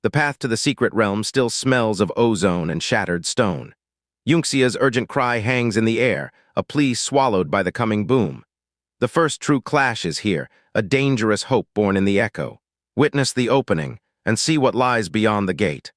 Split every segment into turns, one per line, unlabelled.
The path to the secret realm still smells of ozone and shattered stone. Xianxia's urgent cry hangs in the air, a plea swallowed by the coming boom. The first true clash is here, a dangerous hope born in the echo. Witness the opening, and see what lies beyond the gate.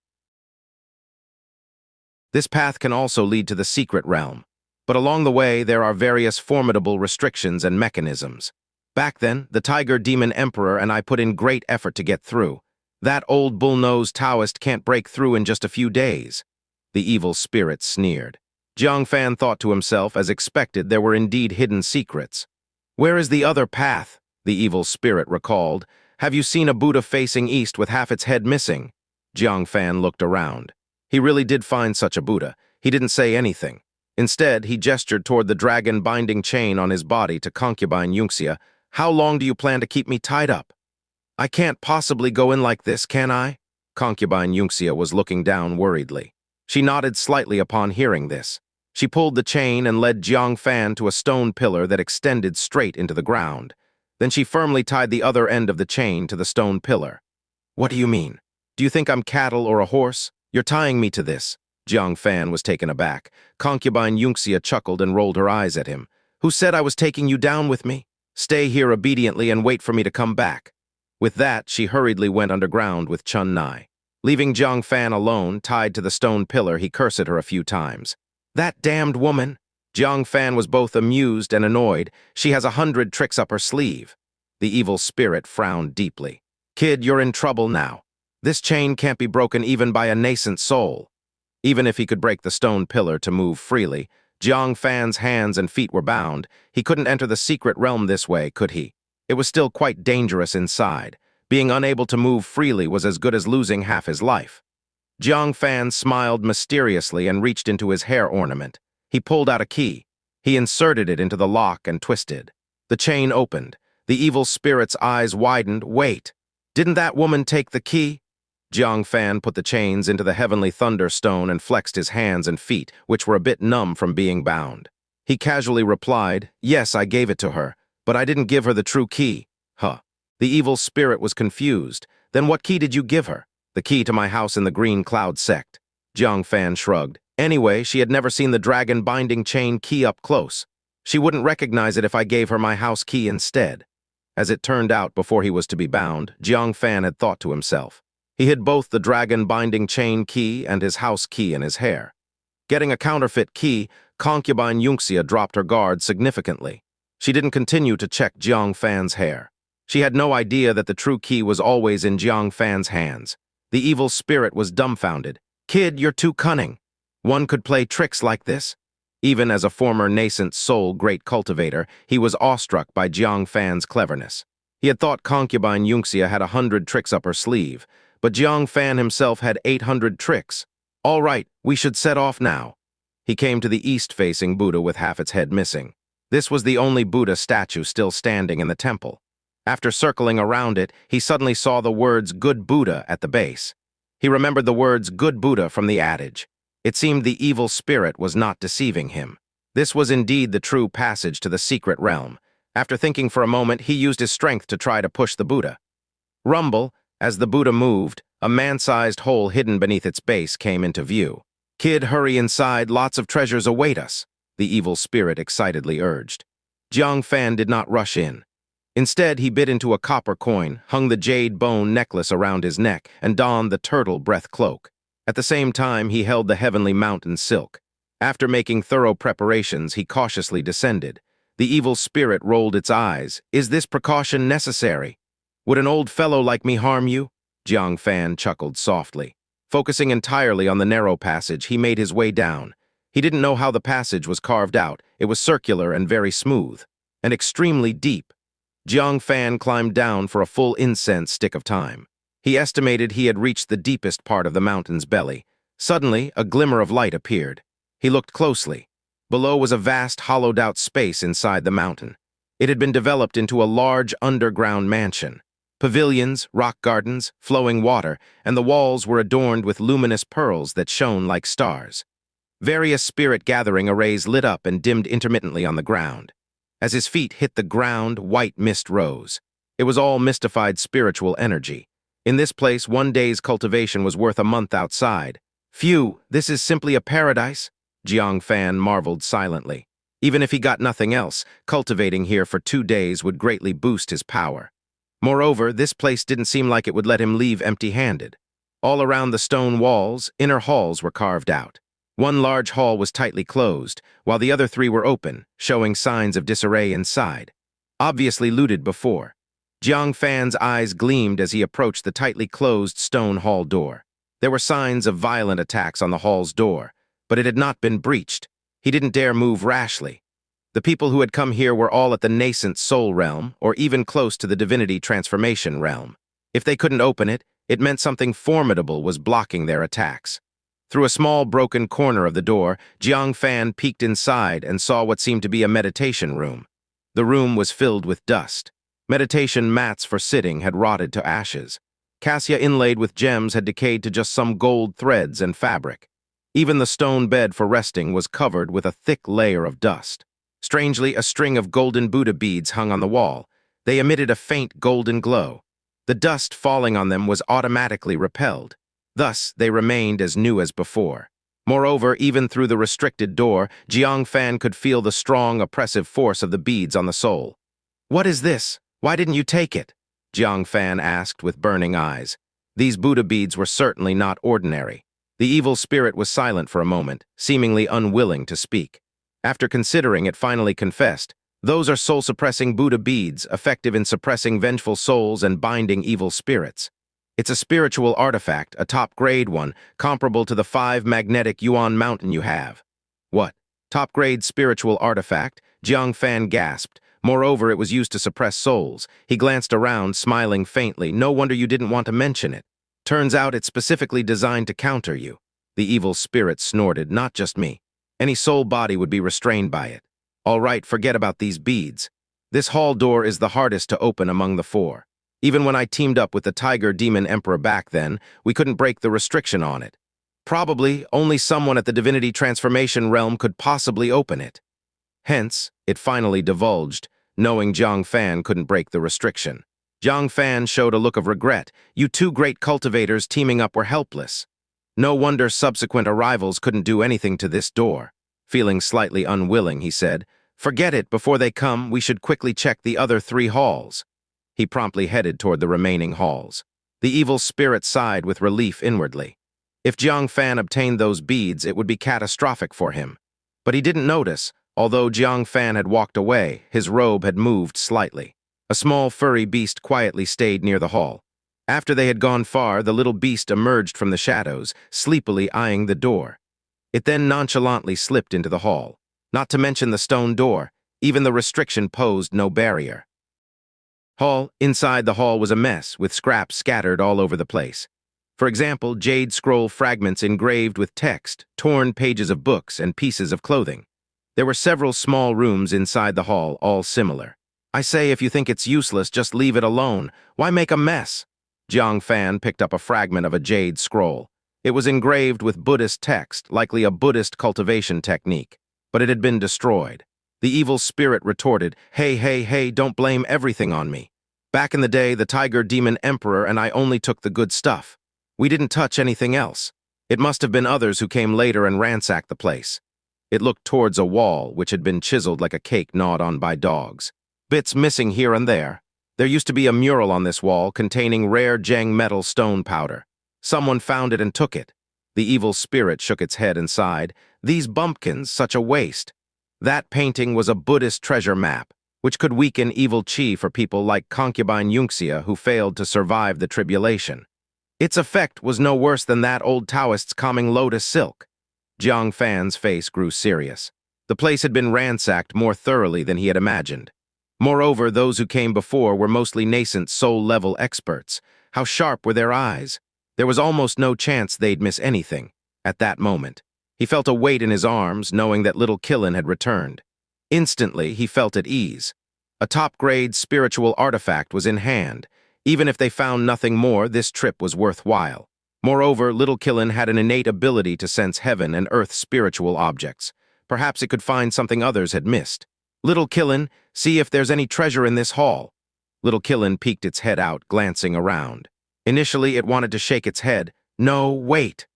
This path can also lead to the secret realm, but along the way there are various formidable restrictions and mechanisms. Back then, the Tiger Demon Emperor and I put in great effort to get through. That old bull-nosed Taoist can't break through in just a few days. The evil spirit sneered. Jiang Fan thought to himself, as expected, there were indeed hidden secrets. Where is the other path? The evil spirit recalled. Have you seen a Buddha facing east with half its head missing? Jiang Fan looked around. He really did find such a Buddha. He didn't say anything. Instead, he gestured toward the dragon-binding chain on his body to concubine Xianxia. How long do you plan to keep me tied up? I can't possibly go in like this, can I? Concubine Xianxia was looking down worriedly. She nodded slightly upon hearing this. She pulled the chain and led Jiang Fan to a stone pillar that extended straight into the ground. Then she firmly tied the other end of the chain to the stone pillar. What do you mean? Do you think I'm cattle or a horse? You're tying me to this. Jiang Fan was taken aback. Concubine Xianxia chuckled and rolled her eyes at him. Who said I was taking you down with me? Stay here obediently and wait for me to come back. With that, she hurriedly went underground with Chun Ni. Leaving Jiang Fan alone, tied to the stone pillar, he cursed her a few times. That damned woman! Jiang Fan was both amused and annoyed. She has 100 tricks up her sleeve. The evil spirit frowned deeply. Kid, you're in trouble now. This chain can't be broken even by a nascent soul. Even if he could break the stone pillar to move freely, Jiang Fan's hands and feet were bound. He couldn't enter the secret realm this way, could he? It was still quite dangerous inside. Being unable to move freely was as good as losing half his life. Jiang Fan smiled mysteriously and reached into his hair ornament. He pulled out a key. He inserted it into the lock and twisted. The chain opened. The evil spirit's eyes widened. Wait, didn't that woman take the key? Jiang Fan put the chains into the heavenly thunderstone and flexed his hands and feet, which were a bit numb from being bound. He casually replied, yes, I gave it to her, but I didn't give her the true key. Huh. The evil spirit was confused. Then what key did you give her? The key to my house in the Green Cloud sect. Jiang Fan shrugged. Anyway, she had never seen the dragon-binding chain key up close. She wouldn't recognize it if I gave her my house key instead. As it turned out, before he was to be bound, Jiang Fan had thought to himself. He hid both the dragon-binding chain key and his house key in his hair. Getting a counterfeit key, concubine Xianxia dropped her guard significantly. She didn't continue to check Jiang Fan's hair. She had no idea that the true key was always in Jiang Fan's hands. The evil spirit was dumbfounded. Kid, you're too cunning. One could play tricks like this? Even as a former nascent soul great cultivator, he was awestruck by Jiang Fan's cleverness. He had thought concubine Xianxia had 100 tricks up her sleeve, but Jiang Fan himself had 800 tricks. All right, we should set off now. He came to the east-facing Buddha with half its head missing. This was the only Buddha statue still standing in the temple. After circling around it, he suddenly saw the words Good Buddha at the base. He remembered the words Good Buddha from the adage. It seemed the evil spirit was not deceiving him. This was indeed the true passage to the secret realm. After thinking for a moment, he used his strength to try to push the Buddha. Rumble, as the Buddha moved, a man-sized hole hidden beneath its base came into view. Kid, hurry inside, lots of treasures await us, the evil spirit excitedly urged. Jiang Fan did not rush in. Instead, he bit into a copper coin, hung the jade bone necklace around his neck, and donned the turtle breath cloak. At the same time, he held the heavenly mountain silk. After making thorough preparations, he cautiously descended. The evil spirit rolled its eyes. Is this precaution necessary? Would an old fellow like me harm you? Jiang Fan chuckled softly. Focusing entirely on the narrow passage, he made his way down. He didn't know how the passage was carved out. It was circular and very smooth, and extremely deep. Jiang Fan climbed down for a full incense stick of time. He estimated he had reached the deepest part of the mountain's belly. Suddenly, a glimmer of light appeared. He looked closely. Below was a vast, hollowed-out space inside the mountain. It had been developed into a large underground mansion. Pavilions, rock gardens, flowing water, and the walls were adorned with luminous pearls that shone like stars. Various spirit-gathering arrays lit up and dimmed intermittently on the ground. As his feet hit the ground, white mist rose. It was all mystified spiritual energy. In this place, 1 day's cultivation was worth a month outside. Phew, this is simply a paradise? Jiang Fan marveled silently. Even if he got nothing else, cultivating here for 2 days would greatly boost his power. Moreover, this place didn't seem like it would let him leave empty-handed. All around the stone walls, inner halls were carved out. One large hall was tightly closed, while the other 3 were open, showing signs of disarray inside. Obviously looted before. Jiang Fan's eyes gleamed as he approached the tightly closed stone hall door. There were signs of violent attacks on the hall's door, but it had not been breached. He didn't dare move rashly. The people who had come here were all at the nascent soul realm, or even close to the divinity transformation realm. If they couldn't open it, it meant something formidable was blocking their attacks. Through a small broken corner of the door, Jiang Fan peeked inside and saw what seemed to be a meditation room. The room was filled with dust. Meditation mats for sitting had rotted to ashes. Cassia inlaid with gems had decayed to just some gold threads and fabric. Even the stone bed for resting was covered with a thick layer of dust. Strangely, a string of golden Buddha beads hung on the wall. They emitted a faint golden glow. The dust falling on them was automatically repelled. Thus, they remained as new as before. Moreover, even through the restricted door, Jiang Fan could feel the strong, oppressive force of the beads on the soul. "What is this? Why didn't you take it?" Jiang Fan asked with burning eyes. These Buddha beads were certainly not ordinary. The evil spirit was silent for a moment, seemingly unwilling to speak. After considering, it finally confessed, "Those are soul-suppressing Buddha beads, effective in suppressing vengeful souls and binding evil spirits. It's a spiritual artifact, a top-grade one, comparable to the 5 magnetic Yuan mountain you have." "What? Top-grade spiritual artifact?" Jiang Fan gasped. Moreover, it was used to suppress souls. He glanced around, smiling faintly. "No wonder you didn't want to mention it. Turns out it's specifically designed to counter you." The evil spirit snorted. "Not just me. Any soul body would be restrained by it. All right, forget about these beads. This hall door is the hardest to open among the 4. Even when I teamed up with the Tiger Demon Emperor back then, we couldn't break the restriction on it. Probably, only someone at the divinity transformation realm could possibly open it." Hence, it finally divulged, knowing Jiang Fan couldn't break the restriction. Jiang Fan showed a look of regret. "You 2 great cultivators teaming up were helpless. No wonder subsequent arrivals couldn't do anything to this door." Feeling slightly unwilling, he said, "Forget it, before they come, we should quickly check the other 3 halls." He promptly headed toward the remaining halls. The evil spirit sighed with relief inwardly. If Jiang Fan obtained those beads, it would be catastrophic for him. But he didn't notice. Although Jiang Fan had walked away, his robe had moved slightly. A small furry beast quietly stayed near the hall. After they had gone far, the little beast emerged from the shadows, sleepily eyeing the door. It then nonchalantly slipped into the hall. Not to mention the stone door, even the restriction posed no barrier. Inside the hall was a mess, with scraps scattered all over the place. For example, jade scroll fragments engraved with text, torn pages of books, and pieces of clothing. There were several small rooms inside the hall, all similar. "I say, if you think it's useless, just leave it alone. Why make a mess?" Jiang Fan picked up a fragment of a jade scroll. It was engraved with Buddhist text, likely a Buddhist cultivation technique, but it had been destroyed. The evil spirit retorted, Hey, don't blame everything on me. Back in the day, the Tiger Demon Emperor and I only took the good stuff. We didn't touch anything else. It must have been others who came later and ransacked the place." It looked towards a wall, which had been chiseled like a cake gnawed on by dogs. Bits missing here and there. There used to be a mural on this wall containing rare Zheng metal stone powder. Someone found it and took it. The evil spirit shook its head and sighed. "These bumpkins, such a waste." That painting was a Buddhist treasure map, which could weaken evil chi for people like concubine Xianxia who failed to survive the tribulation. Its effect was no worse than that old Taoist's calming lotus silk. Jiang Fan's face grew serious. The place had been ransacked more thoroughly than he had imagined. Moreover, those who came before were mostly nascent soul-level experts. How sharp were their eyes? There was almost no chance they'd miss anything. At that moment, he felt a weight in his arms, knowing that little Killin had returned. Instantly, he felt at ease. A top-grade spiritual artifact was in hand. Even if they found nothing more, this trip was worthwhile. Moreover, little Killin had an innate ability to sense heaven and earth spiritual objects. Perhaps it could find something others had missed. "Little Killin, see if there's any treasure in this hall." Little Killin peeked its head out, glancing around. Initially, it wanted to shake its head. No, wait!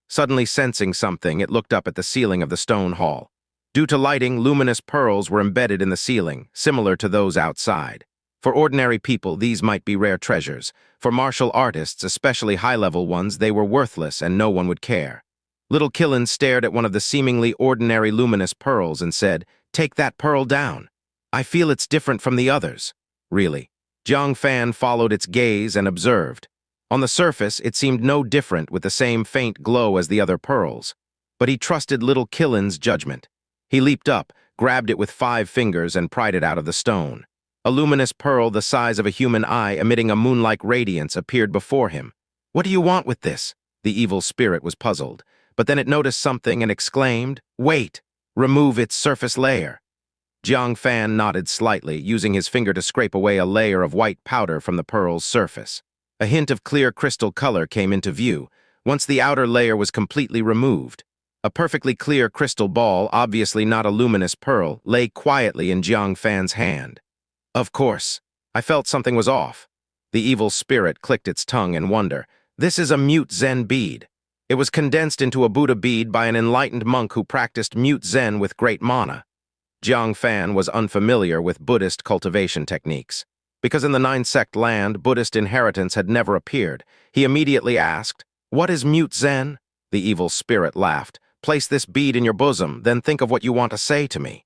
Suddenly sensing something, it looked up at the ceiling of the stone hall. Due to lighting, luminous pearls were embedded in the ceiling, similar to those outside. For ordinary people, these might be rare treasures. For martial artists, especially high-level ones, they were worthless and no one would care. Little Killen stared at one of the seemingly ordinary luminous pearls and said, "Take that pearl down. I feel it's different from the others." Really. Jiang Fan followed its gaze and observed. On the surface, it seemed no different with the same faint glow as the other pearls. But he trusted Little Killen's judgment. He leaped up, grabbed it with 5 fingers and pried it out of the stone. A luminous pearl the size of a human eye emitting a moon-like radiance appeared before him. "What do you want with this?" The evil spirit was puzzled, but then it noticed something and exclaimed, "Wait! Remove its surface layer." Jiang Fan nodded slightly, using his finger to scrape away a layer of white powder from the pearl's surface. A hint of clear crystal color came into view, once the outer layer was completely removed. A perfectly clear crystal ball, obviously not a luminous pearl, lay quietly in Jiang Fan's hand. Of course, I felt something was off. The evil spirit clicked its tongue in wonder. This is a mute Zen bead. It was condensed into a Buddha bead by an enlightened monk who practiced mute Zen with great mana. Jiang Fan was unfamiliar with Buddhist cultivation techniques. Because in the 9-sect land, Buddhist inheritance had never appeared, he immediately asked, "What is mute Zen?" The evil spirit laughed. "Place this bead in your bosom, then think of what you want to say to me."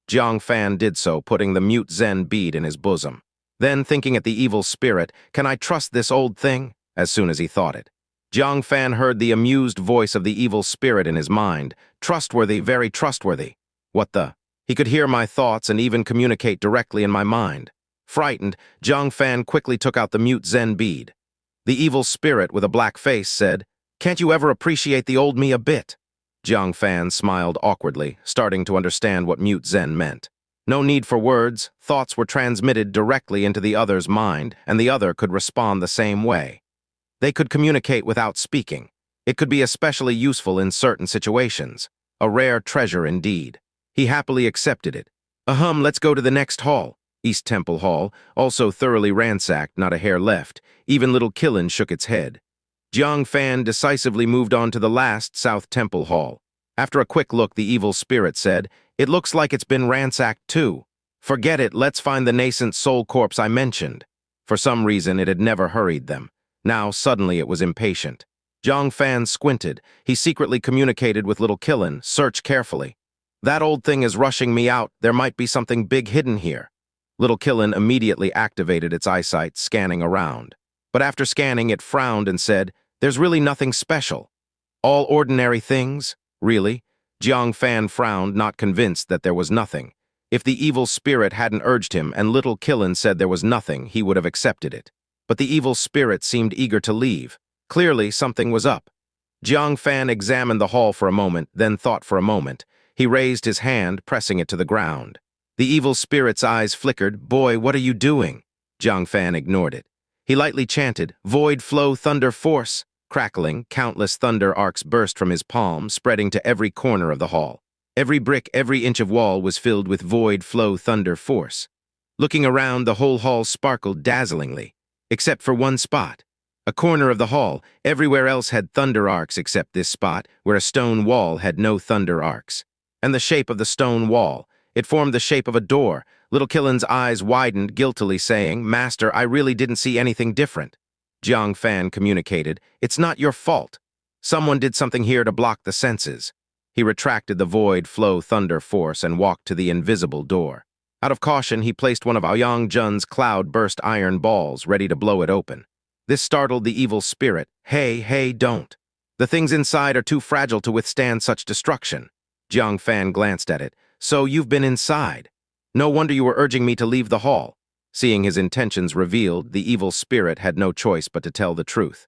Jiang Fan did so, putting the mute Zen bead in his bosom. Then, thinking at the evil spirit, "Can I trust this old thing?" As soon as he thought it. Jiang Fan heard the amused voice of the evil spirit in his mind. "Trustworthy, very trustworthy." What the? He could hear my thoughts and even communicate directly in my mind. Frightened, Jiang Fan quickly took out the mute Zen bead. The evil spirit with a black face said, "Can't you ever appreciate the old me a bit?" Jiang Fan smiled awkwardly, starting to understand what mute Zen meant. No need for words, thoughts were transmitted directly into the other's mind, and the other could respond the same way. They could communicate without speaking. It could be especially useful in certain situations. A rare treasure indeed. He happily accepted it. Let's go to the next hall." East Temple Hall, also thoroughly ransacked, not a hair left. Even Little Killen shook its head. Jiang Fan decisively moved on to the last South Temple Hall. After a quick look, the evil spirit said, "It looks like it's been ransacked too. Forget it, let's find the nascent soul corpse I mentioned." For some reason, it had never hurried them. Now, suddenly, it was impatient. Jiang Fan squinted. He secretly communicated with Little Killen. "Search carefully. That old thing is rushing me out. There might be something big hidden here." Little Killen immediately activated its eyesight, scanning around. But after scanning, it frowned and said, "There's really nothing special. All ordinary things? Really?" Jiang Fan frowned, not convinced that there was nothing. If the evil spirit hadn't urged him and Little Killen said there was nothing, he would have accepted it. But the evil spirit seemed eager to leave. Clearly, something was up. Jiang Fan examined the hall for a moment, then thought for a moment. He raised his hand, pressing it to the ground. The evil spirit's eyes flickered. "Boy, what are you doing?" Jiang Fan ignored it. He lightly chanted, "Void flow thunder force." Crackling, countless thunder arcs burst from his palm, spreading to every corner of the hall. Every brick, every inch of wall was filled with void flow thunder force. Looking around, the whole hall sparkled dazzlingly, except for one spot. A corner of the hall. Everywhere else had thunder arcs except this spot, where a stone wall had no thunder arcs. And the shape of the stone wall. It formed the shape of a door. Little Killen's eyes widened, guiltily saying, "Master, I really didn't see anything different." Jiang Fan communicated, "It's not your fault. Someone did something here to block the senses." He retracted the void flow thunder force and walked to the invisible door. Out of caution, he placed one of Aoyang Jun's cloud-burst iron balls, ready to blow it open. This startled the evil spirit. Hey, don't. The things inside are too fragile to withstand such destruction." Jiang Fan glanced at it. "So you've been inside. No wonder you were urging me to leave the hall." Seeing his intentions revealed, the evil spirit had no choice but to tell the truth.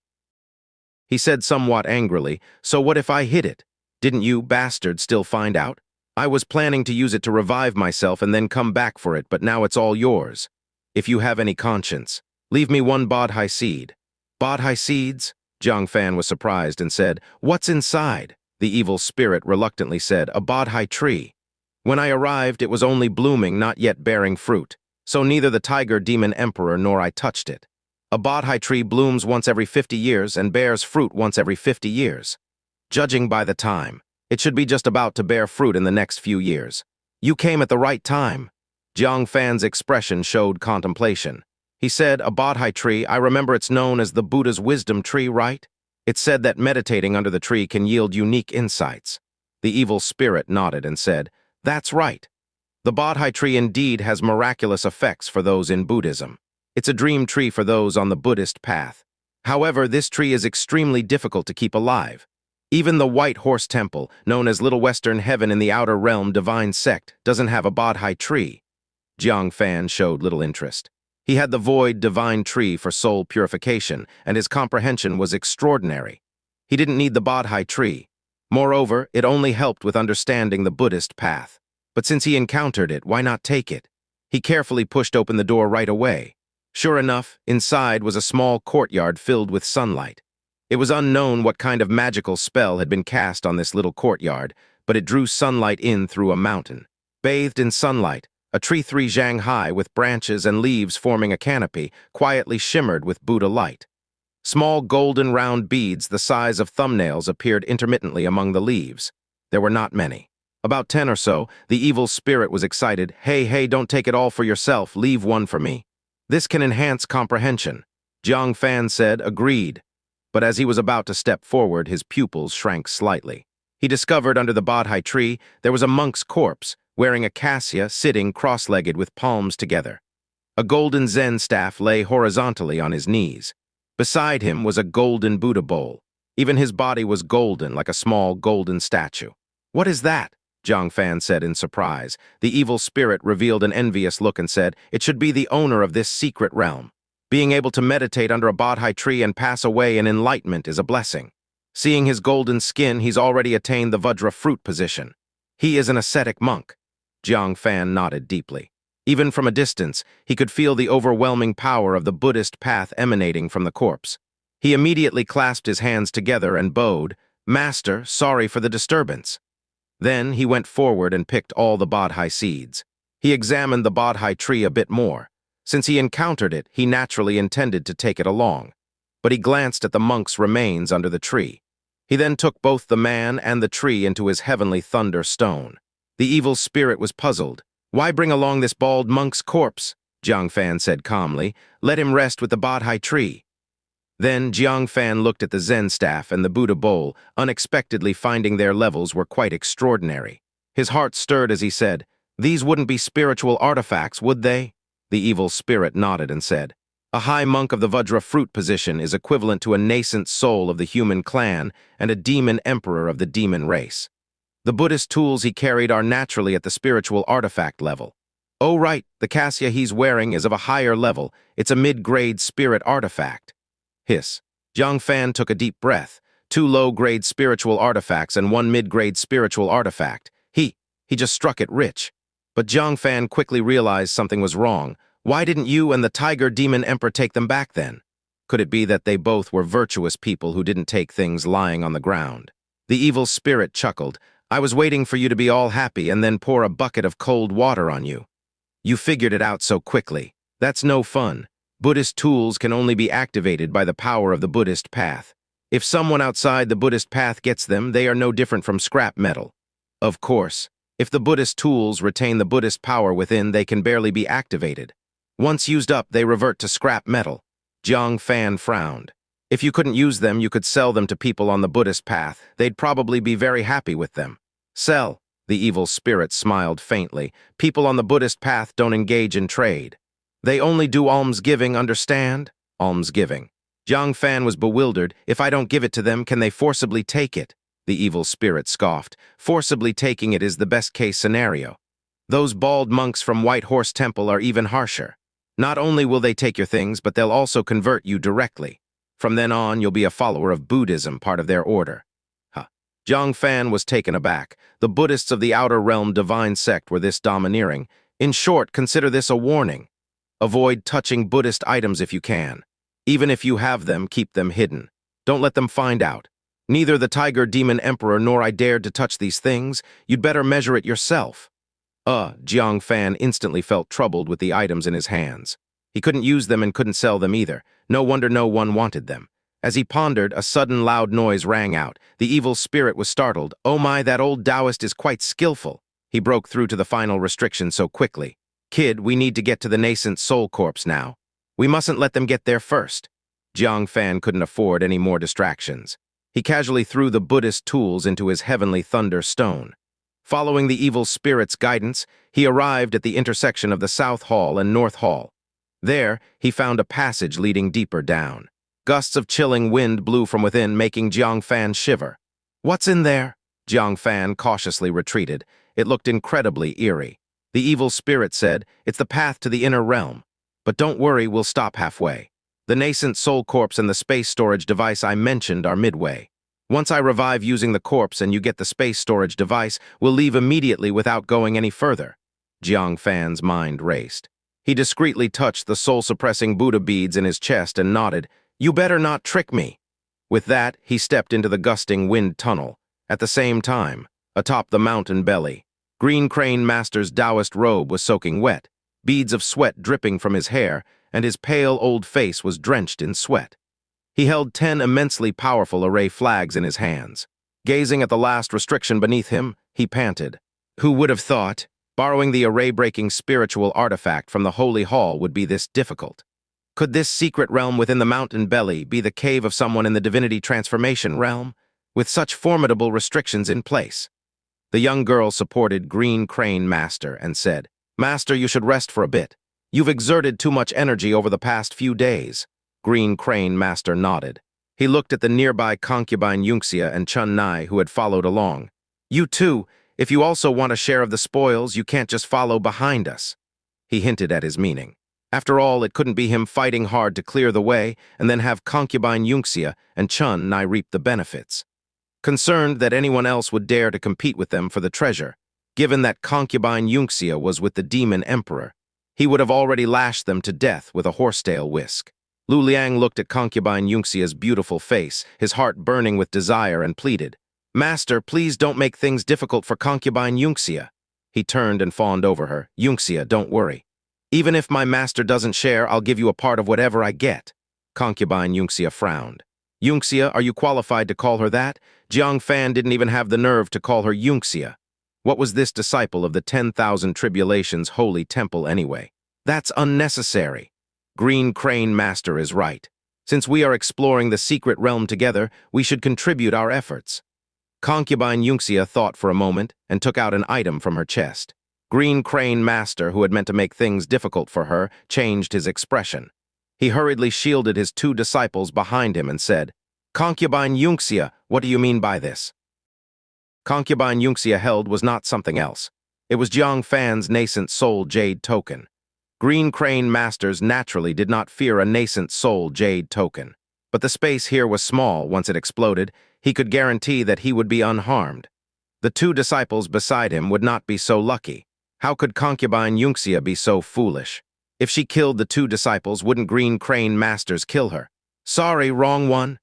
He said somewhat angrily, "So what if I hid it? Didn't you, bastard, still find out? I was planning to use it to revive myself and then come back for it, but now it's all yours. If you have any conscience, leave me one Bodhi seed." "Bodhi seeds?" Jiang Fan was surprised and said, "What's inside?" The evil spirit reluctantly said, "A Bodhi tree. When I arrived, it was only blooming, not yet bearing fruit, so neither the tiger demon emperor nor I touched it. A Bodhi tree blooms once every 50 years and bears fruit once every 50 years. Judging by the time, it should be just about to bear fruit in the next few years. You came at the right time. Jiang Fan's expression showed contemplation. He said, a Bodhi tree, I remember it's known as the Buddha's wisdom tree, right? It's said that meditating under the tree can yield unique insights. The evil spirit nodded and said, that's right. The Bodhi tree indeed has miraculous effects for those in Buddhism. It's a dream tree for those on the Buddhist path. However, this tree is extremely difficult to keep alive. Even the White Horse Temple, known as Little Western Heaven in the Outer Realm Divine Sect, doesn't have a Bodhi tree. Jiang Fan showed little interest. He had the void divine tree for soul purification, and his comprehension was extraordinary. He didn't need the Bodhi tree. Moreover, it only helped with understanding the Buddhist path. But since he encountered it, why not take it? He carefully pushed open the door right away. Sure enough, inside was a small courtyard filled with sunlight. It was unknown what kind of magical spell had been cast on this little courtyard, but it drew sunlight in through a mountain. Bathed in sunlight, a tree 3 zhang high with branches and leaves forming a canopy quietly shimmered with Buddha light. Small golden round beads the size of thumbnails appeared intermittently among the leaves. There were not many. About 10 or so, the evil spirit was excited. Hey, don't take it all for yourself, leave one for me. This can enhance comprehension. Jiang Fan said, agreed. But as he was about to step forward, his pupils shrank slightly. He discovered under the Bodhi tree there was a monk's corpse, wearing a cassia, sitting cross-legged with palms together. A golden Zen staff lay horizontally on his knees. Beside him was a golden Buddha bowl. Even his body was golden, like a small golden statue. What is that? Jiang Fan said in surprise. The evil spirit revealed an envious look and said, it should be the owner of this secret realm. Being able to meditate under a Bodhi tree and pass away in enlightenment is a blessing. Seeing his golden skin, he's already attained the Vajra fruit position. He is an ascetic monk. Jiang Fan nodded deeply. Even from a distance, he could feel the overwhelming power of the Buddhist path emanating from the corpse. He immediately clasped his hands together and bowed, Master, sorry for the disturbance. Then he went forward and picked all the Bodhi seeds. He examined the Bodhi tree a bit more. Since he encountered it, he naturally intended to take it along. But he glanced at the monk's remains under the tree. He then took both the man and the tree into his heavenly thunder stone. The evil spirit was puzzled. Why bring along this bald monk's corpse? Jiang Fan said calmly. Let him rest with the Bodhi tree. Then Jiang Fan looked at the Zen staff and the Buddha bowl, unexpectedly finding their levels were quite extraordinary. His heart stirred as he said, these wouldn't be spiritual artifacts, would they? The evil spirit nodded and said, a high monk of the Vajra fruit position is equivalent to a nascent soul of the human clan and a demon emperor of the demon race. The Buddhist tools he carried are naturally at the spiritual artifact level. Oh right, the cassia he's wearing is of a higher level. It's a mid-grade spirit artifact. Hiss. Jiang Fan took a deep breath. 2 low-grade spiritual artifacts and 1 mid-grade spiritual artifact. He just struck it rich. But Jiang Fan quickly realized something was wrong. Why didn't you and the Tiger Demon Emperor take them back then? Could it be that they both were virtuous people who didn't take things lying on the ground? The evil spirit chuckled. I was waiting for you to be all happy and then pour a bucket of cold water on you. You figured it out so quickly. That's no fun. Buddhist tools can only be activated by the power of the Buddhist path. If someone outside the Buddhist path gets them, they are no different from scrap metal. Of course, if the Buddhist tools retain the Buddhist power within, they can barely be activated. Once used up, they revert to scrap metal. Jiang Fan frowned. If you couldn't use them, you could sell them to people on the Buddhist path. They'd probably be very happy with them. Sell. The evil spirit smiled faintly. People on the Buddhist path don't engage in trade. They only do almsgiving, understand? Almsgiving. Jiang Fan was bewildered. If I don't give it to them, can they forcibly take it? The evil spirit scoffed. Forcibly taking it is the best-case scenario. Those bald monks from White Horse Temple are even harsher. Not only will they take your things, but they'll also convert you directly. From then on, you'll be a follower of Buddhism, part of their order. Jiang Fan was taken aback. The Buddhists of the Outer Realm Divine Sect were this domineering. In short, consider this a warning. Avoid touching Buddhist items if you can. Even if you have them, keep them hidden. Don't let them find out. Neither the Tiger Demon Emperor nor I dared to touch these things. You'd better measure it yourself. Jiang Fan instantly felt troubled with the items in his hands. He couldn't use them and couldn't sell them either. No wonder no one wanted them. As he pondered, a sudden loud noise rang out. The evil spirit was startled. "Oh my, that old Taoist is quite skillful." He broke through to the final restriction so quickly. "Kid, we need to get to the nascent soul corpse now. We mustn't let them get there first." Jiang Fan couldn't afford any more distractions. He casually threw the Buddhist tools into his heavenly thunder stone. Following the evil spirit's guidance, he arrived at the intersection of the South Hall and North Hall. There, he found a passage leading deeper down. Gusts of chilling wind blew from within, making Jiang Fan shiver. "What's in there?" Jiang Fan cautiously retreated. It looked incredibly eerie. The evil spirit said, "It's the path to the inner realm. But don't worry, we'll stop halfway. The nascent soul corpse and the space storage device I mentioned are midway. Once I revive using the corpse and you get the space storage device, we'll leave immediately without going any further." Jiang Fan's mind raced. He discreetly touched the soul-suppressing Buddha beads in his chest and nodded, "You better not trick me." With that, he stepped into the gusting wind tunnel. At the same time, atop the mountain belly, Green Crane Master's Taoist robe was soaking wet, beads of sweat dripping from his hair, and his pale old face was drenched in sweat. He held 10 immensely powerful array flags in his hands. Gazing at the last restriction beneath him, he panted. Who would have thought borrowing the array-breaking spiritual artifact from the Holy Hall would be this difficult? Could this secret realm within the mountain belly be the cave of someone in the divinity transformation realm, with such formidable restrictions in place? The young girl supported Green Crane Master and said, "Master, you should rest for a bit. You've exerted too much energy over the past few days." Green Crane Master nodded. He looked at the nearby concubine Xianxia and Chun Ni who had followed along. "You too, if you also want a share of the spoils, you can't just follow behind us." He hinted at his meaning. After all, it couldn't be him fighting hard to clear the way and then have concubine Xianxia and Chun Ni reap the benefits. Concerned that anyone else would dare to compete with them for the treasure, given that concubine Xianxia was with the demon emperor, he would have already lashed them to death with a horsetail whisk. Lu Liang looked at concubine Xianxia's beautiful face, his heart burning with desire, and pleaded, "Master, please don't make things difficult for concubine Xianxia." He turned and fawned over her. "Xianxia, don't worry. Even if my master doesn't share, I'll give you a part of whatever I get." Concubine Xianxia frowned. "Xianxia, are you qualified to call her that?" Jiang Fan didn't even have the nerve to call her Xianxia. What was this disciple of the 10,000 Tribulations holy temple anyway? That's unnecessary. Green Crane Master is right. Since we are exploring the secret realm together, we should contribute our efforts. Concubine Xianxia thought for a moment and took out an item from her chest. Green Crane Master, who had meant to make things difficult for her, changed his expression. He hurriedly shielded his 2 disciples behind him and said, "Concubine Xianxia, what do you mean by this?" Concubine Xianxia held was not something else. It was Jiang Fan's nascent soul jade token. Green Crane Masters naturally did not fear a nascent soul jade token. But the space here was small. Once it exploded, he could guarantee that he would be unharmed. The 2 disciples beside him would not be so lucky. How could concubine Xianxia be so foolish? If she killed the 2 disciples, wouldn't Green Crane Masters kill her? "Sorry, wrong one."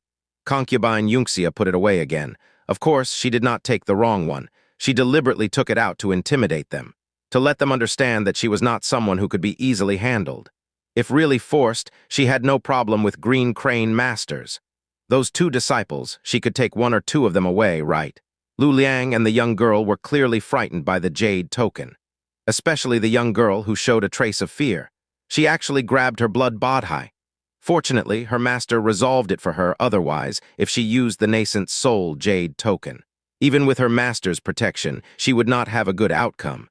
Concubine Xianxia put it away again. Of course, she did not take the wrong one. She deliberately took it out to intimidate them, to let them understand that she was not someone who could be easily handled. If really forced, she had no problem with Green Crane Masters. Those 2 disciples, she could take 1 or 2 of them away, right? Lu Liang and the young girl were clearly frightened by the jade token. Especially the young girl who showed a trace of fear. She actually grabbed her blood Bodhi. Fortunately, her master resolved it for her otherwise if she used the nascent soul jade token. Even with her master's protection, she would not have a good outcome.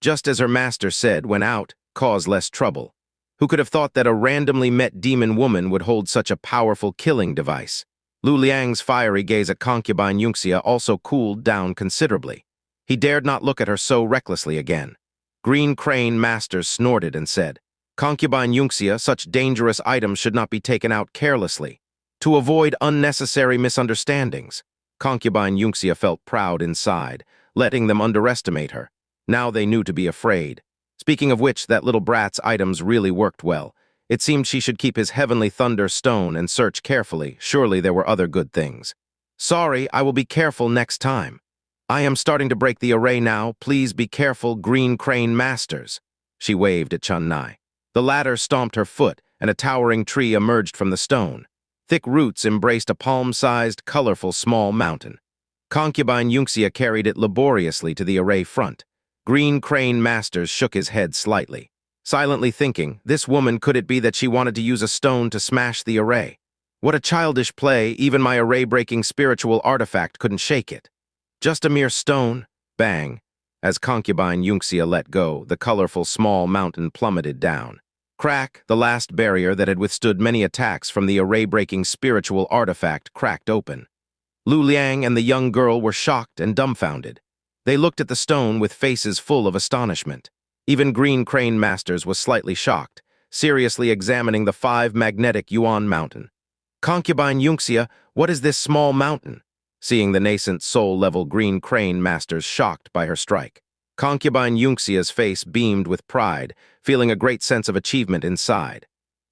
Just as her master said, when out, cause less trouble. Who could have thought that a randomly met demon woman would hold such a powerful killing device? Lu Liang's fiery gaze at concubine Xianxia also cooled down considerably. He dared not look at her so recklessly again. Green Crane Masters snorted and said, "Concubine Xianxia, such dangerous items should not be taken out carelessly. To avoid unnecessary misunderstandings." Concubine Xianxia felt proud inside, letting them underestimate her. Now they knew to be afraid. Speaking of which, that little brat's items really worked well. It seemed she should keep his heavenly thunder stone and search carefully. Surely there were other good things. "Sorry, I will be careful next time. I am starting to break the array now. Please be careful, Green Crane Masters." She waved at Chun Ni. The latter stomped her foot, and a towering tree emerged from the stone. Thick roots embraced a palm-sized, colorful small mountain. Concubine Xianxia carried it laboriously to the array front. Green Crane Masters shook his head slightly, silently thinking, this woman, could it be that she wanted to use a stone to smash the array? What a childish play, even my array-breaking spiritual artifact couldn't shake it. Just a mere stone. Bang. As Concubine Xianxia let go, the colorful small mountain plummeted down. Crack, the last barrier that had withstood many attacks from the array-breaking spiritual artifact cracked open. Lu Liang and the young girl were shocked and dumbfounded. They looked at the stone with faces full of astonishment. Even Green Crane Masters was slightly shocked, seriously examining the 5 magnetic yuan mountain. Concubine Xianxia, what is this small mountain? Seeing the nascent soul-level Green Crane Masters shocked by her strike. Concubine Xianxia's face beamed with pride, feeling a great sense of achievement inside.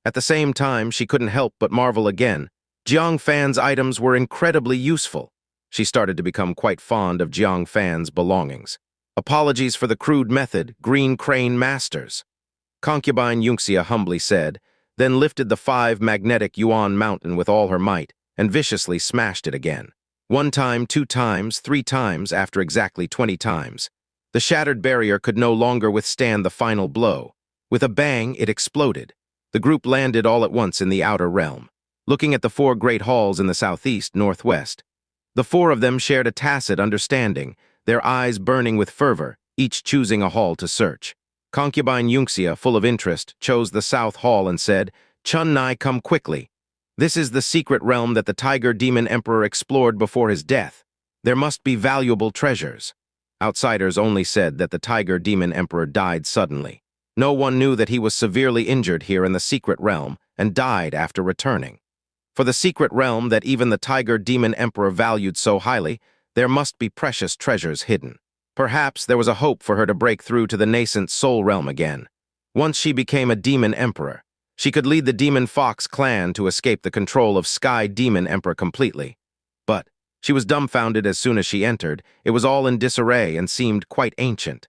At the same time, she couldn't help but marvel again. Jiang Fan's items were incredibly useful. She started to become quite fond of Jiang Fan's belongings. Apologies for the crude method, Green Crane Masters. Concubine Xianxia humbly said, then lifted the 5 magnetic yuan mountain with all her might and viciously smashed it again. 1 time, 2 times, 3 times, after exactly 20 times. The shattered barrier could no longer withstand the final blow. With a bang, it exploded. The group landed all at once in the outer realm, looking at the 4 great halls in the southeast-northwest. The 4 of them shared a tacit understanding, their eyes burning with fervor, each choosing a hall to search. Concubine Xianxia, full of interest, chose the south hall and said, Chun Ni, come quickly. This is the secret realm that the Tiger Demon Emperor explored before his death. There must be valuable treasures. Outsiders only said that the Tiger Demon Emperor died suddenly. No one knew that he was severely injured here in the secret realm and died after returning. For the secret realm that even the Tiger Demon Emperor valued so highly, there must be precious treasures hidden. Perhaps there was a hope for her to break through to the nascent soul realm again. Once she became a Demon Emperor, she could lead the Demon Fox clan to escape the control of Sky Demon Emperor completely. But she was dumbfounded as soon as she entered. It was all in disarray and seemed quite ancient.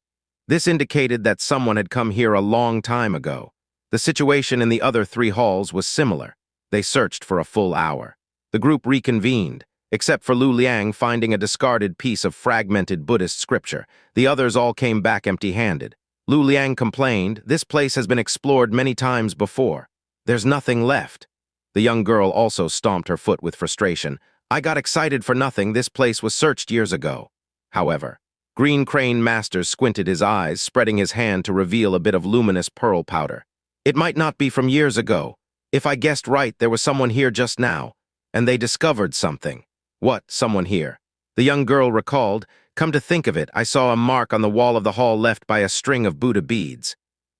This indicated that someone had come here a long time ago. The situation in the other 3 halls was similar. They searched for a full hour. The group reconvened, except for Lu Liang finding a discarded piece of fragmented Buddhist scripture. The others all came back empty-handed. Lu Liang complained, this place has been explored many times before. There's nothing left. The young girl also stomped her foot with frustration. I got excited for nothing, this place was searched years ago. However, Green Crane Masters squinted his eyes, spreading his hand to reveal a bit of luminous pearl powder. It might not be from years ago. If I guessed right, there was someone here just now, and they discovered something. What, someone here? The young girl recalled, come to think of it, I saw a mark on the wall of the hall left by a string of Buddha beads.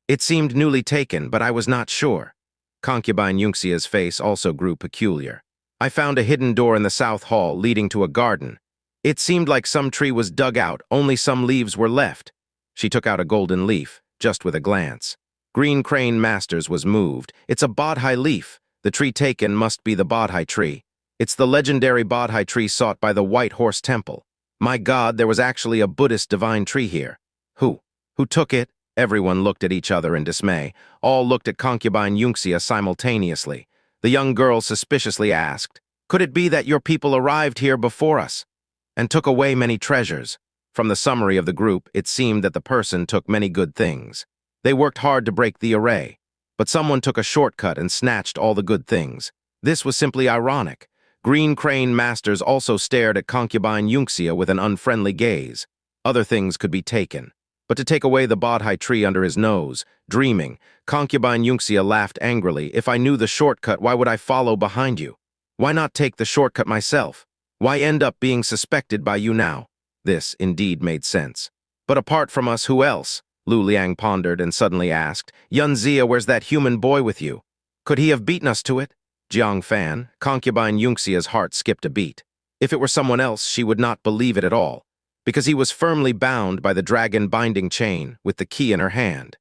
It seemed newly taken, but I was not sure. Concubine Xianxia's face also grew peculiar. I found a hidden door in the south hall leading to a garden. It seemed like some tree was dug out, only some leaves were left. She took out a golden leaf, just with a glance. Green Crane Masters was moved. It's a Bodhi leaf. The tree taken must be the Bodhi tree. It's the legendary Bodhi tree sought by the White Horse Temple. My God, there was actually a Buddhist divine tree here. Who took it? Everyone looked at each other in dismay. All looked at Concubine Xianxia simultaneously. The young girl suspiciously asked, could it be that your people arrived here before us and took away many treasures? From the summary of the group, it seemed that the person took many good things. They worked hard to break the array, but someone took a shortcut and snatched all the good things. This was simply ironic. Green Crane Masters also stared at Concubine Xianxia with an unfriendly gaze. Other things could be taken, but to take away the Bodhi tree under his nose, dreaming, Concubine Xianxia laughed angrily. If I knew the shortcut, why would I follow behind you? Why not take the shortcut myself? Why end up being suspected by you now? This indeed made sense. But apart from us, who else? Lu Liang pondered and suddenly asked, Xianxia, where's that human boy with you? Could he have beaten us to it? Jiang Fan, Concubine Xianxia's heart skipped a beat. If it were someone else, she would not believe it at all, because he was firmly bound by the dragon binding chain with the key in her hand.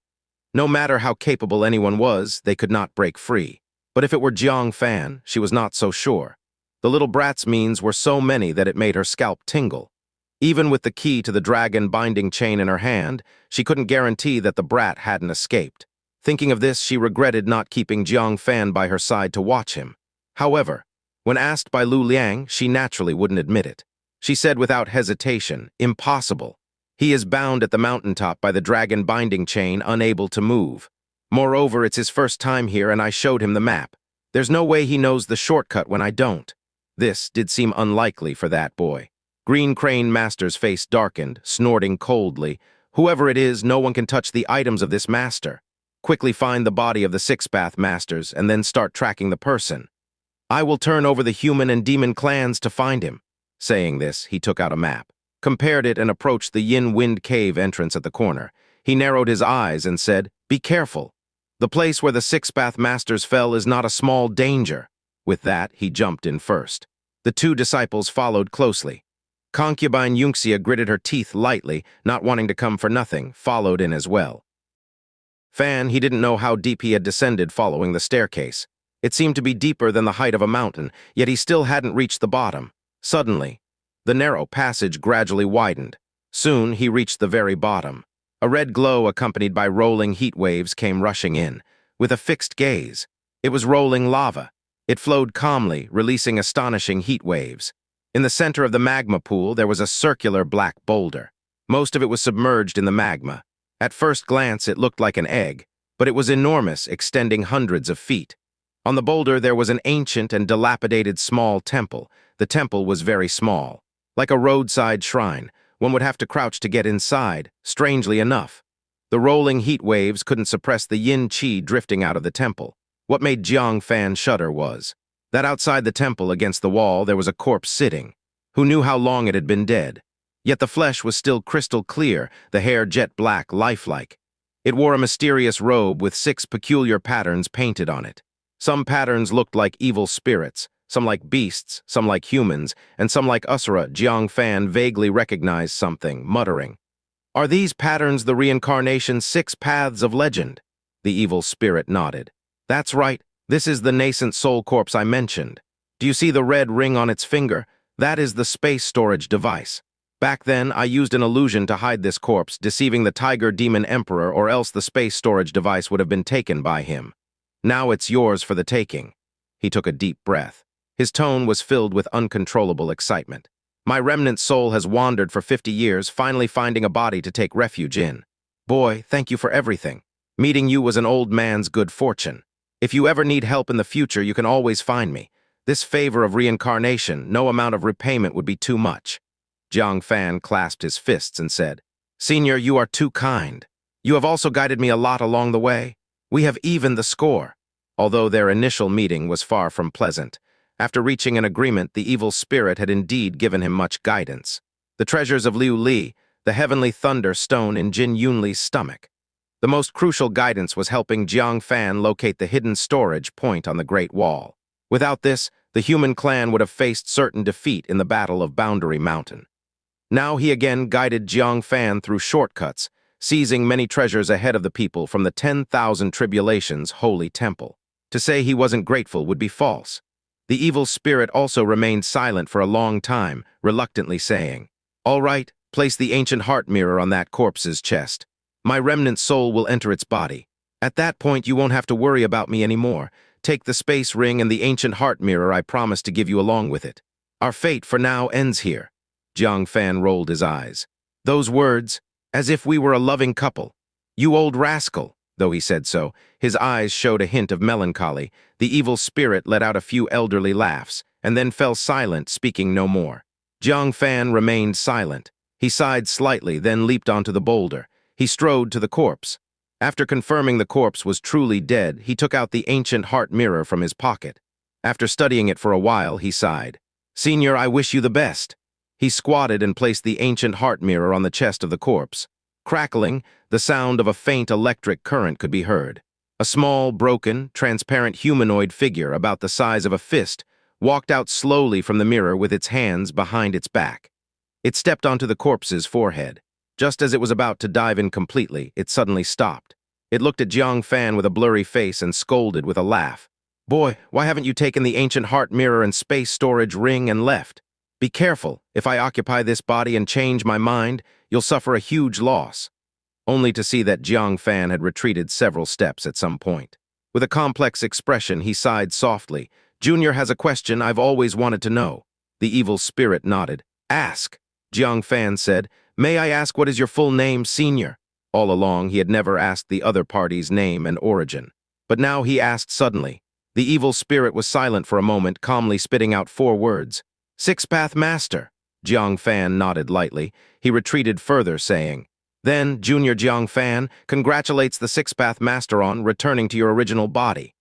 No matter how capable anyone was, they could not break free. But if it were Jiang Fan, she was not so sure. The little brat's means were so many that it made her scalp tingle. Even with the key to the dragon binding chain in her hand, she couldn't guarantee that the brat hadn't escaped. Thinking of this, she regretted not keeping Jiang Fan by her side to watch him. However, when asked by Lu Liang, she naturally wouldn't admit it. She said without hesitation, "Impossible. He is bound at the mountaintop by the dragon binding chain, unable to move. Moreover, it's his first time here and I showed him the map. There's no way he knows the shortcut when I don't." This did seem unlikely for that boy. Green Crane Master's face darkened, snorting coldly. "Whoever it is, no one can touch the items of this master. Quickly find the body of the Six-Path Masters and then start tracking the person. I will turn over the human and demon clans to find him." Saying this, he took out a map, compared it and approached the Yin Wind Cave entrance at the corner. He narrowed his eyes and said, "Be careful. The place where the Six-Path Masters fell is not a small danger." With that, he jumped in first. The two disciples followed closely. Concubine Xianxia gritted her teeth lightly, not wanting to come for nothing, followed in as well. Fan, he didn't know how deep he had descended following the staircase. It seemed to be deeper than the height of a mountain, yet he still hadn't reached the bottom. Suddenly, the narrow passage gradually widened. Soon, he reached the very bottom. A red glow accompanied by rolling heat waves came rushing in. With a fixed gaze, it was rolling lava. It flowed calmly, releasing astonishing heat waves. In the center of the magma pool, there was a circular black boulder. Most of it was submerged in the magma. At first glance, it looked like an egg, but it was enormous, extending hundreds of feet. On the boulder, there was an ancient and dilapidated small temple. The temple was very small. Like a roadside shrine, one would have to crouch to get inside, strangely enough. The rolling heat waves couldn't suppress the yin qi drifting out of the temple. What made Jiang Fan shudder was that outside the temple against the wall there was a corpse sitting. Who knew how long it had been dead? Yet the flesh was still crystal clear, the hair jet black, lifelike. It wore a mysterious robe with 6 peculiar patterns painted on it. Some patterns looked like evil spirits, some like beasts, some like humans, and some like Usura. Jiang Fan vaguely recognized something, muttering, "Are these patterns the reincarnation's 6 paths of legend?" The evil spirit nodded. "That's right. This is the nascent soul corpse I mentioned. Do you see the red ring on its finger? That is the space storage device. Back then, I used an illusion to hide this corpse, deceiving the Tiger Demon Emperor, or else the space storage device would have been taken by him. Now it's yours for the taking." He took a deep breath. His tone was filled with uncontrollable excitement. "My remnant soul has wandered for 50 years, finally finding a body to take refuge in. Boy, thank you for everything. Meeting you was an old man's good fortune. If you ever need help in the future, you can always find me. This favor of reincarnation, no amount of repayment would be too much." Jiang Fan clasped his fists and said, "Senior, you are too kind. You have also guided me a lot along the way. We have evened the score." Although their initial meeting was far from pleasant, after reaching an agreement, the evil spirit had indeed given him much guidance. The treasures of Liu Li, the heavenly thunder stone in Jin Yunli's stomach. The most crucial guidance was helping Jiang Fan locate the hidden storage point on the Great Wall. Without this, the human clan would have faced certain defeat in the Battle of Boundary Mountain. Now he again guided Jiang Fan through shortcuts, seizing many treasures ahead of the people from the 10,000 Tribulations holy temple. To say he wasn't grateful would be false. The evil spirit also remained silent for a long time, reluctantly saying, "All right, place the ancient heart mirror on that corpse's chest. My remnant soul will enter its body. At that point, you won't have to worry about me anymore. Take the space ring and the ancient heart mirror I promised to give you along with it. Our fate for now ends here." Jiang Fan rolled his eyes. Those words, as if we were a loving couple. "You old rascal." Though he said so, his eyes showed a hint of melancholy. The evil spirit let out a few elderly laughs, and then fell silent, speaking no more. Jiang Fan remained silent. He sighed slightly, then leaped onto the boulder. He strode to the corpse. After confirming the corpse was truly dead, he took out the ancient heart mirror from his pocket. After studying it for a while, he sighed. "Senior, I wish you the best." He squatted and placed the ancient heart mirror on the chest of the corpse. Crackling, the sound of a faint electric current could be heard. A small, broken, transparent humanoid figure about the size of a fist walked out slowly from the mirror with its hands behind its back. It stepped onto the corpse's forehead. Just as it was about to dive in completely, it suddenly stopped. It looked at Jiang Fan with a blurry face and scolded with a laugh. "Boy, why haven't you taken the ancient heart mirror and space storage ring and left? Be careful. If I occupy this body and change my mind, you'll suffer a huge loss." only to see that Jiang Fan had retreated several steps at some point. With a complex expression, he sighed softly. "Junior has a question I've always wanted to know." The evil spirit nodded. "Ask." Jiang Fan said, "May I ask what is your full name, Senior?" All along, he had never asked the other party's name and origin. But now he asked suddenly. The evil spirit was silent for a moment, calmly spitting out 4 words. "Six-Path Master." Jiang Fan nodded lightly. He retreated further, saying, "Then, Junior Jiang Fan congratulates the Six-Path Master on returning to your original body."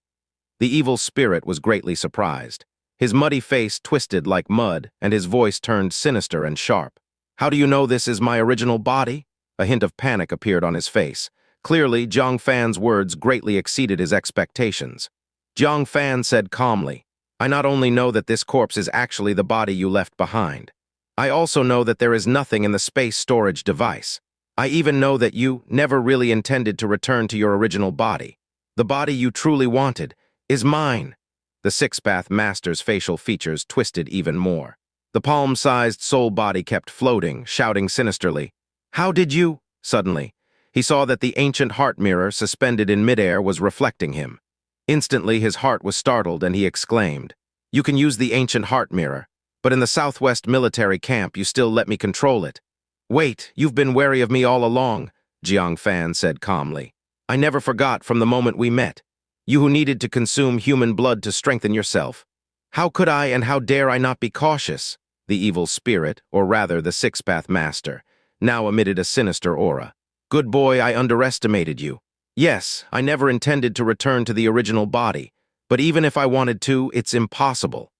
The evil spirit was greatly surprised. His muddy face twisted like mud, and his voice turned sinister and sharp. "How do you know this is my original body?" A hint of panic appeared on his face. Clearly, Jiang Fan's words greatly exceeded his expectations. Jiang Fan said calmly, "I not only know that this corpse is actually the body you left behind, I also know that there is nothing in the space storage device. I even know that you never really intended to return to your original body. The body you truly wanted is mine." The Six-Path Master's facial features twisted even more. The palm-sized soul body kept floating, shouting sinisterly, "How did you?" Suddenly, he saw that the ancient heart mirror suspended in midair was reflecting him. Instantly, his heart was startled, and he exclaimed, "You can use the ancient heart mirror, but in the Southwest military camp you still let me control it." "Wait, you've been wary of me all along," Jiang Fan said calmly. "I never forgot from the moment we met. You who needed to consume human blood to strengthen yourself. How could I and how dare I not be cautious?" The evil spirit, or rather the Six-Path Master, now emitted a sinister aura. "Good boy, I underestimated you. Yes, I never intended to return to the original body, but even if I wanted to, it's impossible."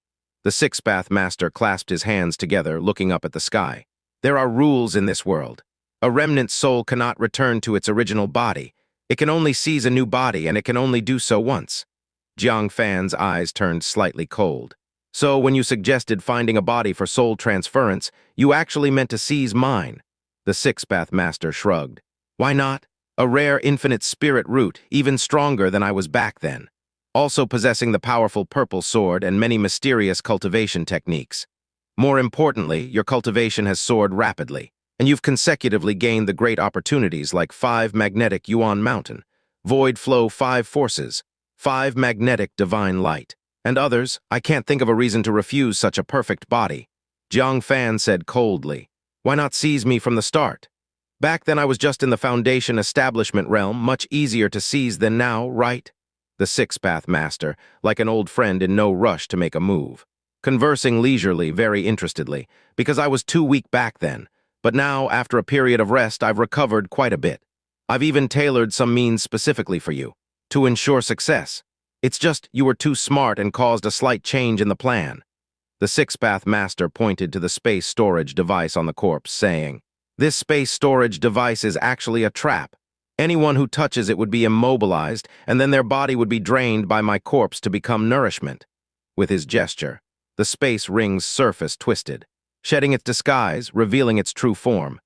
The Six-Path Master clasped his hands together, looking up at the sky. "There are rules in this world. A remnant soul cannot return to its original body. It can only seize a new body, and it can only do so once." Jiang Fan's eyes turned slightly cold. "So when you suggested finding a body for soul transference, you actually meant to seize mine?" The Six-Path Master shrugged. "Why not? A rare infinite spirit root, even stronger than I was back then. Also possessing the powerful purple sword and many mysterious cultivation techniques. More importantly, your cultivation has soared rapidly, and you've consecutively gained the great opportunities like 5 magnetic Yuan Mountain, void flow 5 forces, 5 magnetic divine light, and others. I can't think of a reason to refuse such a perfect body." Jiang Fan said coldly, "Why not seize me from the start? Back then I was just in the Foundation establishment realm, much easier to seize than now, right?" The Six-Path Master, like an old friend in no rush to make a move. "Conversing leisurely, very interestedly, because I was too weak back then, but now, after a period of rest, I've recovered quite a bit. I've even tailored some means specifically for you, to ensure success. It's just you were too smart and caused a slight change in the plan." The Six-Path Master pointed to the space storage device on the corpse, saying, "This space storage device is actually a trap. Anyone who touches it would be immobilized, and then their body would be drained by my corpse to become nourishment." With his gesture, the space ring's surface twisted, shedding its disguise, revealing its true form.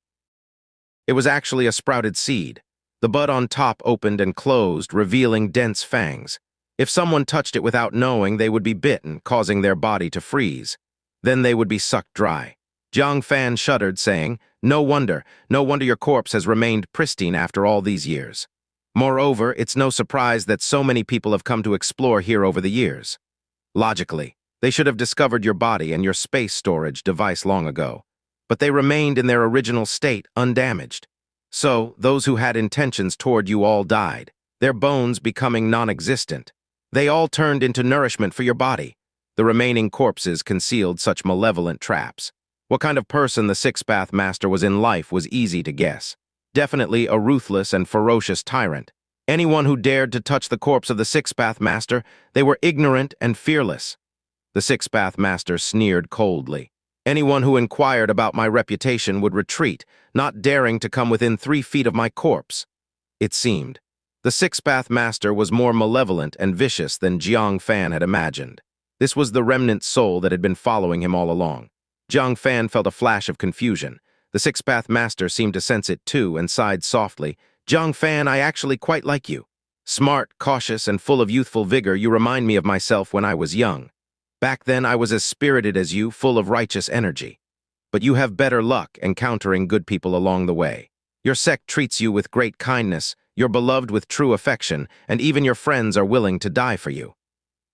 It was actually a sprouted seed. The bud on top opened and closed, revealing dense fangs. If someone touched it without knowing, they would be bitten, causing their body to freeze. Then they would be sucked dry. Jang Fan shuddered, saying, no wonder your corpse has remained pristine after all these years. Moreover, it's no surprise that so many people have come to explore here over the years. Logically, they should have discovered your body and your space storage device long ago, but they remained in their original state, undamaged. So, those who had intentions toward you all died, their bones becoming non-existent. They all turned into nourishment for your body. The remaining corpses concealed such malevolent traps. What kind of person the Six-Path Master was in life was easy to guess. Definitely a ruthless and ferocious tyrant. Anyone who dared to touch the corpse of the Six-Path Master, they were ignorant and fearless. The Six-Path Master sneered coldly. Anyone who inquired about my reputation would retreat, not daring to come within 3 feet of my corpse. It seemed. The Six-Path Master was more malevolent and vicious than Jiang Fan had imagined. This was the remnant soul that had been following him all along. Jang Fan felt a flash of confusion. The Six-Path Master seemed to sense it too and sighed softly. "Jang Fan, I actually quite like you. Smart, cautious, and full of youthful vigor, you remind me of myself when I was young. Back then I was as spirited as you, full of righteous energy. But you have better luck encountering good people along the way. Your sect treats you with great kindness, you're beloved with true affection, and even your friends are willing to die for you.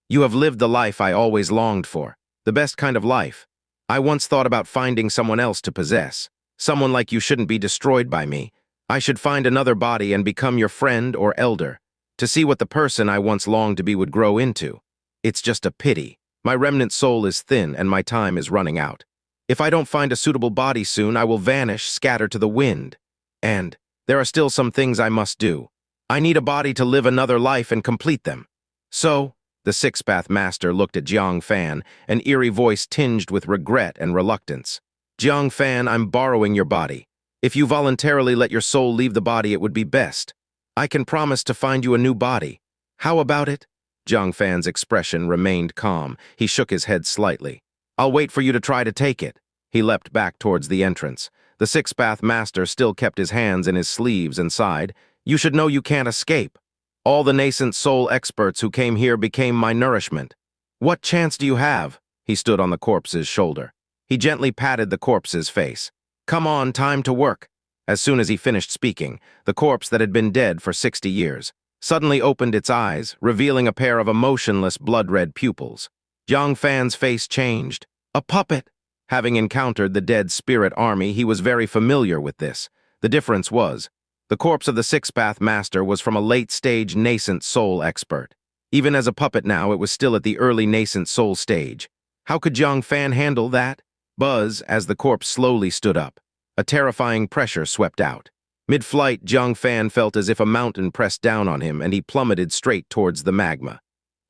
You have lived the life I always longed for, the best kind of life. I once thought about finding someone else to possess. Someone like you shouldn't be destroyed by me. I should find another body and become your friend or elder, to see what the person I once longed to be would grow into. It's just a pity. My remnant soul is thin and my time is running out. If I don't find a suitable body soon, I will vanish, scatter to the wind. And there are still some things I must do. I need a body to live another life and complete them. So, the six-path master looked at Jiang Fan, an eerie voice tinged with regret and reluctance. Jiang Fan, I'm borrowing your body. If you voluntarily let your soul leave the body, it would be best. I can promise to find you a new body. How about it? Jiang Fan's expression remained calm. He shook his head slightly. I'll wait for you to try to take it. He leapt back towards the entrance. The six-path master still kept his hands in his sleeves and sighed. You should know you can't escape. All the nascent soul experts who came here became my nourishment. What chance do you have? He stood on the corpse's shoulder. He gently patted the corpse's face. Come on, time to work. As soon as he finished speaking, the corpse that had been dead for 60 years suddenly opened its eyes, revealing a pair of emotionless blood-red pupils. Jang Fan's face changed. A puppet! Having encountered the dead spirit army, he was very familiar with this. The difference was, the corpse of the six-path master was from a late-stage nascent soul expert. Even as a puppet now, it was still at the early nascent soul stage. How could Jiang Fan handle that? Buzz, as the corpse slowly stood up. A terrifying pressure swept out. Mid-flight, Jiang Fan felt as if a mountain pressed down on him, and he plummeted straight towards the magma.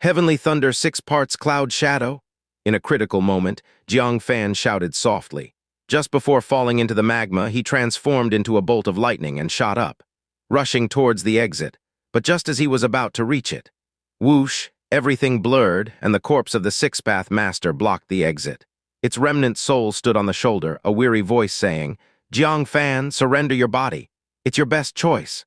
Heavenly thunder, 6 parts cloud shadow? In a critical moment, Jiang Fan shouted softly. Just before falling into the magma, he transformed into a bolt of lightning and shot up, rushing towards the exit. But just as he was about to reach it, whoosh, everything blurred, and the corpse of the six-path master blocked the exit. Its remnant soul stood on the shoulder, a weary voice saying, Jiang Fan, surrender your body. It's your best choice.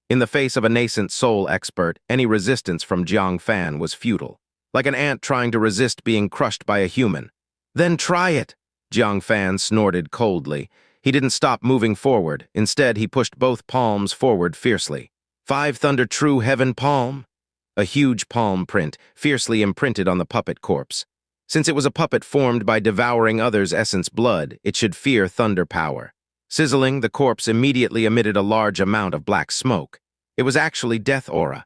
In the face of a nascent soul expert, any resistance from Jiang Fan was futile, like an ant trying to resist being crushed by a human. Then try it, Jiang Fan snorted coldly. He didn't stop moving forward. Instead, he pushed both palms forward fiercely. 5 Thunder True Heaven Palm? A huge palm print, fiercely imprinted on the puppet corpse. Since it was a puppet formed by devouring others' essence blood, it should fear thunder power. Sizzling, the corpse immediately emitted a large amount of black smoke. It was actually death aura.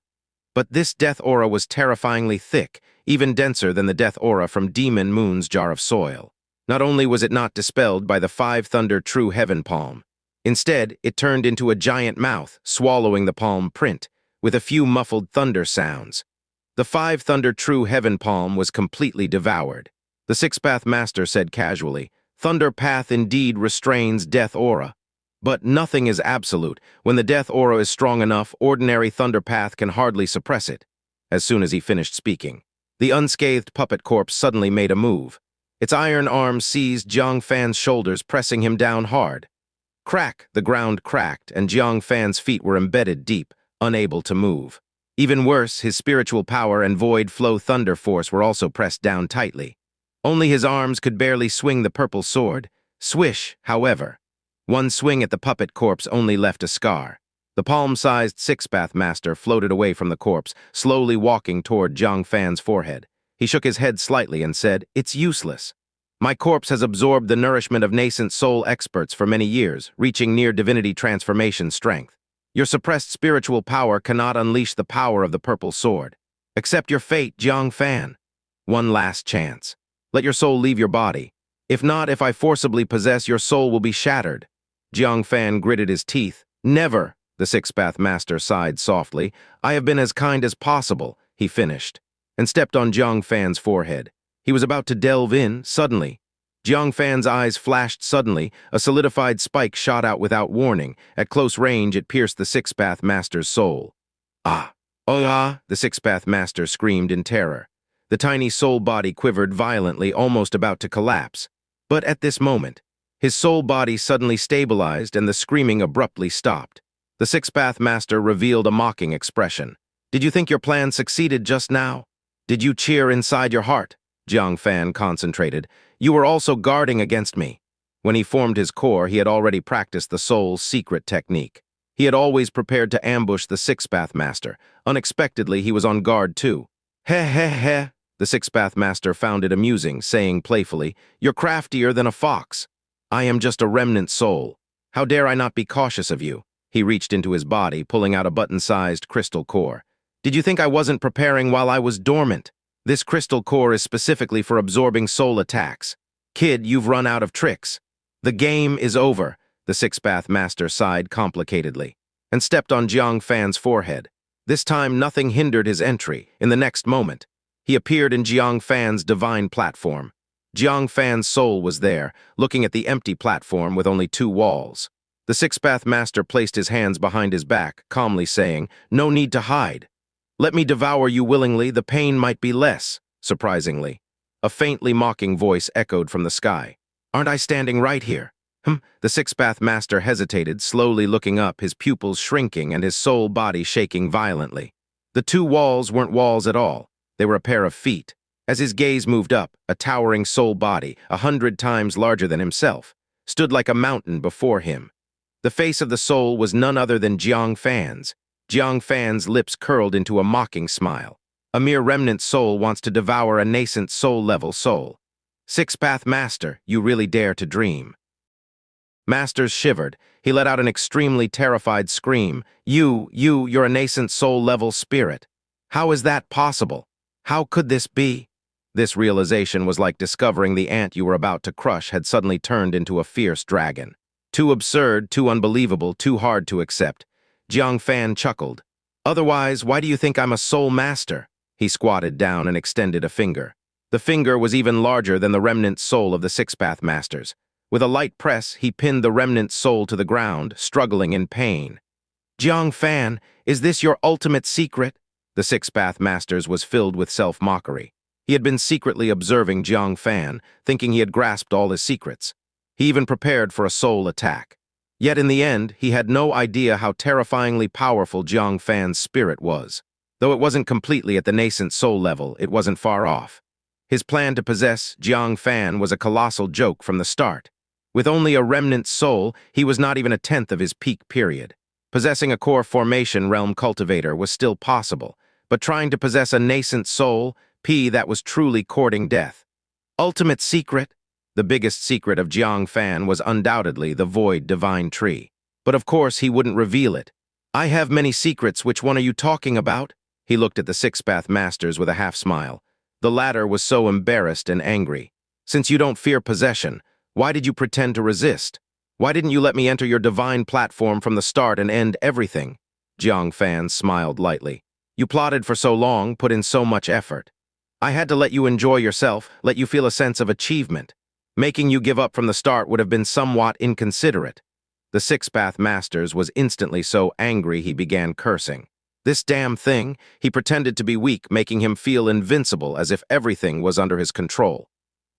But this death aura was terrifyingly thick, even denser than the death aura from Demon Moon's jar of soil. Not only was it not dispelled by the 5 Thunder True Heaven Palm, instead, it turned into a giant mouth, swallowing the palm print, with a few muffled thunder sounds. The 5 Thunder True Heaven Palm was completely devoured. The six-path master said casually, Thunder Path indeed restrains death aura. But nothing is absolute. When the death aura is strong enough, ordinary Thunder Path can hardly suppress it. As soon as he finished speaking, the unscathed puppet corpse suddenly made a move. Its iron arms seized Jiang Fan's shoulders, pressing him down hard. Crack! The ground cracked, and Jiang Fan's feet were embedded deep, unable to move. Even worse, his spiritual power and void flow thunder force were also pressed down tightly. Only his arms could barely swing the purple sword. Swish, however. One swing at the puppet corpse only left a scar. The palm-sized six-path master floated away from the corpse, slowly walking toward Jiang Fan's forehead. He shook his head slightly and said, It's useless. My corpse has absorbed the nourishment of nascent soul experts for many years, reaching near divinity transformation strength. Your suppressed spiritual power cannot unleash the power of the purple sword. Accept your fate, Jiang Fan. One last chance. Let your soul leave your body. If not, if I forcibly possess, your soul will be shattered. Jiang Fan gritted his teeth. Never, the six-path master sighed softly. I have been as kind as possible, he finished, and stepped on Jiang Fan's forehead. He was about to delve in, suddenly. Jiang Fan's eyes flashed suddenly. A solidified spike shot out without warning. At close range, it pierced the six-path master's soul. Ah! Oh ah! The six-path master screamed in terror. The tiny soul body quivered violently, almost about to collapse. But at this moment, his soul body suddenly stabilized and the screaming abruptly stopped. The six-path master revealed a mocking expression. Did you think your plan succeeded just now? Did you cheer inside your heart? Jiang Fan concentrated. You were also guarding against me. When he formed his core, he had already practiced the soul's secret technique. He had always prepared to ambush the Six-Path Master. Unexpectedly, he was on guard too. Heh heh heh. The Six-Path Master found it amusing, saying playfully, "You're craftier than a fox. I am just a remnant soul. How dare I not be cautious of you?" He reached into his body, pulling out a button-sized crystal core. "Did you think I wasn't preparing while I was dormant? This crystal core is specifically for absorbing soul attacks. Kid, you've run out of tricks. The game is over." The Six-Path Master sighed complicatedly and stepped on Jiang Fan's forehead. This time, nothing hindered his entry. In the next moment, he appeared in Jiang Fan's divine platform. Jiang Fan's soul was there, looking at the empty platform with only 2 walls. The Six-Path Master placed his hands behind his back, calmly saying, "No need to hide. Let me devour you willingly, the pain might be less." Surprisingly, a faintly mocking voice echoed from the sky. "Aren't I standing right here?" The Six-Path Master hesitated, slowly looking up, his pupils shrinking and his soul body shaking violently. The 2 walls weren't walls at all. They were a pair of feet. As his gaze moved up, a towering soul body, 100 times larger than himself, stood like a mountain before him. The face of the soul was none other than Jiang Fan's. Jiang Fan's lips curled into a mocking smile. A mere remnant soul wants to devour a nascent soul-level soul. Six-Path Master, you really dare to dream. Masters shivered. He let out an extremely terrified scream. You're a nascent soul-level spirit. How is that possible? How could this be?" This realization was like discovering the ant you were about to crush had suddenly turned into a fierce dragon. Too absurd, too unbelievable, too hard to accept. Jiang Fan chuckled. "Otherwise, why do you think I'm a soul master?" He squatted down and extended a finger. The finger was even larger than the remnant soul of the Six-Path Masters. With a light press, he pinned the remnant soul to the ground, struggling in pain. "Jiang Fan, is this your ultimate secret?" The Six-Path Masters was filled with self-mockery. He had been secretly observing Jiang Fan, thinking he had grasped all his secrets. He even prepared for a soul attack. Yet in the end, he had no idea how terrifyingly powerful Jiang Fan's spirit was. Though it wasn't completely at the nascent soul level, it wasn't far off. His plan to possess Jiang Fan was a colossal joke from the start. With only a remnant soul, he was not even a tenth of his peak period. Possessing a core formation realm cultivator was still possible, but trying to possess a nascent soul, that was truly courting death. Ultimate secret? The biggest secret of Jiang Fan was undoubtedly the void divine tree. But of course he wouldn't reveal it. "I have many secrets, which one are you talking about?" He looked at the Six-Path Masters with a half-smile. The latter was so embarrassed and angry. "Since you don't fear possession, why did you pretend to resist? Why didn't you let me enter your divine platform from the start and end everything?" Jiang Fan smiled lightly. "You plotted for so long, put in so much effort. I had to let you enjoy yourself, let you feel a sense of achievement. Making you give up from the start would have been somewhat inconsiderate." The Six-Path Masters was instantly so angry he began cursing. This damn thing, he pretended to be weak, making him feel invincible as if everything was under his control.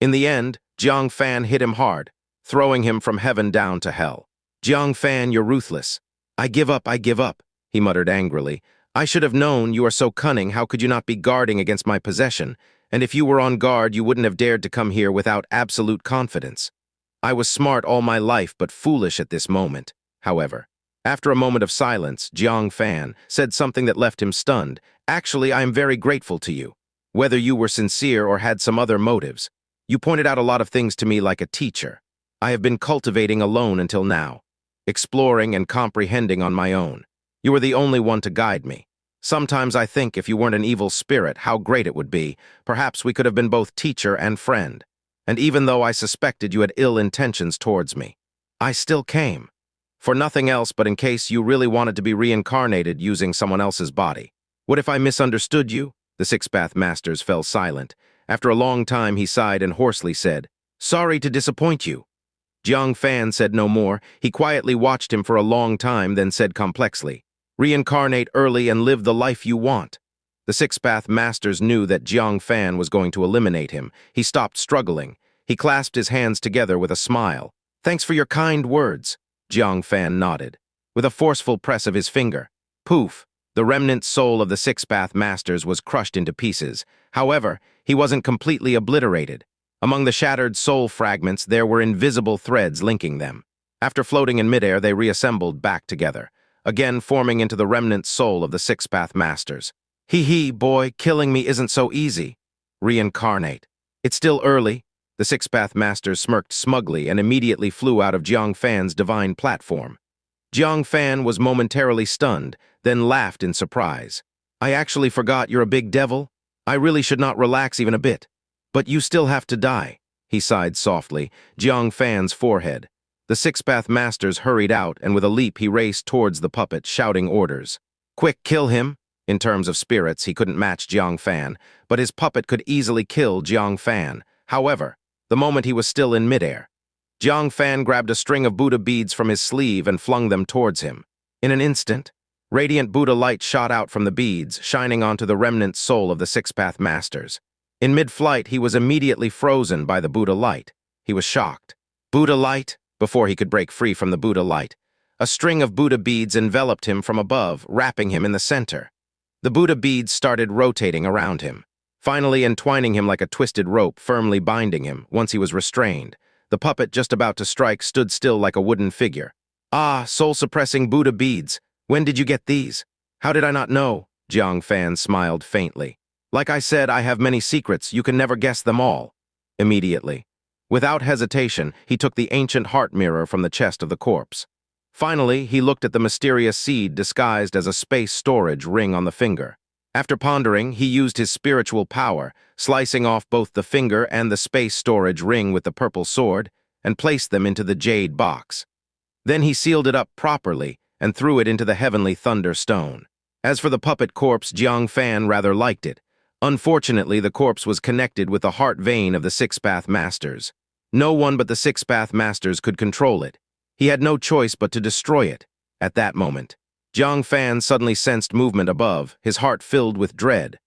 In the end, Jiang Fan hit him hard, throwing him from heaven down to hell. "Jiang Fan, you're ruthless." I give up," he muttered angrily. "I should have known you are so cunning, how could you not be guarding against my possession? And if you were on guard, you wouldn't have dared to come here without absolute confidence. I was smart all my life, but foolish at this moment." However, after a moment of silence, Jiang Fan said something that left him stunned. "Actually, I am very grateful to you. Whether you were sincere or had some other motives, you pointed out a lot of things to me like a teacher. I have been cultivating alone until now, exploring and comprehending on my own. You were the only one to guide me. Sometimes I think if you weren't an evil spirit, how great it would be. Perhaps we could have been both teacher and friend. And even though I suspected you had ill intentions towards me, I still came. For nothing else but in case you really wanted to be reincarnated using someone else's body. What if I misunderstood you?" The Six-Path Masters fell silent. After a long time, he sighed and hoarsely said, "Sorry to disappoint you." Jiang Fan said no more. He quietly watched him for a long time, then said complexly, "Reincarnate early and live the life you want." The Six-Path Masters knew that Jiang Fan was going to eliminate him. He stopped struggling. He clasped his hands together with a smile. "Thanks for your kind words." Jiang Fan nodded. With a forceful press of his finger, poof, the remnant soul of the Six-Path Masters was crushed into pieces. However, he wasn't completely obliterated. Among the shattered soul fragments, there were invisible threads linking them. After floating in midair, they reassembled back together, again forming into the remnant soul of the Six-Path Masters. Hee, boy, killing me isn't so easy. Reincarnate. It's still early. The Six-Path Masters smirked smugly and immediately flew out of Jiang Fan's divine platform. Jiang Fan was momentarily stunned, then laughed in surprise. I actually forgot you're a big devil. I really should not relax even a bit. But you still have to die, he sighed softly, Jiang Fan's forehead. The Six-Path Masters hurried out, and with a leap he raced towards the puppet, shouting orders. Quick, kill him! In terms of spirits, he couldn't match Jiang Fan, but his puppet could easily kill Jiang Fan. However, the moment he was still in midair, Jiang Fan grabbed a string of Buddha beads from his sleeve and flung them towards him. In an instant, radiant Buddha light shot out from the beads, shining onto the remnant soul of the Six-Path Masters. In mid-flight, he was immediately frozen by the Buddha light. He was shocked. Buddha light? Before he could break free from the Buddha light, a string of Buddha beads enveloped him from above, wrapping him in the center. The Buddha beads started rotating around him, finally entwining him like a twisted rope, firmly binding him. Once he was restrained, the puppet just about to strike stood still like a wooden figure. Ah, soul-suppressing Buddha beads. When did you get these? How did I not know? Jiang Fan smiled faintly. Like I said, I have many secrets. You can never guess them all. Immediately, without hesitation, he took the ancient heart mirror from the chest of the corpse. Finally, he looked at the mysterious seed disguised as a space storage ring on the finger. After pondering, he used his spiritual power, slicing off both the finger and the space storage ring with the purple sword, and placed them into the jade box. Then he sealed it up properly and threw it into the heavenly thunder stone. As for the puppet corpse, Jiang Fan rather liked it. Unfortunately, the corpse was connected with the heart vein of the Six-Path Masters. No one but the Six-Path Masters could control it. He had no choice but to destroy it. At that moment, Jiang Fan suddenly sensed movement above, his heart filled with dread.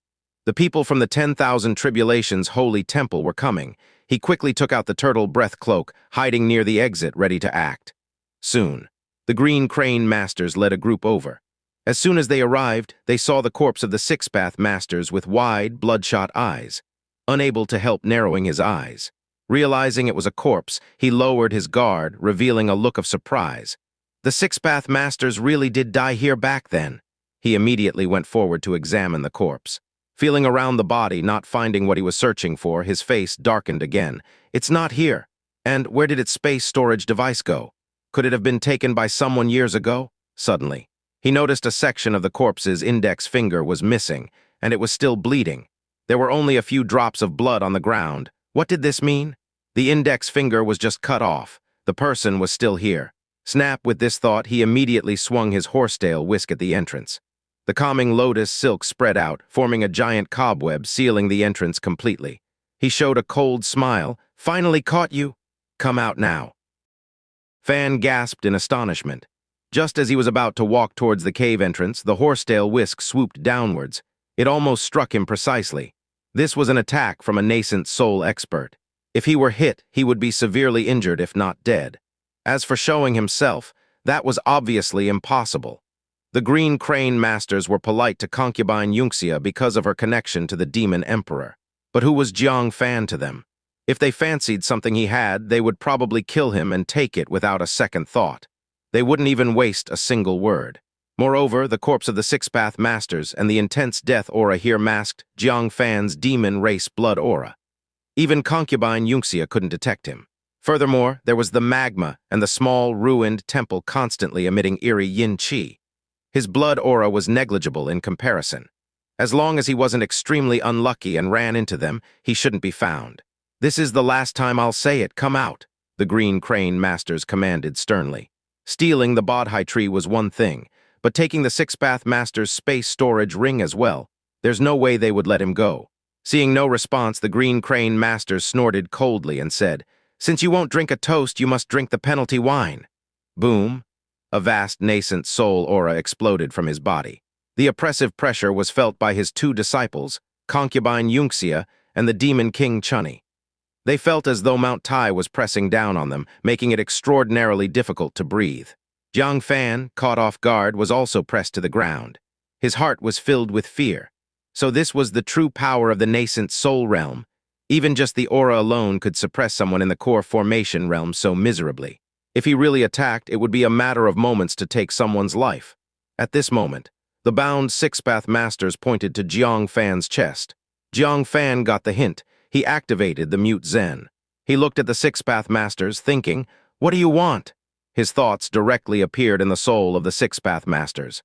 The people from the 10,000 Tribulations' holy temple were coming. He quickly took out the turtle breath cloak, hiding near the exit, ready to act. Soon, the Green Crane Masters led a group over. As soon as they arrived, they saw the corpse of the Six-Path Masters with wide, bloodshot eyes. Unable to help narrowing his eyes. Realizing it was a corpse, he lowered his guard, revealing a look of surprise. The Six-Path Masters really did die here back then. He immediately went forward to examine the corpse. Feeling around the body, not finding what he was searching for, his face darkened again. It's not here. And where did its space storage device go? Could it have been taken by someone years ago? Suddenly, he noticed a section of the corpse's index finger was missing, and it was still bleeding. There were only a few drops of blood on the ground. What did this mean? The index finger was just cut off. The person was still here. Snap, with this thought, he immediately swung his horsetail whisk at the entrance. The calming lotus silk spread out, forming a giant cobweb, sealing the entrance completely. He showed a cold smile. Finally caught you. Come out now. Fan gasped in astonishment. Just as he was about to walk towards the cave entrance, the horsetail whisk swooped downwards. It almost struck him precisely. This was an attack from a nascent soul expert. If he were hit, he would be severely injured if not dead. As for showing himself, that was obviously impossible. The Green Crane Masters were polite to concubine Xianxia because of her connection to the Demon Emperor. But who was Jiang Fan to them? If they fancied something he had, they would probably kill him and take it without a second thought. They wouldn't even waste a single word. Moreover, the corpse of the Six-Path Masters and the intense death aura here masked Jiang Fan's demon race blood aura. Even concubine Xianxia couldn't detect him. Furthermore, there was the magma and the small, ruined temple constantly emitting eerie yin qi. His blood aura was negligible in comparison. As long as he wasn't extremely unlucky and ran into them, he shouldn't be found. This is the last time I'll say it. Come out, the Green Crane Masters commanded sternly. Stealing the Bodhi tree was one thing, but taking the Six-Path Masters' space storage ring as well, there's no way they would let him go. Seeing no response, the Green Crane Masters snorted coldly and said, "Since you won't drink a toast, you must drink the penalty wine." Boom. A vast nascent soul aura exploded from his body. The oppressive pressure was felt by his two disciples, concubine Xianxia and the demon king Chun Ni. They felt as though Mount Tai was pressing down on them, making it extraordinarily difficult to breathe. Jiang Fan, caught off guard, was also pressed to the ground. His heart was filled with fear. So this was the true power of the nascent soul realm. Even just the aura alone could suppress someone in the core formation realm so miserably. If he really attacked, it would be a matter of moments to take someone's life. At this moment, the bound six-path masters pointed to Jiang Fan's chest. Jiang Fan got the hint. He activated the mute Zen. He looked at the six-path masters, thinking, "What do you want?" His thoughts directly appeared in the soul of the six-path masters.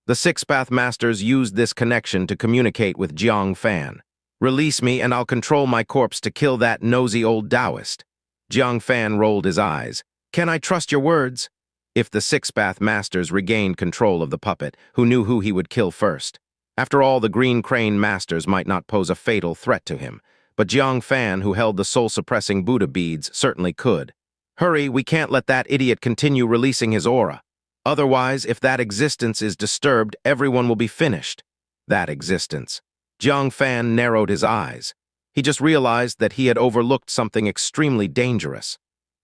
The six-path masters used this connection to communicate with Jiang Fan. "Release me and I'll control my corpse to kill that nosy old Taoist." Jiang Fan rolled his eyes. "Can I trust your words?" If the six-path masters regained control of the puppet, who knew who he would kill first? After all, the Green Crane masters might not pose a fatal threat to him, but Jiang Fan, who held the soul-suppressing Buddha beads, certainly could. "Hurry, we can't let that idiot continue releasing his aura. Otherwise, if that existence is disturbed, everyone will be finished." That existence. Jiang Fan narrowed his eyes. He just realized that he had overlooked something extremely dangerous.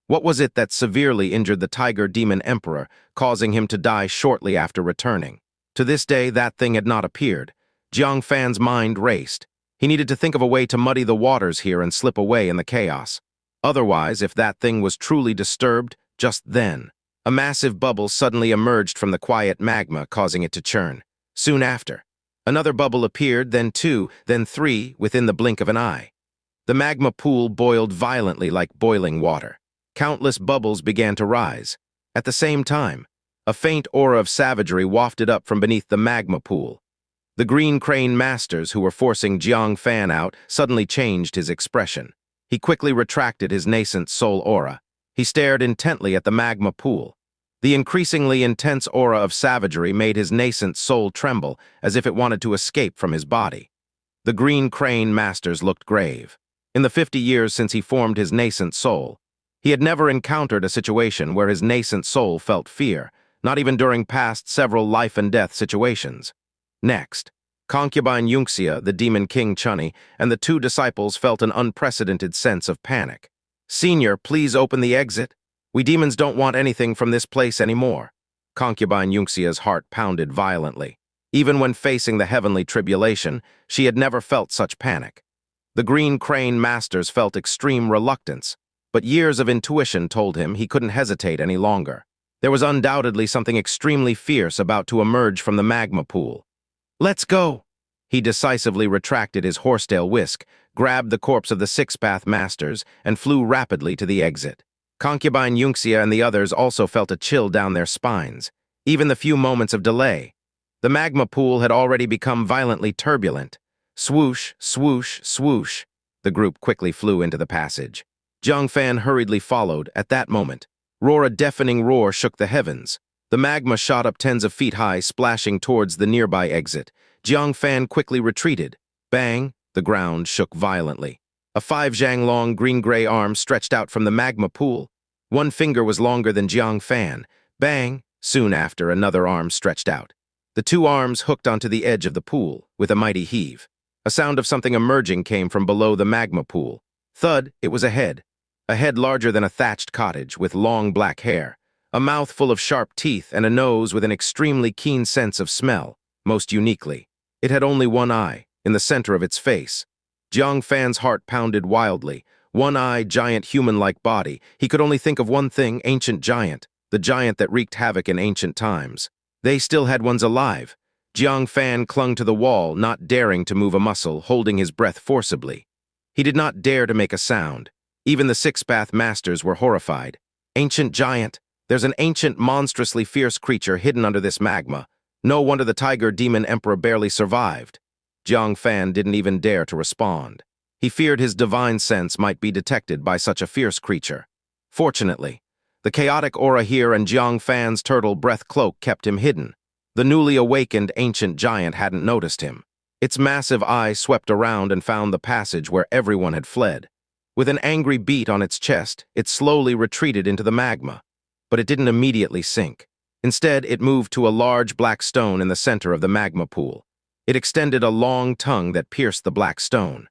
What was it that severely injured the Tiger Demon Emperor, causing him to die shortly after returning? To this day, that thing had not appeared. Jiang Fan's mind raced. He needed to think of a way to muddy the waters here and slip away in the chaos. Otherwise, if that thing was truly disturbed, just then, a massive bubble suddenly emerged from the quiet magma, causing it to churn. Soon after, another bubble appeared, then two, then three, within the blink of an eye. The magma pool boiled violently like boiling water. Countless bubbles began to rise. At the same time, a faint aura of savagery wafted up from beneath the magma pool. The Green Crane masters, who were forcing Jiang Fan out, suddenly changed his expression. He quickly retracted his nascent soul aura. He stared intently at the magma pool. The increasingly intense aura of savagery made his nascent soul tremble, as if it wanted to escape from his body. The Green Crane masters looked grave. In the 50 years since he formed his nascent soul, he had never encountered a situation where his nascent soul felt fear, not even during past several life-and-death situations. Next, concubine Xianxia, the demon king Chun Ni, and the two disciples felt an unprecedented sense of panic. "Senior, please open the exit. We demons don't want anything from this place anymore." Concubine Xianxia's heart pounded violently. Even when facing the heavenly tribulation, she had never felt such panic. The Green Crane masters felt extreme reluctance, but years of intuition told him he couldn't hesitate any longer. There was undoubtedly something extremely fierce about to emerge from the magma pool. "Let's go!" He decisively retracted his horsetail whisk, grabbed the corpse of the six-path masters, and flew rapidly to the exit. Concubine Xianxia and the others also felt a chill down their spines. Even the few moments of delay. The magma pool had already become violently turbulent. Swoosh, swoosh, swoosh. The group quickly flew into the passage. Jang Fan hurriedly followed. At that moment, a deafening roar shook the heavens. The magma shot up tens of feet high, splashing towards the nearby exit. Jiang Fan quickly retreated. Bang! The ground shook violently. A 5-zhang-long green-gray arm stretched out from the magma pool. One finger was longer than Jiang Fan. Bang! Soon after, another arm stretched out. The two arms hooked onto the edge of the pool, with a mighty heave. A sound of something emerging came from below the magma pool. Thud! It was a head. A head larger than a thatched cottage, with long black hair. A mouth full of sharp teeth and a nose with an extremely keen sense of smell. Most uniquely, it had only one eye, in the center of its face. Jiang Fan's heart pounded wildly. One eye, giant human-like body. He could only think of one thing, ancient giant, the giant that wreaked havoc in ancient times. They still had ones alive. Jiang Fan clung to the wall, not daring to move a muscle, holding his breath forcibly. He did not dare to make a sound. Even the six-path masters were horrified. Ancient giant. There's an ancient, monstrously fierce creature hidden under this magma. No wonder the Tiger Demon Emperor barely survived. Jiang Fan didn't even dare to respond. He feared his divine sense might be detected by such a fierce creature. Fortunately, the chaotic aura here and Jiang Fan's turtle breath cloak kept him hidden. The newly awakened ancient giant hadn't noticed him. Its massive eye swept around and found the passage where everyone had fled. With an angry beat on its chest, it slowly retreated into the magma. But it didn't immediately sink. Instead, it moved to a large black stone in the center of the magma pool. It extended a long tongue that pierced the black stone.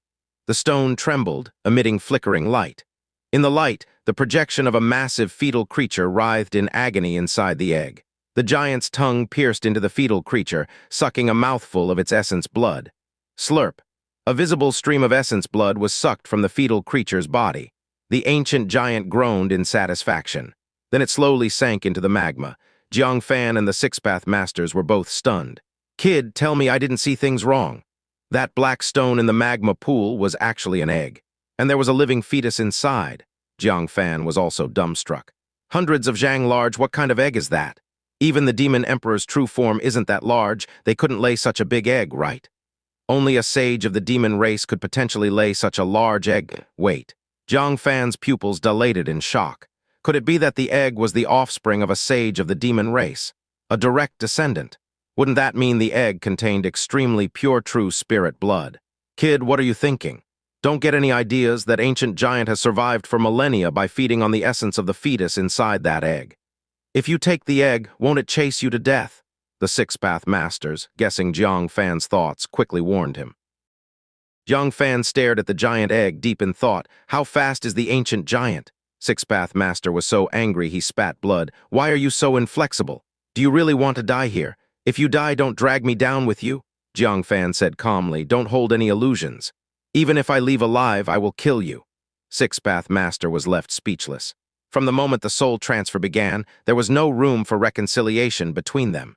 The stone trembled, emitting flickering light. In the light, the projection of a massive fetal creature writhed in agony inside the egg. The giant's tongue pierced into the fetal creature, sucking a mouthful of its essence blood. Slurp! A visible stream of essence blood was sucked from the fetal creature's body. The ancient giant groaned in satisfaction. Then it slowly sank into the magma. Jiang Fan and the six-path masters were both stunned. "Kid, tell me I didn't see things wrong." That black stone in the magma pool was actually an egg, and there was a living fetus inside. Jiang Fan was also dumbstruck. "Hundreds of Zhang large, what kind of egg is that? Even the demon emperor's true form isn't that large. They couldn't lay such a big egg, right? Only a sage of the demon race could potentially lay such a large egg. Wait." Jiang Fan's pupils dilated in shock. Could it be that the egg was the offspring of a sage of the demon race? A direct descendant? Wouldn't that mean the egg contained extremely pure true spirit blood? "Kid, what are you thinking? Don't get any ideas. That ancient giant has survived for millennia by feeding on the essence of the fetus inside that egg. If you take the egg, won't it chase you to death?" The six-path masters, guessing Jiang Fan's thoughts, quickly warned him. Jiang Fan stared at the giant egg, deep in thought. How fast is the ancient giant? Six-path master was so angry he spat blood. "Why are you so inflexible? Do you really want to die here? If you die, don't drag me down with you." Jiang Fan said calmly, "Don't hold any illusions. Even if I leave alive, I will kill you." Six-path master was left speechless. From the moment the soul transfer began, there was no room for reconciliation between them.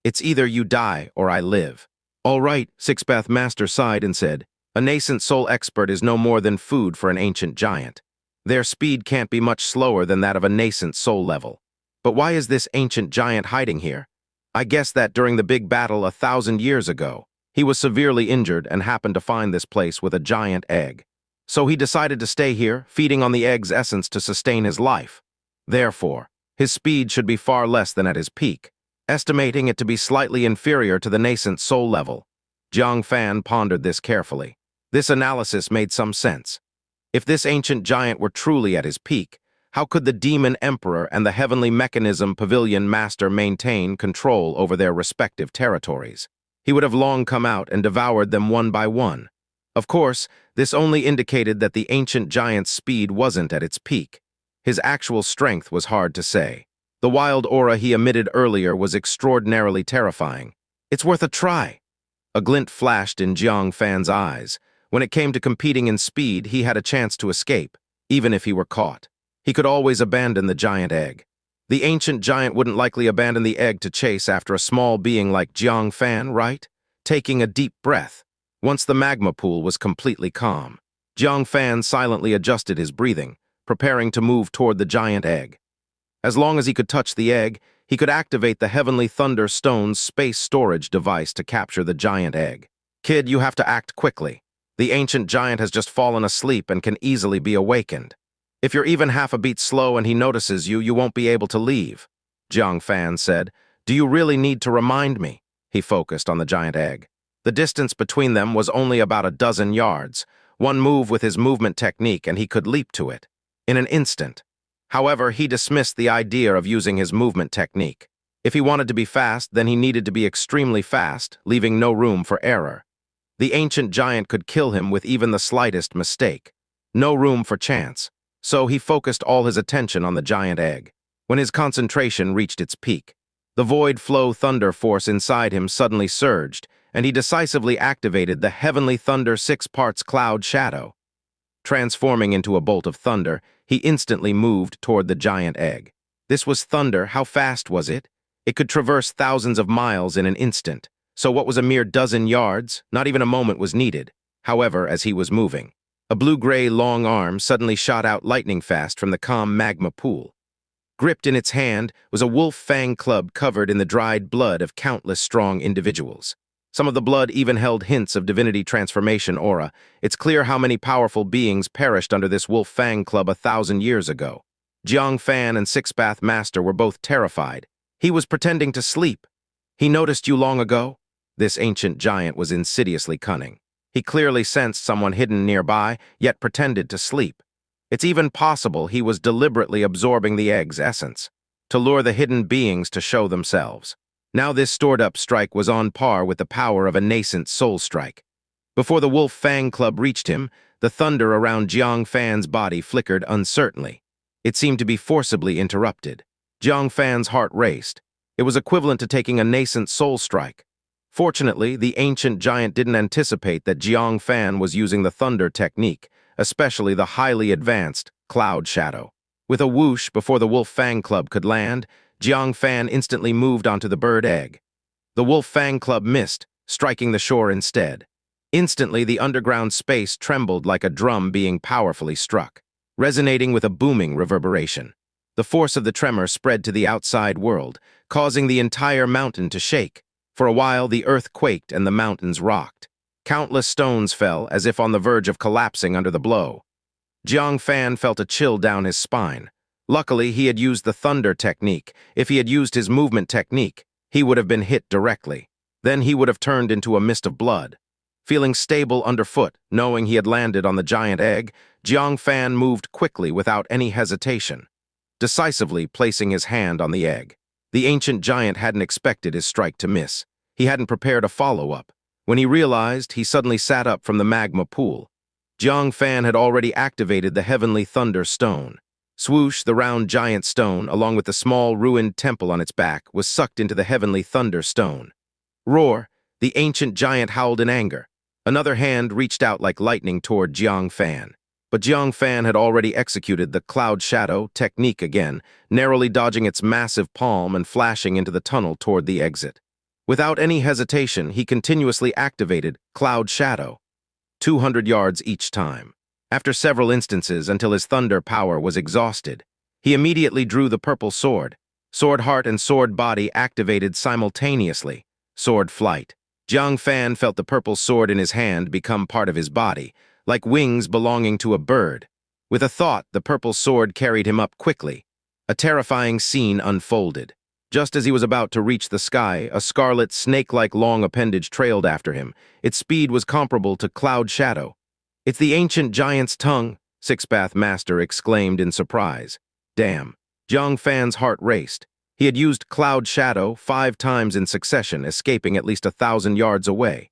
"It's either you die or I live." "All right," Six-path master sighed and said, "A nascent soul expert is no more than food for an ancient giant. Their speed can't be much slower than that of a nascent soul level. But why is this ancient giant hiding here? I guess that during the big battle 1,000 years ago, he was severely injured and happened to find this place with a giant egg. So he decided to stay here, feeding on the egg's essence to sustain his life. Therefore, his speed should be far less than at his peak, estimating it to be slightly inferior to the nascent soul level." Jiang Fan pondered this carefully. This analysis made some sense. If this ancient giant were truly at his peak, how could the demon emperor and the heavenly mechanism pavilion master maintain control over their respective territories? He would have long come out and devoured them one by one. Of course, this only indicated that the ancient giant's speed wasn't at its peak. His actual strength was hard to say. The wild aura he emitted earlier was extraordinarily terrifying. "It's worth a try." A glint flashed in Jiang Fan's eyes. When it came to competing in speed, he had a chance to escape, even if he were caught. He could always abandon the giant egg. The ancient giant wouldn't likely abandon the egg to chase after a small being like Jiang Fan, right? Taking a deep breath. Once the magma pool was completely calm, Jiang Fan silently adjusted his breathing, preparing to move toward the giant egg. As long as he could touch the egg, he could activate the Heavenly Thunder Stone's space storage device to capture the giant egg. "Kid, you have to act quickly. The ancient giant has just fallen asleep and can easily be awakened. If you're even half a beat slow and he notices you, you won't be able to leave." Jiang Fan said, "Do you really need to remind me?" He focused on the giant egg. The distance between them was only about a dozen yards. One move with his movement technique and he could leap to it. In an instant. However, he dismissed the idea of using his movement technique. If he wanted to be fast, then he needed to be extremely fast, leaving no room for error. The ancient giant could kill him with even the slightest mistake. No room for chance. So he focused all his attention on the giant egg. When his concentration reached its peak, the void flow thunder force inside him suddenly surged, and he decisively activated the Heavenly Thunder 6 parts cloud shadow. Transforming into a bolt of thunder, he instantly moved toward the giant egg. This was thunder. How fast was it? It could traverse thousands of miles in an instant. So what was a mere dozen yards? Not even a moment was needed. However, as he was moving, a blue-gray long arm suddenly shot out lightning fast from the calm magma pool. Gripped in its hand was a wolf fang club covered in the dried blood of countless strong individuals. Some of the blood even held hints of divinity transformation aura. It's clear how many powerful beings perished under this wolf fang club 1,000 years ago. Jiang Fan and Six-Path Master were both terrified. He was pretending to sleep. "He noticed you long ago?" This ancient giant was insidiously cunning. He clearly sensed someone hidden nearby, yet pretended to sleep. It's even possible he was deliberately absorbing the egg's essence, to lure the hidden beings to show themselves. Now this stored-up strike was on par with the power of a nascent soul strike. Before the Wolf Fang Club reached him, the thunder around Jiang Fan's body flickered uncertainly. It seemed to be forcibly interrupted. Jiang Fan's heart raced. It was equivalent to taking a nascent soul strike. Fortunately, the ancient giant didn't anticipate that Jiang Fan was using the thunder technique, especially the highly advanced cloud shadow. With a whoosh before the Wolf Fang Club could land, Jiang Fan instantly moved onto the bird egg. The Wolf Fang Club missed, striking the shore instead. Instantly, the underground space trembled like a drum being powerfully struck, resonating with a booming reverberation. The force of the tremor spread to the outside world, causing the entire mountain to shake. For a while, the earth quaked and the mountains rocked. Countless stones fell, as if on the verge of collapsing under the blow. Jiang Fan felt a chill down his spine. Luckily, he had used the thunder technique. If he had used his movement technique, he would have been hit directly. Then he would have turned into a mist of blood. Feeling stable underfoot, knowing he had landed on the giant egg, Jiang Fan moved quickly without any hesitation, decisively placing his hand on the egg. The ancient giant hadn't expected his strike to miss. He hadn't prepared a follow-up. When he realized, he suddenly sat up from the magma pool. Jiang Fan had already activated the heavenly thunder stone. Swoosh, the round giant stone, along with the small ruined temple on its back, was sucked into the heavenly thunder stone. Roar! The ancient giant howled in anger. Another hand reached out like lightning toward Jiang Fan. But Jiang Fan had already executed the cloud shadow technique again, narrowly dodging its massive palm and flashing into the tunnel toward the exit. Without any hesitation, he continuously activated cloud shadow, 200 yards each time. After several instances until his thunder power was exhausted, he immediately drew the purple sword. Sword heart and sword body activated simultaneously. Sword flight. Jiang Fan felt the purple sword in his hand become part of his body, like wings belonging to a bird. With a thought, the purple sword carried him up quickly. A terrifying scene unfolded. Just as he was about to reach the sky, a scarlet, snake-like long appendage trailed after him. Its speed was comparable to cloud shadow. "It's the ancient giant's tongue," Sixpath Master exclaimed in surprise. Damn. Jiang Fan's heart raced. He had used cloud shadow 5 times in succession, escaping at least 1,000 yards away.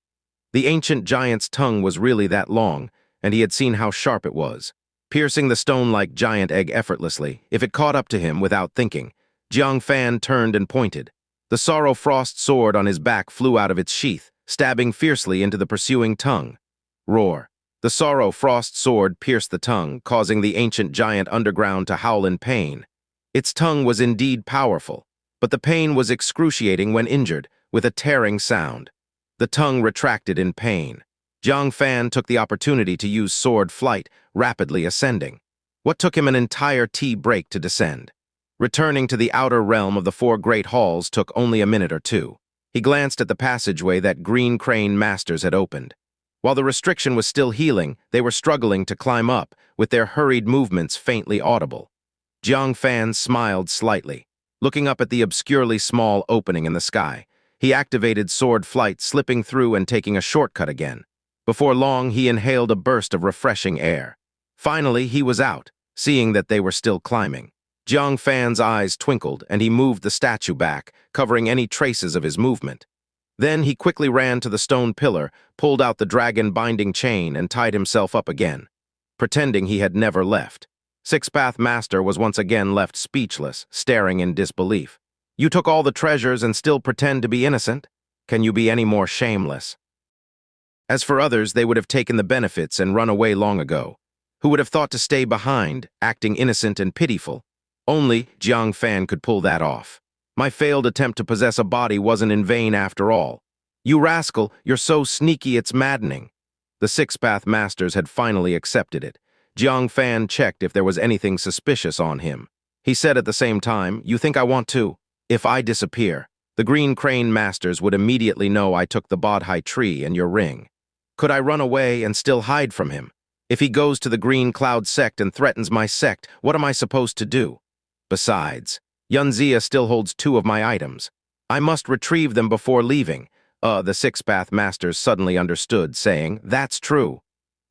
The ancient giant's tongue was really that long, and he had seen how sharp it was, piercing the stone-like giant egg effortlessly. If it caught up to him without thinking, Jiang Fan turned and pointed. The Sorrow Frost sword on his back flew out of its sheath, stabbing fiercely into the pursuing tongue. Roar. The Sorrow Frost sword pierced the tongue, causing the ancient giant underground to howl in pain. Its tongue was indeed powerful, but the pain was excruciating when injured, with a tearing sound. The tongue retracted in pain. Jiang Fan took the opportunity to use sword flight, rapidly ascending. What took him an entire tea break to descend? Returning to the outer realm of the 4 great halls took only a minute or two. He glanced at the passageway that Green Crane Masters had opened. While the restriction was still healing, they were struggling to climb up, with their hurried movements faintly audible. Jiang Fan smiled slightly. Looking up at the obscurely small opening in the sky, he activated sword flight, slipping through and taking a shortcut again. Before long, he inhaled a burst of refreshing air. Finally, he was out, seeing that they were still climbing. Jiang Fan's eyes twinkled, and he moved the statue back, covering any traces of his movement. Then he quickly ran to the stone pillar, pulled out the dragon-binding chain, and tied himself up again, pretending he had never left. Sixpath Master was once again left speechless, staring in disbelief. "You took all the treasures and still pretend to be innocent? Can you be any more shameless?" As for others, they would have taken the benefits and run away long ago. Who would have thought to stay behind, acting innocent and pitiful? Only Jiang Fan could pull that off. My failed attempt to possess a body wasn't in vain after all. "You rascal, you're so sneaky it's maddening." The Sixpath Masters had finally accepted it. Jiang Fan checked if there was anything suspicious on him. He said at the same time, "You think I want to? If I disappear, the Green Crane Masters would immediately know I took the Bodhi tree and your ring. Could I run away and still hide from him? If he goes to the Green Cloud sect and threatens my sect, what am I supposed to do? Besides, Xianxia still holds 2 of my items. I must retrieve them before leaving." The Sixpath Masters suddenly understood, saying, "That's true.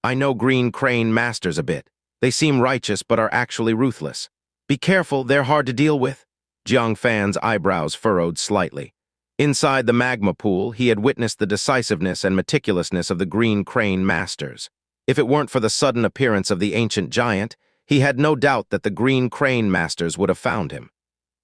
I know Green Crane Masters a bit. They seem righteous but are actually ruthless. Be careful, they're hard to deal with." Jiang Fan's eyebrows furrowed slightly. Inside the magma pool, he had witnessed the decisiveness and meticulousness of the Green Crane Masters. If it weren't for the sudden appearance of the ancient giant, he had no doubt that the Green Crane Masters would have found him.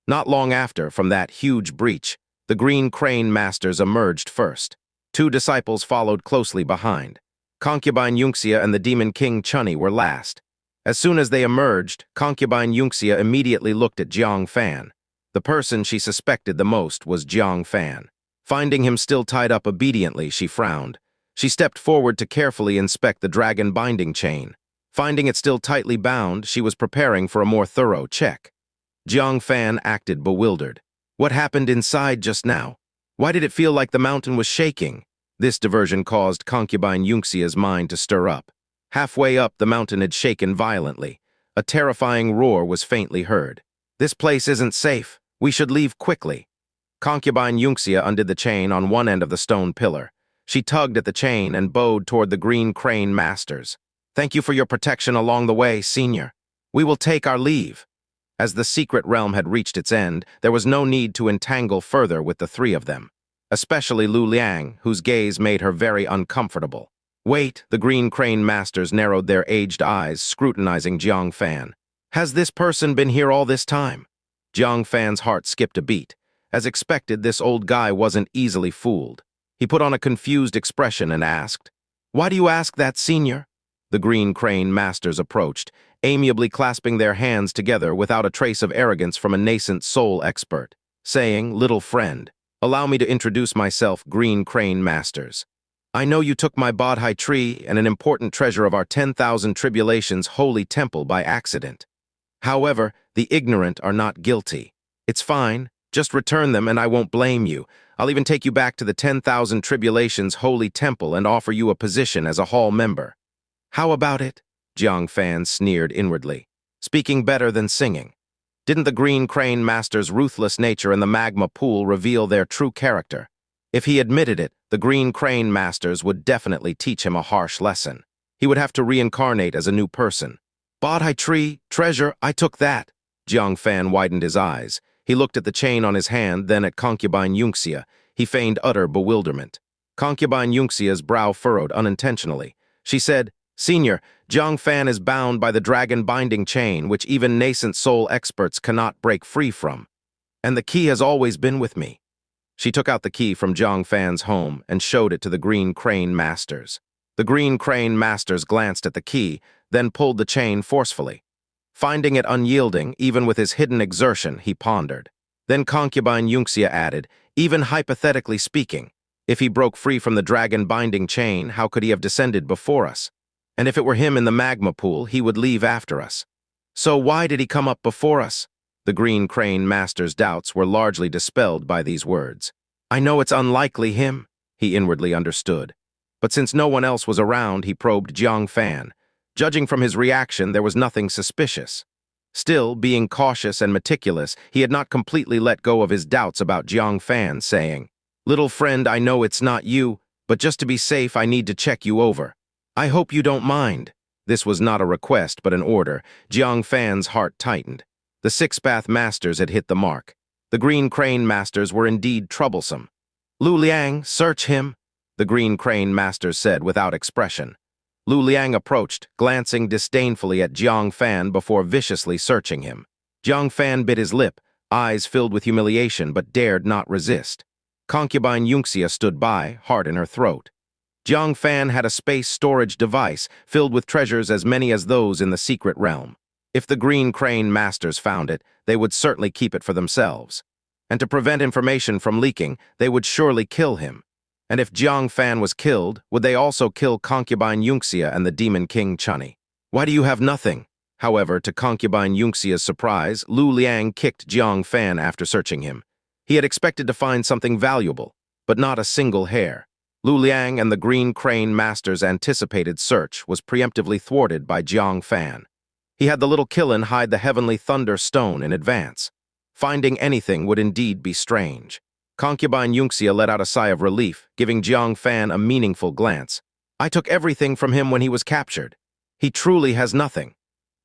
Not long after, from that huge breach, The Green Crane Masters emerged first. Two disciples followed closely behind. Concubine Xianxia and the Demon King Chun Ni were last. As soon as they emerged, Concubine Xianxia immediately looked at Jiang Fan. The person she suspected the most was Jiang Fan. Finding him still tied up obediently, she frowned. She stepped forward to carefully inspect the dragon binding chain. Finding it still tightly bound, she was preparing for a more thorough check. Jiang Fan acted bewildered. What happened inside just now? Why did it feel like the mountain was shaking? This diversion caused Concubine Xianxia's mind to stir up. Halfway up, the mountain had shaken violently. A terrifying roar was faintly heard. This place isn't safe. We should leave quickly. Concubine Xianxia undid the chain on one end of the stone pillar. She tugged at the chain and bowed toward the Green Crane Masters. Thank you for your protection along the way, Senior. We will take our leave. As the secret realm had reached its end, there was no need to entangle further with the three of them, especially Lu Liang, whose gaze made her very uncomfortable. Wait, the Green Crane Masters narrowed their aged eyes, scrutinizing Jiang Fan. Has this person been here all this time? Jiang Fan's heart skipped a beat. As expected, this old guy wasn't easily fooled. He put on a confused expression and asked, "Why do you ask that, Senior?" The Green Crane Masters approached, amiably clasping their hands together without a trace of arrogance from a nascent soul expert, saying, "Little friend, allow me to introduce myself, Green Crane Masters. I know you took my Bodhi tree and an important treasure of our 10,000 tribulations holy temple by accident. However, the ignorant are not guilty. It's fine. Just return them and I won't blame you. I'll even take you back to the 10,000 tribulations holy temple and offer you a position as a hall member." "How about it?" Jiang Fan sneered inwardly. "Speaking better than singing. Didn't the Green Crane Master's ruthless nature in the magma pool reveal their true character? If he admitted it, the Green Crane Masters would definitely teach him a harsh lesson. He would have to reincarnate as a new person." "Bodhi tree, treasure, I took that." Jiang Fan widened his eyes. He looked at the chain on his hand, then at Concubine Xianxia. He feigned utter bewilderment. Concubine Xianxia's brow furrowed unintentionally. She said, "Senior, Jiang Fan is bound by the dragon binding chain, which even nascent soul experts cannot break free from. And the key has always been with me." She took out the key from Jiang Fan's home and showed it to the Green Crane Masters. The Green Crane Masters glanced at the key, then pulled the chain forcefully. Finding it unyielding, even with his hidden exertion, he pondered. Then Concubine Xianxia added, "Even hypothetically speaking, if he broke free from the dragon binding chain, how could he have descended before us? And if it were him in the magma pool, he would leave after us. So why did he come up before us?" The Green Crane Master's doubts were largely dispelled by these words. "I know it's unlikely him," he inwardly understood. But since no one else was around, he probed Jiang Fan. Judging from his reaction, there was nothing suspicious. Still, being cautious and meticulous, he had not completely let go of his doubts about Jiang Fan, saying, "Little friend, I know it's not you, but just to be safe, I need to check you over. I hope you don't mind." This was not a request, but an order. Jiang Fan's heart tightened. The Six-Path Masters had hit the mark. The Green Crane Masters were indeed troublesome. "Lu Liang, search him," the Green Crane Masters said without expression. Lu Liang approached, glancing disdainfully at Jiang Fan before viciously searching him. Jiang Fan bit his lip, eyes filled with humiliation, but dared not resist. Concubine Xianxia stood by, heart in her throat. Jiang Fan had a space storage device filled with treasures as many as those in the secret realm. If the Green Crane Masters found it, they would certainly keep it for themselves. And to prevent information from leaking, they would surely kill him. And if Jiang Fan was killed, would they also kill Concubine Xianxia and the Demon King Chun Ni? "Why do you have nothing?" However, to Concubine Xianxia's surprise, Lu Liang kicked Jiang Fan after searching him. He had expected to find something valuable, but not a single hair. Lu Liang and the Green Crane Master's anticipated search was preemptively thwarted by Jiang Fan. He had the little Killin hide the heavenly thunder stone in advance. Finding anything would indeed be strange. Concubine Xianxia let out a sigh of relief, giving Jiang Fan a meaningful glance. "I took everything from him when he was captured. He truly has nothing."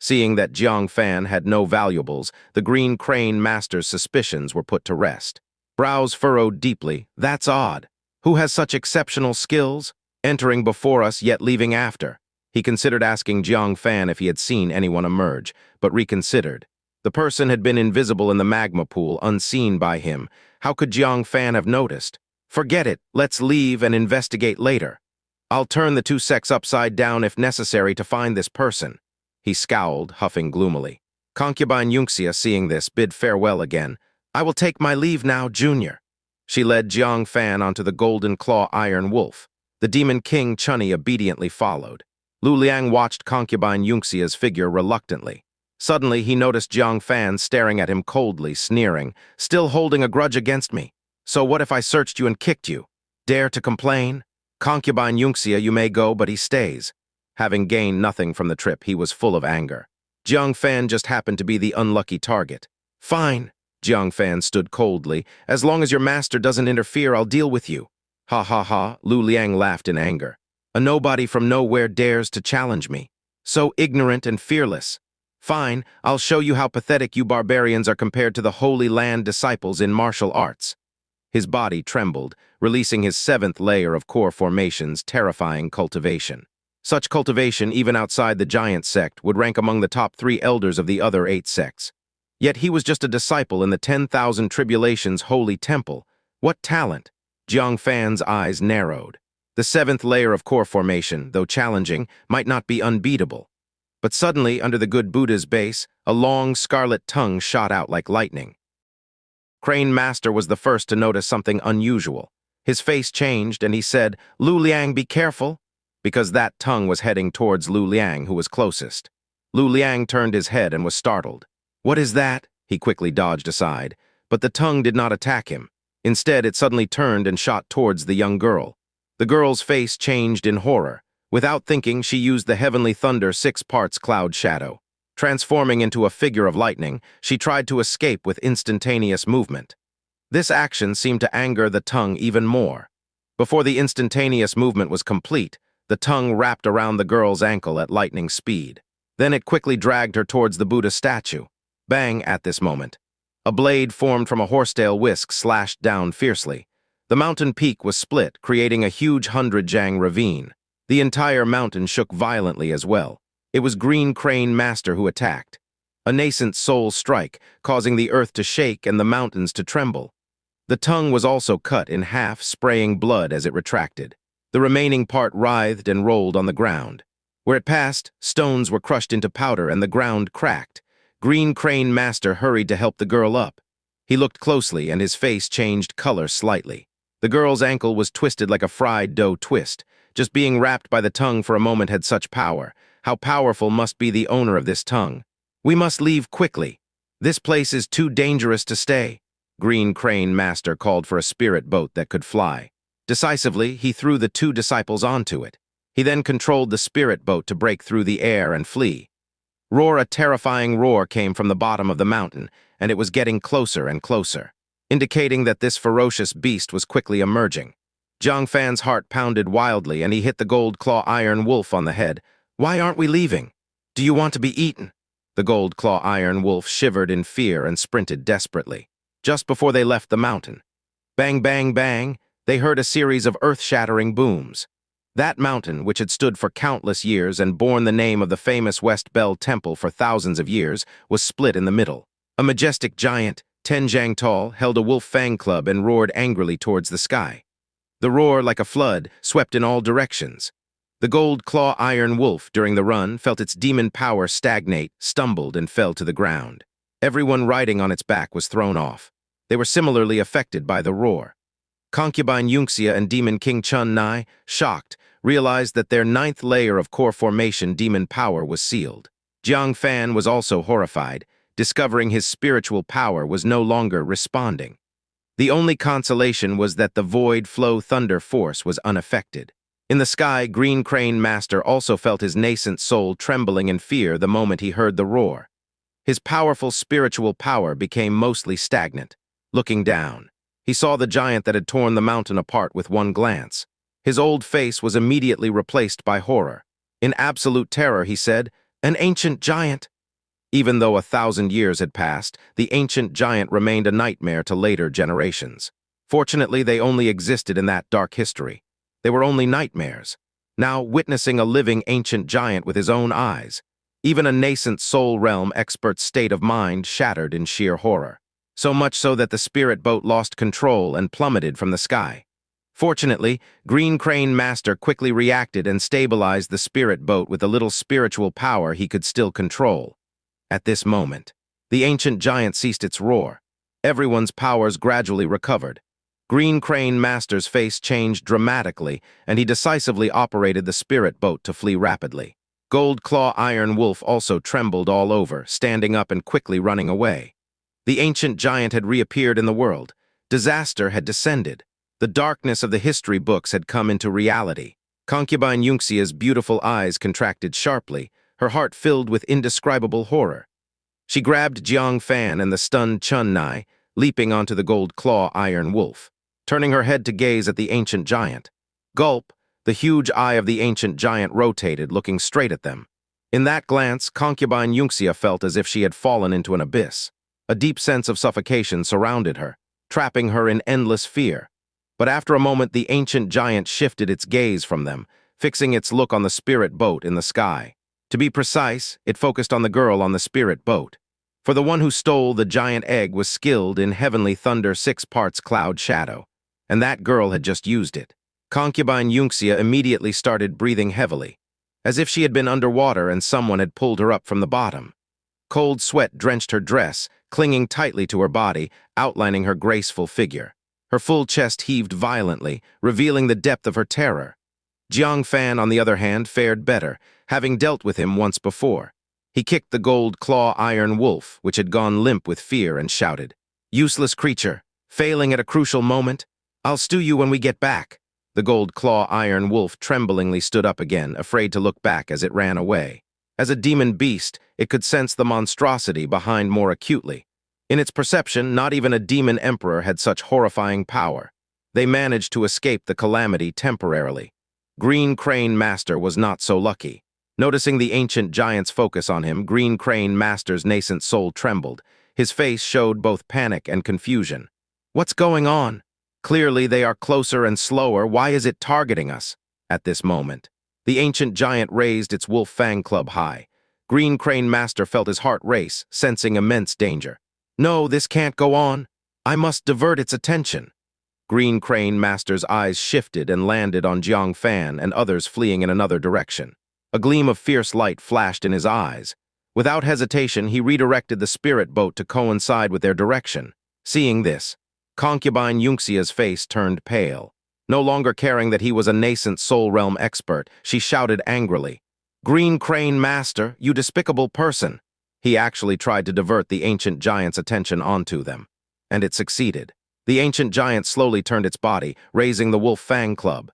Seeing that Jiang Fan had no valuables, the Green Crane Master's suspicions were put to rest. Brows furrowed deeply. "That's odd. Who has such exceptional skills? Entering before us, yet leaving after." He considered asking Jiang Fan if he had seen anyone emerge, but reconsidered. The person had been invisible in the magma pool, unseen by him. How could Jiang Fan have noticed? Forget it, let's leave and investigate later. I'll turn the two sects upside down if necessary to find this person. He scowled, huffing gloomily. Concubine Xianxia, seeing this, bid farewell again. I will take my leave now, Junior. She led Jiang Fan onto the golden claw iron wolf. The demon king Chun Ni obediently followed. Lu Liang watched concubine Xianxia's figure reluctantly. Suddenly, he noticed Jiang Fan staring at him coldly, sneering, still holding a grudge against me. So what if I searched you and kicked you? Dare to complain? Concubine Xianxia, you may go, but he stays. Having gained nothing from the trip, he was full of anger. Jiang Fan just happened to be the unlucky target. Fine, Jiang Fan stood coldly. As long as your master doesn't interfere, I'll deal with you. Ha ha ha, Lu Liang laughed in anger. A nobody from nowhere dares to challenge me. So ignorant and fearless. Fine, I'll show you how pathetic you barbarians are compared to the Holy Land disciples in martial arts. His body trembled, releasing his 7th layer of core formations, terrifying cultivation. Such cultivation, even outside the giant sect, would rank among the top 3 elders of the other 8 sects. Yet he was just a disciple in the 10,000 Tribulations holy temple. What talent! Jiang Fan's eyes narrowed. The 7th layer of core formation, though challenging, might not be unbeatable. But suddenly, under the good Buddha's base, a long scarlet tongue shot out like lightning. Crane Master was the first to notice something unusual. His face changed and he said, Lu Liang, be careful, because that tongue was heading towards Lu Liang, who was closest. Lu Liang turned his head and was startled. What is that? He quickly dodged aside, but the tongue did not attack him. Instead, it suddenly turned and shot towards the young girl. The girl's face changed in horror. Without thinking, she used the heavenly thunder 6 parts cloud shadow. Transforming into a figure of lightning, she tried to escape with instantaneous movement. This action seemed to anger the tongue even more. Before the instantaneous movement was complete, the tongue wrapped around the girl's ankle at lightning speed. Then it quickly dragged her towards the Buddha statue. Bang at this moment. A blade formed from a horsetail whisk slashed down fiercely. The mountain peak was split, creating a huge 100-jang ravine. The entire mountain shook violently as well. It was Green Crane Master who attacked. A nascent soul strike, causing the earth to shake and the mountains to tremble. The tongue was also cut in half, spraying blood as it retracted. The remaining part writhed and rolled on the ground. Where it passed, stones were crushed into powder and the ground cracked. Green Crane Master hurried to help the girl up. He looked closely and his face changed color slightly. The girl's ankle was twisted like a fried dough twist. Just being wrapped by the tongue for a moment had such power. How powerful must be the owner of this tongue? We must leave quickly. This place is too dangerous to stay. Green Crane Master called for a spirit boat that could fly. Decisively, he threw the 2 disciples onto it. He then controlled the spirit boat to break through the air and flee. A terrifying roar came from the bottom of the mountain, and it was getting closer and closer, indicating that this ferocious beast was quickly emerging. Jang Fan's heart pounded wildly, and he hit the gold claw iron wolf on the head. Why aren't we leaving? Do you want to be eaten? The gold claw iron wolf shivered in fear and sprinted desperately. Just before they left the mountain, bang, bang, bang, they heard a series of earth-shattering booms. That mountain, which had stood for countless years and borne the name of the famous West Bell Temple for thousands of years, was split in the middle. A majestic giant, 10 jang tall, held a wolf fang club and roared angrily towards the sky. The roar, like a flood, swept in all directions. The gold claw iron wolf, during the run, felt its demon power stagnate, stumbled, and fell to the ground. Everyone riding on its back was thrown off. They were similarly affected by the roar. Concubine Xianxia and Demon King Chun Ni, shocked, realized that their 9th layer of core formation demon power was sealed. Jiang Fan was also horrified, discovering his spiritual power was no longer responding. The only consolation was that the void flow thunder force was unaffected. In the sky, Green Crane Master also felt his nascent soul trembling in fear the moment he heard the roar. His powerful spiritual power became mostly stagnant. Looking down, he saw the giant that had torn the mountain apart with one glance. His old face was immediately replaced by horror. In absolute terror, he said, "An ancient giant." Even though 1,000 years had passed, the ancient giant remained a nightmare to later generations. Fortunately, they only existed in that dark history. They were only nightmares. Now, witnessing a living ancient giant with his own eyes, Even a nascent soul realm expert's state of mind shattered in sheer horror. So much so that the spirit boat lost control and plummeted from the sky. Fortunately, Green Crane Master quickly reacted and stabilized the spirit boat with a little spiritual power he could still control. At this moment, the ancient giant ceased its roar. Everyone's powers gradually recovered. Green Crane Master's face changed dramatically, and he decisively operated the spirit boat to flee rapidly. Gold Claw Iron Wolf also trembled all over, standing up and quickly running away. The ancient giant had reappeared in the world. Disaster had descended. The darkness of the history books had come into reality. Concubine Xianxia's beautiful eyes contracted sharply, her heart filled with indescribable horror. She grabbed Jiang Fan and the stunned Chun Ni, leaping onto the Gold Claw Iron Wolf, turning her head to gaze at the ancient giant. Gulp! The huge eye of the ancient giant rotated, looking straight at them. In that glance, Concubine Xianxia felt as if she had fallen into an abyss. A deep sense of suffocation surrounded her, trapping her in endless fear. But after a moment, the ancient giant shifted its gaze from them, fixing its look on the spirit boat in the sky. To be precise, it focused on the girl on the spirit boat. For the one who stole the giant egg was skilled in Heavenly Thunder 6 parts Cloud Shadow, and that girl had just used it. Concubine Xianxia immediately started breathing heavily, as if she had been underwater and someone had pulled her up from the bottom. Cold sweat drenched her dress, clinging tightly to her body, outlining her graceful figure. Her full chest heaved violently, revealing the depth of her terror. Jiang Fan, on the other hand, fared better, having dealt with him once before. He kicked the Gold Claw Iron Wolf, which had gone limp with fear, and shouted, "Useless creature, failing at a crucial moment? I'll stew you when we get back." The Gold Claw Iron Wolf tremblingly stood up again, afraid to look back as it ran away. As a demon beast, it could sense the monstrosity behind more acutely. In its perception, not even a demon emperor had such horrifying power. They managed to escape the calamity temporarily. Green Crane Master was not so lucky. Noticing the ancient giant's focus on him, Green Crane Master's nascent soul trembled. His face showed both panic and confusion. "What's going on? Clearly they are closer and slower. Why is it targeting us?" At this moment, the ancient giant raised its wolf fang club high. Green Crane Master felt his heart race, sensing immense danger. "No, this can't go on. I must divert its attention." Green Crane Master's eyes shifted and landed on Jiang Fan and others fleeing in another direction. A gleam of fierce light flashed in his eyes. Without hesitation, he redirected the spirit boat to coincide with their direction. Seeing this, Concubine Xianxia's face turned pale. No longer caring that he was a nascent soul realm expert, she shouted angrily, "Green Crane Master, you despicable person!" He actually tried to divert the ancient giant's attention onto them, and it succeeded. The ancient giant slowly turned its body, raising the wolf fang club.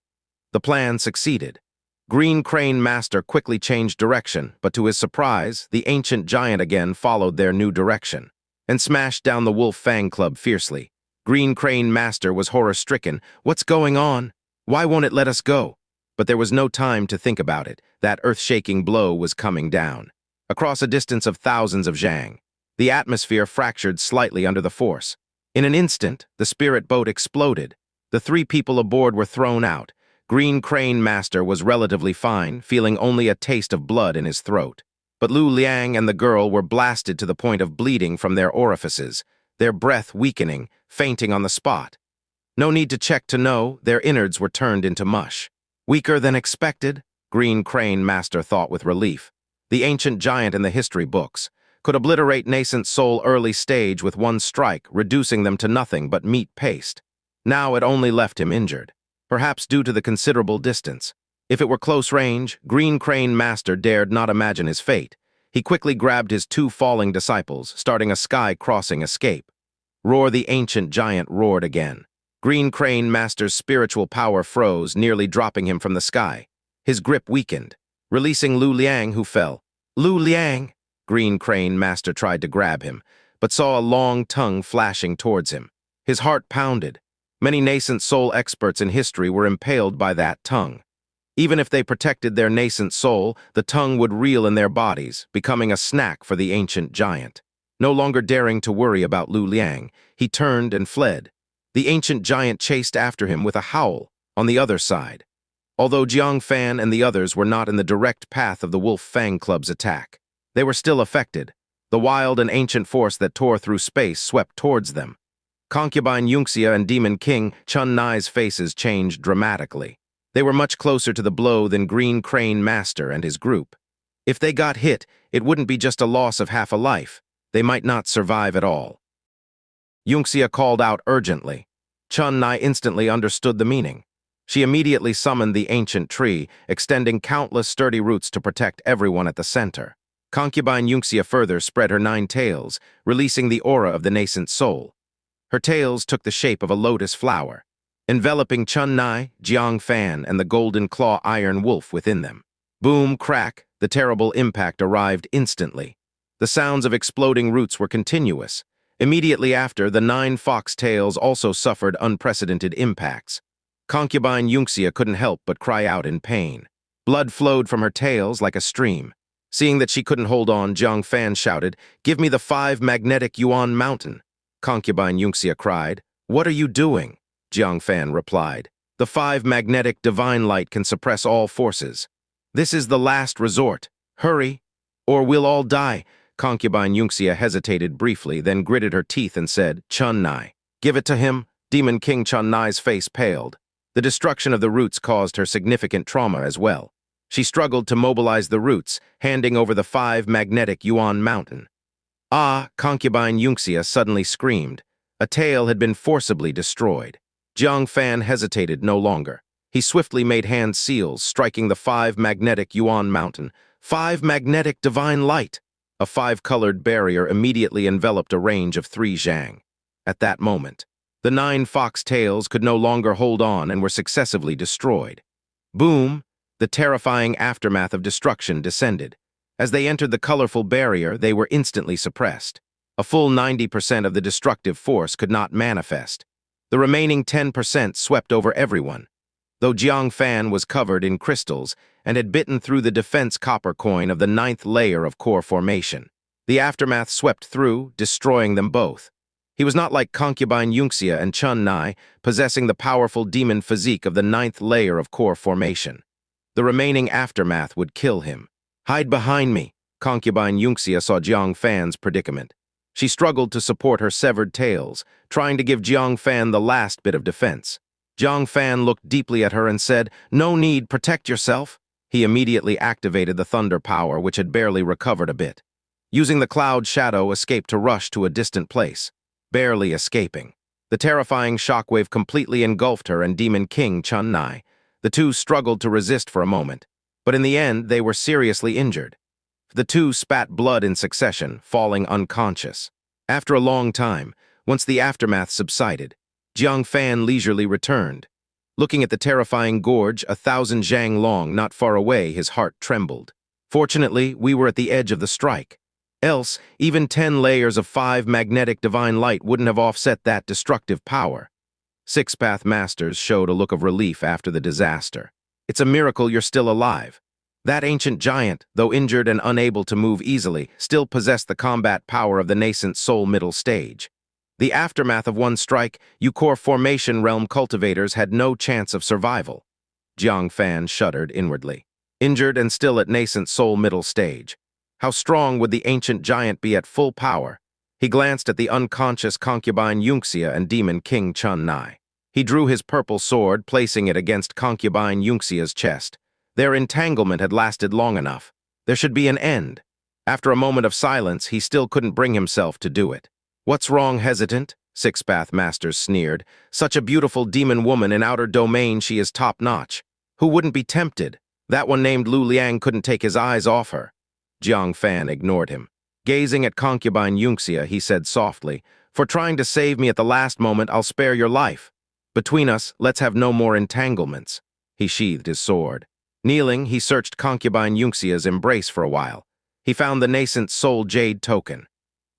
The plan succeeded. Green Crane Master quickly changed direction, but to his surprise, the ancient giant again followed their new direction and smashed down the wolf fang club fiercely. Green Crane Master was horror-stricken. "What's going on? Why won't it let us go?" But there was no time to think about it. That earth-shaking blow was coming down. Across a distance of thousands of zhang, the atmosphere fractured slightly under the force. In an instant, the spirit boat exploded. The 3 people aboard were thrown out. Green Crane Master was relatively fine, feeling only a taste of blood in his throat. But Lu Liang and the girl were blasted to the point of bleeding from their orifices, their breath weakening, fainting on the spot. No need to check to know, their innards were turned into mush. Weaker than expected, Green Crane Master thought with relief. The ancient giant in the history books could obliterate nascent soul early stage with one strike, reducing them to nothing but meat paste. Now it only left him injured, perhaps due to the considerable distance. If it were close range, Green Crane Master dared not imagine his fate. He quickly grabbed his 2 falling disciples, starting a sky-crossing escape. Roar! The ancient giant roared again. Green Crane Master's spiritual power froze, nearly dropping him from the sky. His grip weakened, releasing Lu Liang, who fell. "Lu Liang!" Green Crane Master tried to grab him, but saw a long tongue flashing towards him. His heart pounded. Many nascent soul experts in history were impaled by that tongue. Even if they protected their nascent soul, the tongue would reel in their bodies, becoming a snack for the ancient giant. No longer daring to worry about Lu Liang, he turned and fled. The ancient giant chased after him with a howl on the other side. Although Jiang Fan and the others were not in the direct path of the Wolf Fang Club's attack, They were still affected. The wild and ancient force that tore through space swept towards them. Concubine Xianxia and Demon King Chun Ni's faces changed dramatically. They were much closer to the blow than Green Crane Master and his group. If they got hit, it wouldn't be just a loss of half a life. They might not survive at all. Xianxia called out urgently. Chun Ni instantly understood the meaning. She immediately summoned the ancient tree, extending countless sturdy roots to protect everyone at the center. Concubine Xianxia further spread her 9 tails, releasing the aura of the nascent soul. Her tails took the shape of a lotus flower, enveloping Chun Ni, Jiang Fan, and the golden claw iron wolf within them. Boom, crack, the terrible impact arrived instantly. The sounds of exploding roots were continuous. Immediately after, the 9 fox tails also suffered unprecedented impacts. Concubine Xianxia couldn't help but cry out in pain. Blood flowed from her tails like a stream. Seeing that she couldn't hold on, Jang Fan shouted, "Give me the 5 magnetic Yuan mountain." Concubine Xianxia cried, "What are you doing?" Jiang Fan replied, "The 5 magnetic divine light can suppress all forces. This is the last resort. Hurry, or we'll all die." Concubine Xianxia hesitated briefly, then gritted her teeth and said, "Chun Ni, give it to him." Demon King Chun Ni's face paled. The destruction of the roots caused her significant trauma as well. She struggled to mobilize the roots, handing over the 5 magnetic Yuan mountain. "Ah!" Concubine Xianxia suddenly screamed. A tail had been forcibly destroyed. Jiang Fan hesitated no longer. He swiftly made hand seals, striking the 5 magnetic Yuan mountain. 5 magnetic divine light! A 5-colored barrier immediately enveloped a range of 3 zhang. At that moment, the 9 fox tails could no longer hold on and were successively destroyed. Boom! The terrifying aftermath of destruction descended. As they entered the colorful barrier, they were instantly suppressed. A full 90% of the destructive force could not manifest. The remaining 10% swept over everyone. Though Jiang Fan was covered in crystals and had bitten through the defense copper coin of the 9th layer of core formation, the aftermath swept through, destroying them both. He was not like Concubine Xianxia and Chun Ni, possessing the powerful demon physique of the 9th layer of core formation. The remaining aftermath would kill him. "Hide behind me." Concubine Xianxia saw Jiang Fan's predicament. She struggled to support her severed tails, trying to give Jiang Fan the last bit of defense. Jiang Fan looked deeply at her and said, "No need, protect yourself." He immediately activated the thunder power, which had barely recovered a bit. Using the cloud shadow, escaped to rush to a distant place, barely escaping. The terrifying shockwave completely engulfed her and Demon King Chun Ni. The two struggled to resist for a moment, but in the end they were seriously injured. The two spat blood in succession, falling unconscious. After a long time, once the aftermath subsided, Jiang Fan leisurely returned. Looking at the terrifying gorge, 1,000 zhang long, not far away, his heart trembled. Fortunately, we were at the edge of the strike. Else, even 10 layers of 5 magnetic divine light wouldn't have offset that destructive power. 6 Path Masters showed a look of relief after the disaster. "It's a miracle you're still alive." That ancient giant, though injured and unable to move easily, still possessed the combat power of the nascent soul middle stage. The aftermath of one strike, you core formation realm cultivators had no chance of survival. Jiang Fan shuddered inwardly. Injured and still at nascent soul middle stage. How strong would the ancient giant be at full power? He glanced at the unconscious Concubine Xianxia and Demon King Chun Ni. He drew his purple sword, placing it against Concubine Xianxia's chest. Their entanglement had lasted long enough. There should be an end. After a moment of silence, he still couldn't bring himself to do it. "What's wrong, hesitant?" 6 Path Masters sneered. "Such a beautiful demon woman in outer domain, she is top-notch. Who wouldn't be tempted? That one named Lu Liang couldn't take his eyes off her." Jiang Fan ignored him. Gazing at Concubine Xianxia, he said softly, "For trying to save me at the last moment, I'll spare your life. Between us, let's have no more entanglements." He sheathed his sword. Kneeling, he searched Concubine Xianxia's embrace for a while. He found the nascent soul jade token.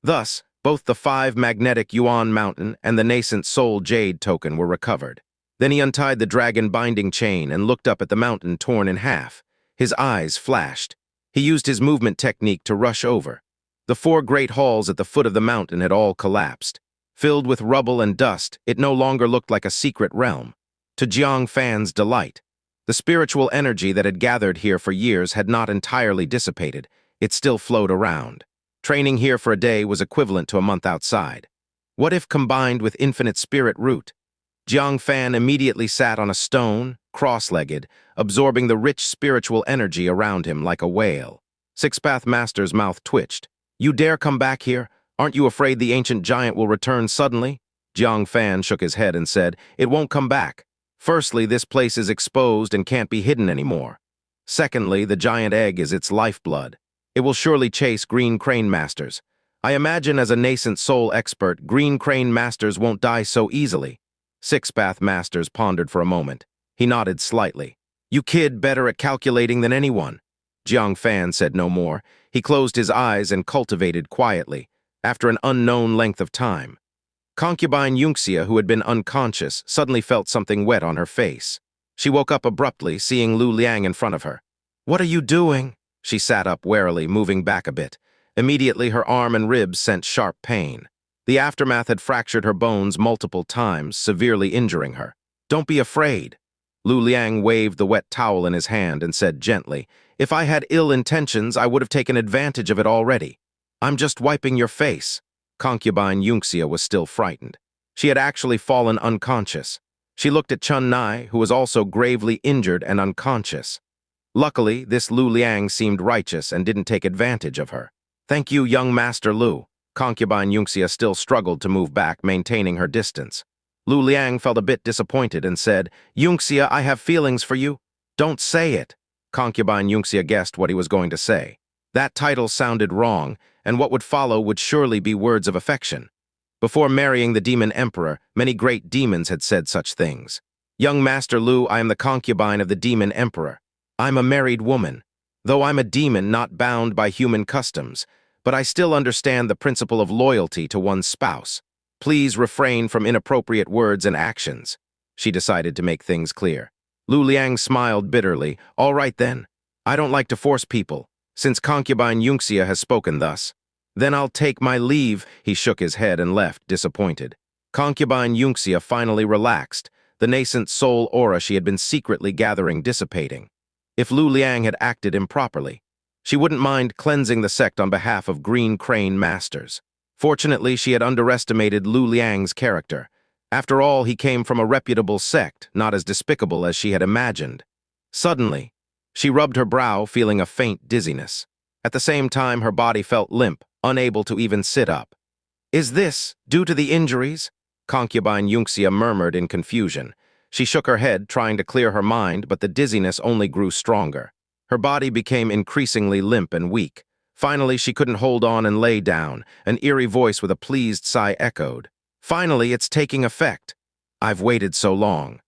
Thus, both the 5 magnetic Yuan mountain and the nascent soul jade token were recovered. Then he untied the dragon binding chain and looked up at the mountain torn in half. His eyes flashed. He used his movement technique to rush over. The 4 great halls at the foot of the mountain had all collapsed. Filled with rubble and dust, it no longer looked like a secret realm. To Jiang Fan's delight, the spiritual energy that had gathered here for years had not entirely dissipated. It still flowed around. Training here for a day was equivalent to a month outside. What if combined with infinite spirit root? Jiang Fan immediately sat on a stone, cross-legged, absorbing the rich spiritual energy around him like a whale. Six-Path Master's mouth twitched. You dare come back here? Aren't you afraid the ancient giant will return suddenly? Jiang Fan shook his head and said, It won't come back. Firstly, this place is exposed and can't be hidden anymore. Secondly, the giant egg is its lifeblood. It will surely chase Green Crane Masters. I imagine as a nascent soul expert, Green Crane Masters won't die so easily. Six-Path Masters pondered for a moment. He nodded slightly. You kid better at calculating than anyone. Jiang Fan said no more. He closed his eyes and cultivated quietly, after an unknown length of time. Concubine Xianxia, who had been unconscious, suddenly felt something wet on her face. She woke up abruptly, seeing Lu Liang in front of her. What are you doing? She sat up warily, moving back a bit. Immediately, her arm and ribs sent sharp pain. The aftermath had fractured her bones multiple times, severely injuring her. Don't be afraid. Lu Liang waved the wet towel in his hand and said gently, If I had ill intentions, I would have taken advantage of it already. I'm just wiping your face. Concubine Xianxia was still frightened. She had actually fallen unconscious. She looked at Chun Ni, who was also gravely injured and unconscious. Luckily, this Lu Liang seemed righteous and didn't take advantage of her. Thank you, young Master Lu. Concubine Xianxia still struggled to move back, maintaining her distance. Lu Liang felt a bit disappointed and said, Xianxia, I have feelings for you. Don't say it. Concubine Xianxia guessed what he was going to say. That title sounded wrong, and what would follow would surely be words of affection. Before marrying the demon emperor, many great demons had said such things. Young Master Lu, I am the concubine of the demon emperor. I'm a married woman. Though I'm a demon not bound by human customs, but I still understand the principle of loyalty to one's spouse. Please refrain from inappropriate words and actions. She decided to make things clear. Lu Liang smiled bitterly. All right then. I don't like to force people, since concubine Xianxia has spoken thus. Then I'll take my leave. He shook his head and left, disappointed. Concubine Xianxia finally relaxed, the nascent soul aura she had been secretly gathering dissipating. If Lu Liang had acted improperly, she wouldn't mind cleansing the sect on behalf of Green Crane Masters. Fortunately, she had underestimated Lu Liang's character. After all, he came from a reputable sect, not as despicable as she had imagined. Suddenly, she rubbed her brow, feeling a faint dizziness. At the same time, her body felt limp, unable to even sit up. Is this due to the injuries? Concubine Xianxia murmured in confusion. She shook her head, trying to clear her mind, but the dizziness only grew stronger. Her body became increasingly limp and weak. Finally, she couldn't hold on and lay down. An eerie voice with a pleased sigh echoed. Finally, it's taking effect. I've waited so long.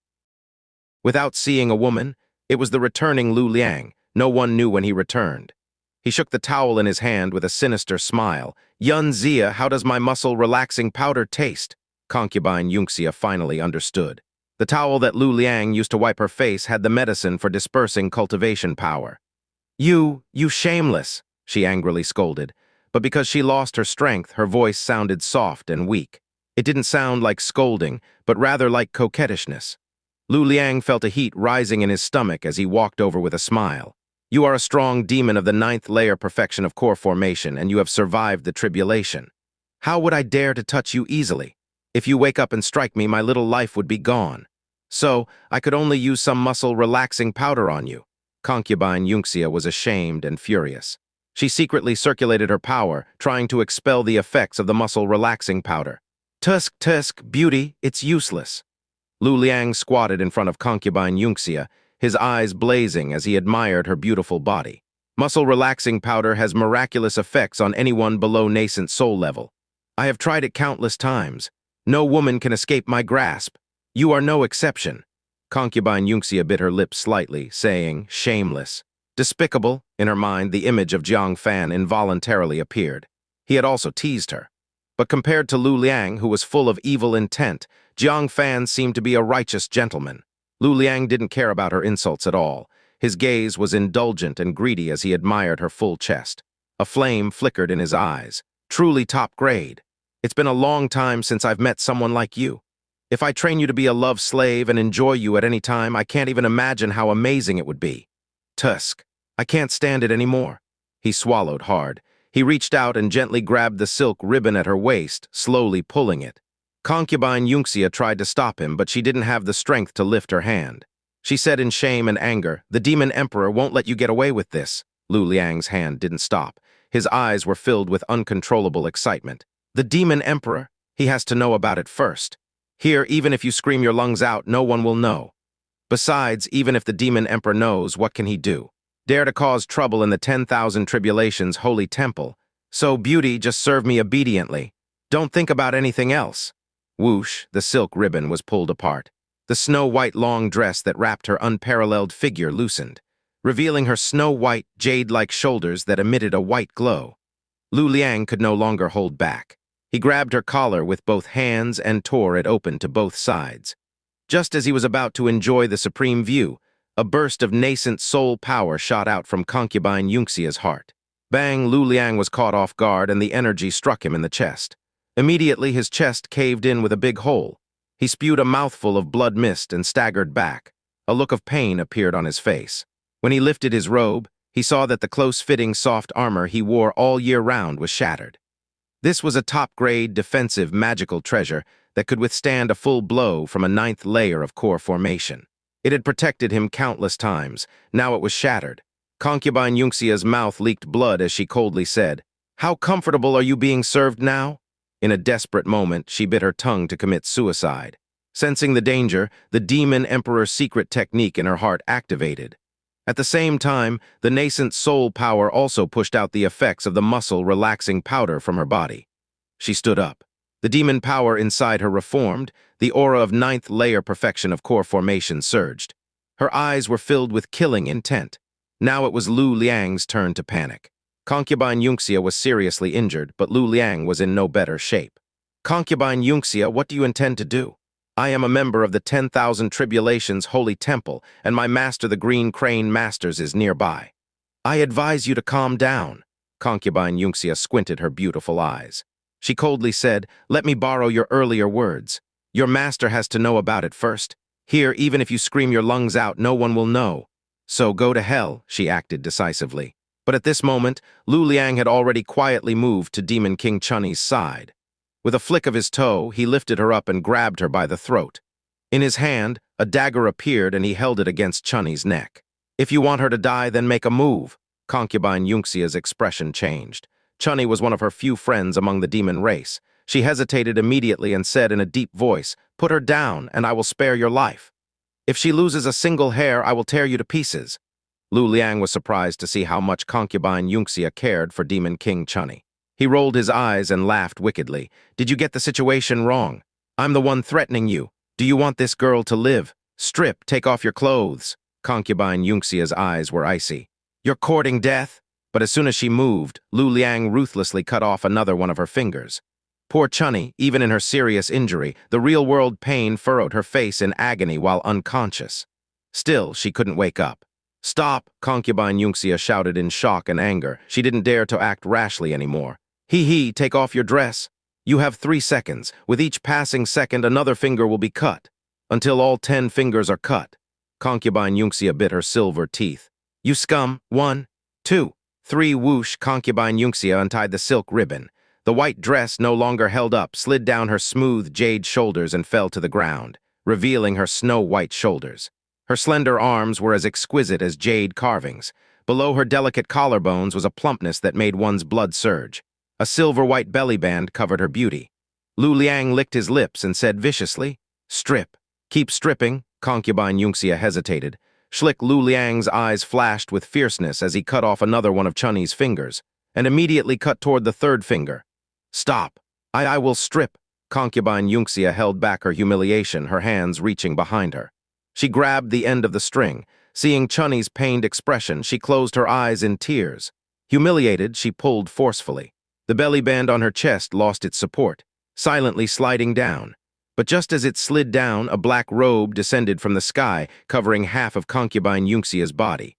Without seeing a woman, it was the returning Lu Liang. No one knew when he returned. He shook the towel in his hand with a sinister smile. Xianxia, how does my muscle-relaxing powder taste? Concubine Xianxia finally understood. The towel that Lu Liang used to wipe her face had the medicine for dispersing cultivation power. You shameless, she angrily scolded. But because she lost her strength, her voice sounded soft and weak. It didn't sound like scolding, but rather like coquettishness. Lu Liang felt a heat rising in his stomach as he walked over with a smile. You are a strong demon of the 9th layer perfection of core formation, and you have survived the tribulation. How would I dare to touch you easily? If you wake up and strike me, my little life would be gone. So, I could only use some muscle-relaxing powder on you. Concubine Xianxia was ashamed and furious. She secretly circulated her power, trying to expel the effects of the muscle-relaxing powder. Tusk, beauty, it's useless. Lu Liang squatted in front of Concubine Xianxia, his eyes blazing as he admired her beautiful body. Muscle-relaxing powder has miraculous effects on anyone below nascent soul level. I have tried it countless times. No woman can escape my grasp. You are no exception. Concubine Xianxia bit her lips slightly, saying, shameless. Despicable, in her mind, the image of Jang Fan involuntarily appeared. He had also teased her. But compared to Lu Liang, who was full of evil intent, Jiang Fan seemed to be a righteous gentleman. Lu Liang didn't care about her insults at all. His gaze was indulgent and greedy as he admired her full chest. A flame flickered in his eyes. Truly top grade. It's been a long time since I've met someone like you. If I train you to be a love slave and enjoy you at any time, I can't even imagine how amazing it would be. Tusk. I can't stand it anymore. He swallowed hard. He reached out and gently grabbed the silk ribbon at her waist, slowly pulling it. Concubine Xianxia tried to stop him, but she didn't have the strength to lift her hand. She said in shame and anger, "The demon emperor won't let you get away with this." Lu Liang's hand didn't stop. His eyes were filled with uncontrollable excitement. "The demon emperor? He has to know about it first. Here, even if you scream your lungs out, no one will know. Besides, even if the demon emperor knows, what can he do? Dare to cause trouble in the 10,000 tribulations holy temple. So, beauty, just serve me obediently. Don't think about anything else." Whoosh, the silk ribbon was pulled apart. The snow-white long dress that wrapped her unparalleled figure loosened, revealing her snow-white, jade-like shoulders that emitted a white glow. Lu Liang could no longer hold back. He grabbed her collar with both hands and tore it open to both sides. Just as he was about to enjoy the supreme view, a burst of nascent soul power shot out from concubine Xianxia's heart. Bang, Lu Liang was caught off guard and the energy struck him in the chest. Immediately, his chest caved in with a big hole. He spewed a mouthful of blood mist and staggered back. A look of pain appeared on his face. When he lifted his robe, he saw that the close-fitting soft armor he wore all year round was shattered. This was a top-grade, defensive, magical treasure that could withstand a full blow from a 9th layer of core formation. It had protected him countless times. Now it was shattered. Concubine Xianxia's mouth leaked blood as she coldly said, "How comfortable are you being served now?" In a desperate moment, she bit her tongue to commit suicide. Sensing the danger, the demon emperor's secret technique in her heart activated. At the same time, the nascent soul power also pushed out the effects of the muscle-relaxing powder from her body. She stood up. The demon power inside her reformed, the aura of 9th layer perfection of core formation surged. Her eyes were filled with killing intent. Now it was Lu Liang's turn to panic. Concubine Xianxia was seriously injured, but Lu Liang was in no better shape. "Concubine Xianxia, what do you intend to do? I am a member of the 10,000 Tribulations Holy Temple, and my master, the Green Crane Masters, is nearby. I advise you to calm down." Concubine Xianxia squinted her beautiful eyes. She coldly said, "Let me borrow your earlier words. Your master has to know about it first. Here, even if you scream your lungs out, no one will know. So go to hell," she acted decisively. But at this moment, Lu Liang had already quietly moved to Demon King Chun Ni's side. With a flick of his toe, he lifted her up and grabbed her by the throat. In his hand, a dagger appeared and he held it against Chun Ni's neck. "If you want her to die, then make a move." Concubine Xianxia's expression changed. Chun Ni was one of her few friends among the demon race. She hesitated immediately and said in a deep voice, "Put her down, and I will spare your life. If she loses a single hair, I will tear you to pieces." Lu Liang was surprised to see how much Concubine Xianxia cared for Demon King Chun Ni. He rolled his eyes and laughed wickedly. "Did you get the situation wrong? I'm the one threatening you. Do you want this girl to live? Strip, take off your clothes." Concubine Xianxia's eyes were icy. "You're courting death?" But as soon as she moved, Lu Liang ruthlessly cut off another one of her fingers. Poor Chun Ni, even in her serious injury, the real-world pain furrowed her face in agony while unconscious. Still, she couldn't wake up. "Stop!" Concubine Xianxia shouted in shock and anger. She didn't dare to act rashly anymore. "He, take off your dress. You have 3 seconds. With each passing second, another finger will be cut. Until all 10 fingers are cut." Concubine Xianxia bit her silver teeth. "You scum! 1, 2, 3, whoosh!" Concubine Xianxia untied the silk ribbon. The white dress, no longer held up, slid down her smooth jade shoulders and fell to the ground, revealing her snow-white shoulders. Her slender arms were as exquisite as jade carvings. Below her delicate collarbones was a plumpness that made one's blood surge. A silver-white belly band covered her beauty. Lu Liang licked his lips and said viciously, "Strip." "Keep stripping." Concubine Xianxia hesitated. Schlick Lu Liang's eyes flashed with fierceness as he cut off another one of Chun Ni's fingers, and immediately cut toward the 3rd finger. "Stop. I will strip." Concubine Xianxia held back her humiliation, her hands reaching behind her. She grabbed the end of the string. Seeing Chun Ni's pained expression, she closed her eyes in tears. Humiliated, she pulled forcefully. The belly band on her chest lost its support, silently sliding down. But just as it slid down, a black robe descended from the sky, covering half of Concubine Xianxia's body.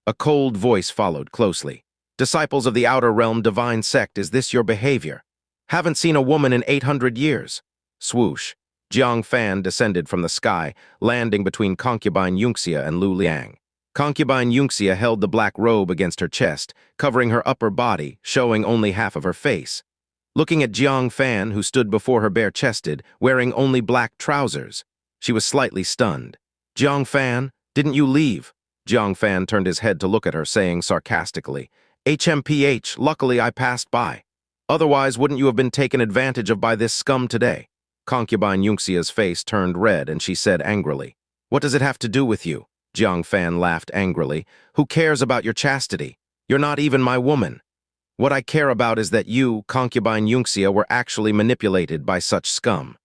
A cold voice followed closely. "Disciples of the Outer Realm Divine Sect, is this your behavior? Haven't seen a woman in 800 years." Swoosh. Jiang Fan descended from the sky, landing between Concubine Xianxia and Lu Liang. Concubine Xianxia held the black robe against her chest, covering her upper body, showing only half of her face. Looking at Jiang Fan, who stood before her bare-chested, wearing only black trousers, she was slightly stunned. "Jiang Fan, didn't you leave?" Jiang Fan turned his head to look at her, saying sarcastically, "HMPH, luckily I passed by. Otherwise, wouldn't you have been taken advantage of by this scum today?" Concubine Xianxia's face turned red, and she said angrily, "What does it have to do with you?" Jiang Fan laughed angrily. "Who cares about your chastity? You're not even my woman. What I care about is that you, Concubine Xianxia, were actually manipulated by such scum."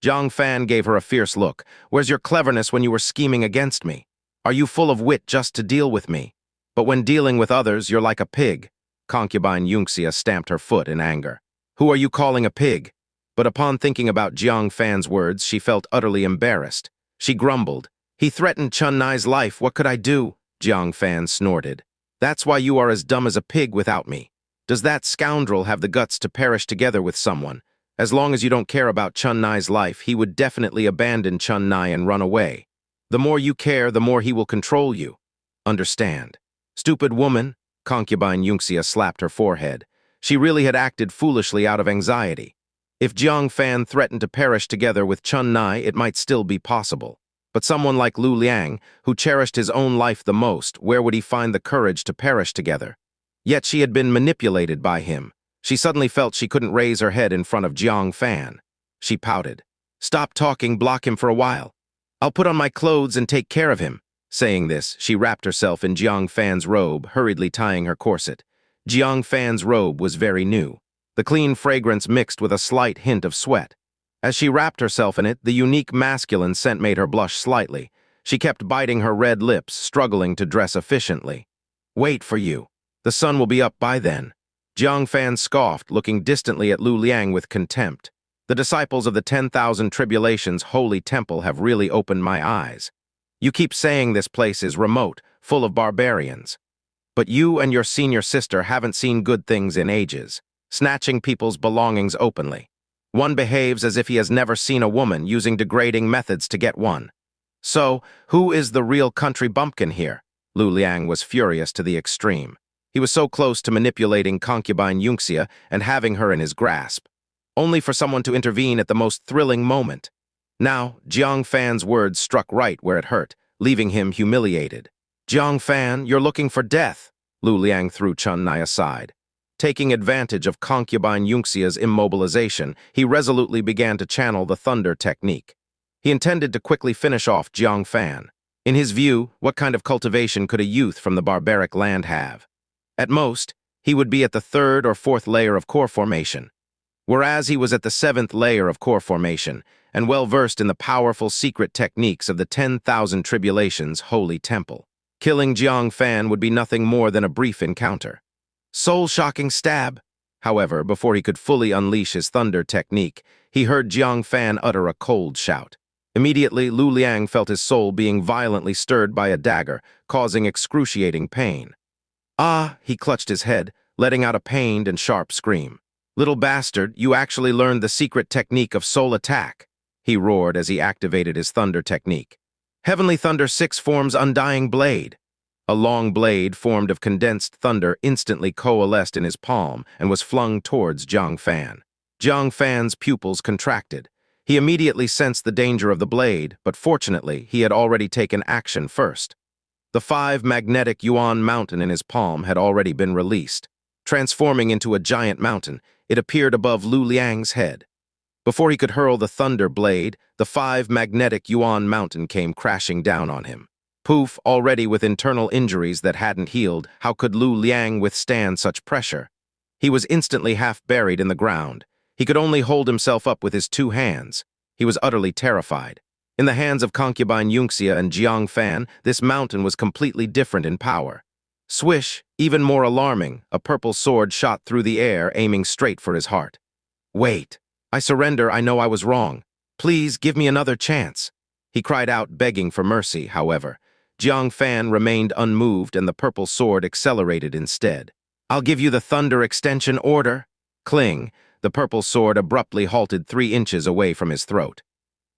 Jang Fan gave her a fierce look. "Where's your cleverness when you were scheming against me? Are you full of wit just to deal with me? But when dealing with others, you're like a pig." Concubine Xianxia stamped her foot in anger. "Who are you calling a pig?" But upon thinking about Jiang Fan's words, she felt utterly embarrassed. She grumbled, "He threatened Chun Ni's life, what could I do?" Jiang Fan snorted. "That's why you are as dumb as a pig without me. Does that scoundrel have the guts to perish together with someone? As long as you don't care about Chun Ni's life, he would definitely abandon Chun Ni and run away. The more you care, the more he will control you. Understand?" "Stupid woman," Concubine Xianxia slapped her forehead. She really had acted foolishly out of anxiety. If Jiang Fan threatened to perish together with Chun Ni, it might still be possible. But someone like Lu Liang, who cherished his own life the most, where would he find the courage to perish together? Yet she had been manipulated by him. She suddenly felt she couldn't raise her head in front of Jiang Fan. She pouted. "Stop talking, block him for a while. I'll put on my clothes and take care of him." Saying this, she wrapped herself in Jiang Fan's robe, hurriedly tying her corset. Jiang Fan's robe was very new. The clean fragrance mixed with a slight hint of sweat. As she wrapped herself in it, the unique masculine scent made her blush slightly. She kept biting her red lips, struggling to dress efficiently. "Wait for you. The sun will be up by then." Jiang Fan scoffed, looking distantly at Lu Liang with contempt. "The disciples of the 10,000 Tribulations' holy temple have really opened my eyes. You keep saying this place is remote, full of barbarians. But you and your senior sister haven't seen good things in ages, snatching people's belongings openly. One behaves as if he has never seen a woman, using degrading methods to get one. So, who is the real country bumpkin here?" Lu Liang was furious to the extreme. He was so close to manipulating Concubine Xianxia and having her in his grasp, only for someone to intervene at the most thrilling moment. Now, Jiang Fan's words struck right where it hurt, leaving him humiliated. "Jiang Fan, you're looking for death." Lu Liang threw Chun Ni aside. Taking advantage of Concubine Xianxia's immobilization, he resolutely began to channel the thunder technique. He intended to quickly finish off Jiang Fan. In his view, what kind of cultivation could a youth from the barbaric land have? At most, he would be at the 3rd or 4th layer of core formation, whereas he was at the 7th layer of core formation, and well-versed in the powerful secret techniques of the 10,000 Tribulations' holy temple. Killing Jiang Fan would be nothing more than a brief encounter. Soul-shocking stab! However, before he could fully unleash his thunder technique, he heard Jiang Fan utter a cold shout. Immediately, Lu Liang felt his soul being violently stirred by a dagger, causing excruciating pain. "Ah!" He clutched his head, letting out a pained and sharp scream. "Little bastard, you actually learned the secret technique of soul attack," he roared as he activated his thunder technique. "Heavenly Thunder 6 forms Undying Blade." A long blade formed of condensed thunder instantly coalesced in his palm and was flung towards Jiang Fan. Jiang Fan's pupils contracted. He immediately sensed the danger of the blade, but fortunately, he had already taken action first. The 5 magnetic Yuan mountain in his palm had already been released. Transforming into a giant mountain, it appeared above Lu Liang's head. Before he could hurl the thunder blade, the 5 magnetic Yuan mountain came crashing down on him. Poof, already with internal injuries that hadn't healed, how could Lu Liang withstand such pressure? He was instantly half buried in the ground. He could only hold himself up with his 2 hands. He was utterly terrified. In the hands of Concubine Xianxia and Jiang Fan, this mountain was completely different in power. Swish, even more alarming, a purple sword shot through the air, aiming straight for his heart. "Wait. I surrender, I know I was wrong. Please, give me another chance." He cried out, begging for mercy, however. Jiang Fan remained unmoved and the purple sword accelerated instead. "I'll give you the thunder extension order." Cling, the purple sword abruptly halted 3 inches away from his throat.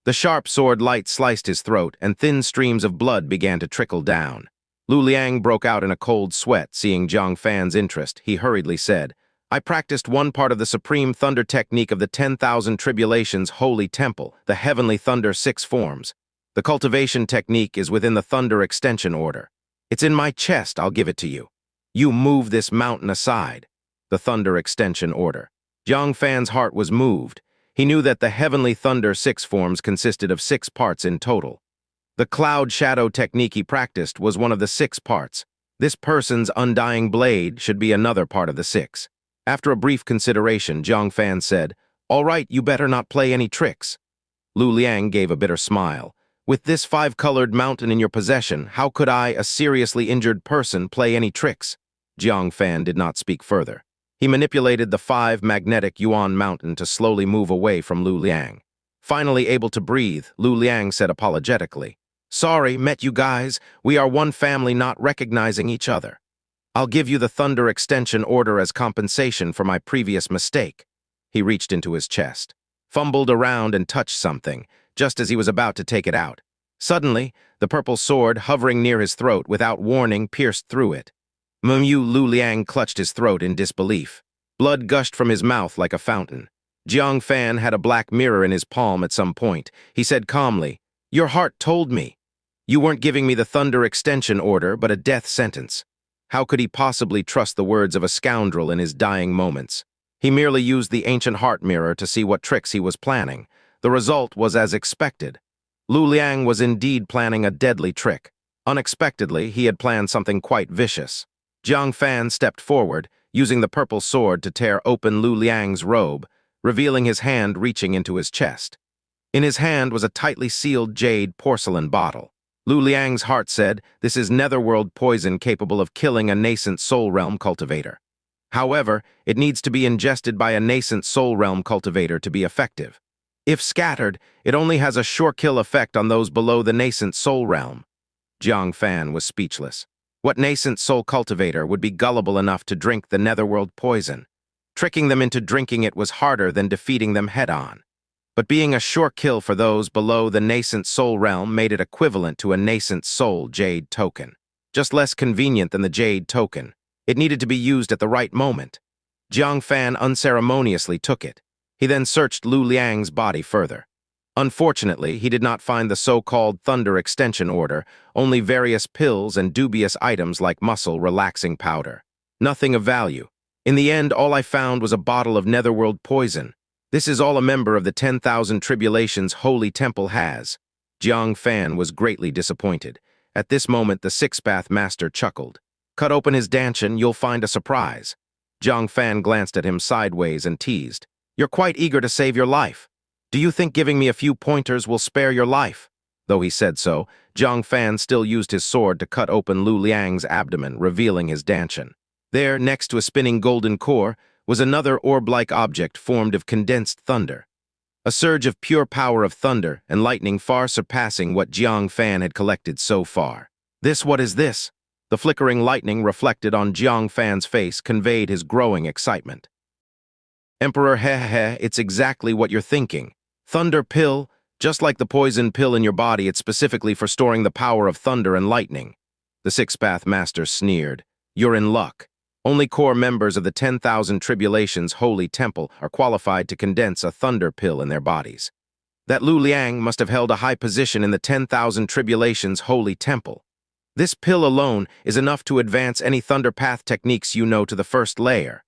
The sharp sword light sliced his throat, and thin streams of blood began to trickle down. Lu Liang broke out in a cold sweat, seeing Jiang Fan's interest. He hurriedly said, "I practiced one part of the Supreme Thunder technique of the 10,000 Tribulations Holy Temple, the Heavenly Thunder 6 forms. The cultivation technique is within the Thunder Extension Order. It's in my chest, I'll give it to you. You move this mountain aside." The Thunder Extension Order. Jiang Fan's heart was moved. He knew that the Heavenly Thunder 6 forms consisted of 6 parts in total. The Cloud Shadow technique he practiced was one of the 6 parts. This person's undying blade should be another part of the 6. After a brief consideration, Jiang Fan said, "All right, you better not play any tricks." Lu Liang gave a bitter smile. "With this 5-colored mountain in your possession, how could I, a seriously injured person, play any tricks?" Jiang Fan did not speak further. He manipulated the 5 magnetic Yuan mountain to slowly move away from Lu Liang. Finally able to breathe, Lu Liang said apologetically, "Sorry, met you guys. We are one family not recognizing each other. I'll give you the Thunder Extension Order as compensation for my previous mistake." He reached into his chest, fumbled around and touched something, just as he was about to take it out. Suddenly, the purple sword, hovering near his throat without warning, pierced through it. Lu Liang clutched his throat in disbelief. Blood gushed from his mouth like a fountain. Jiang Fan had a black mirror in his palm at some point. He said calmly, "Your heart told me. You weren't giving me the Thunder Extension Order, but a death sentence." How could he possibly trust the words of a scoundrel in his dying moments? He merely used the ancient heart mirror to see what tricks he was planning. The result was as expected. Lu Liang was indeed planning a deadly trick. Unexpectedly, he had planned something quite vicious. Jiang Fan stepped forward, using the purple sword to tear open Lu Liang's robe, revealing his hand reaching into his chest. In his hand was a tightly sealed jade porcelain bottle. Lu Liang's heart said, "This is netherworld poison capable of killing a nascent soul realm cultivator. However, it needs to be ingested by a nascent soul realm cultivator to be effective. If scattered, it only has a sure kill effect on those below the nascent soul realm." Jiang Fan was speechless. What nascent soul cultivator would be gullible enough to drink the netherworld poison? Tricking them into drinking it was harder than defeating them head-on. But being a sure kill for those below the nascent soul realm made it equivalent to a nascent soul jade token. Just less convenient than the jade token. It needed to be used at the right moment. Jiang Fan unceremoniously took it. He then searched Lu Liang's body further. Unfortunately, he did not find the so-called Thunder Extension Order, only various pills and dubious items like muscle relaxing powder. Nothing of value. In the end, all I found was a bottle of netherworld poison. This is all a member of the 10,000 Tribulations Holy Temple has. Jiang Fan was greatly disappointed. At this moment, the Six-Path Master chuckled. "Cut open his dantian, you'll find a surprise." Jiang Fan glanced at him sideways and teased, "You're quite eager to save your life. Do you think giving me a few pointers will spare your life?" Though he said so, Jiang Fan still used his sword to cut open Lu Liang's abdomen, revealing his dantian. There, next to a spinning golden core, was another orb-like object formed of condensed thunder. A surge of pure power of thunder and lightning far surpassing what Jiang Fan had collected so far. What is this?" The flickering lightning reflected on Jiang Fan's face conveyed his growing excitement. "Emperor, it's exactly what you're thinking. Thunder pill, just like the poison pill in your body, it's specifically for storing the power of thunder and lightning." The Six-Path Master sneered. "You're in luck. Only core members of the 10,000 Tribulations Holy Temple are qualified to condense a thunder pill in their bodies. That Lu Liang must have held a high position in the 10,000 Tribulations Holy Temple. This pill alone is enough to advance any thunder path techniques you know to the first layer."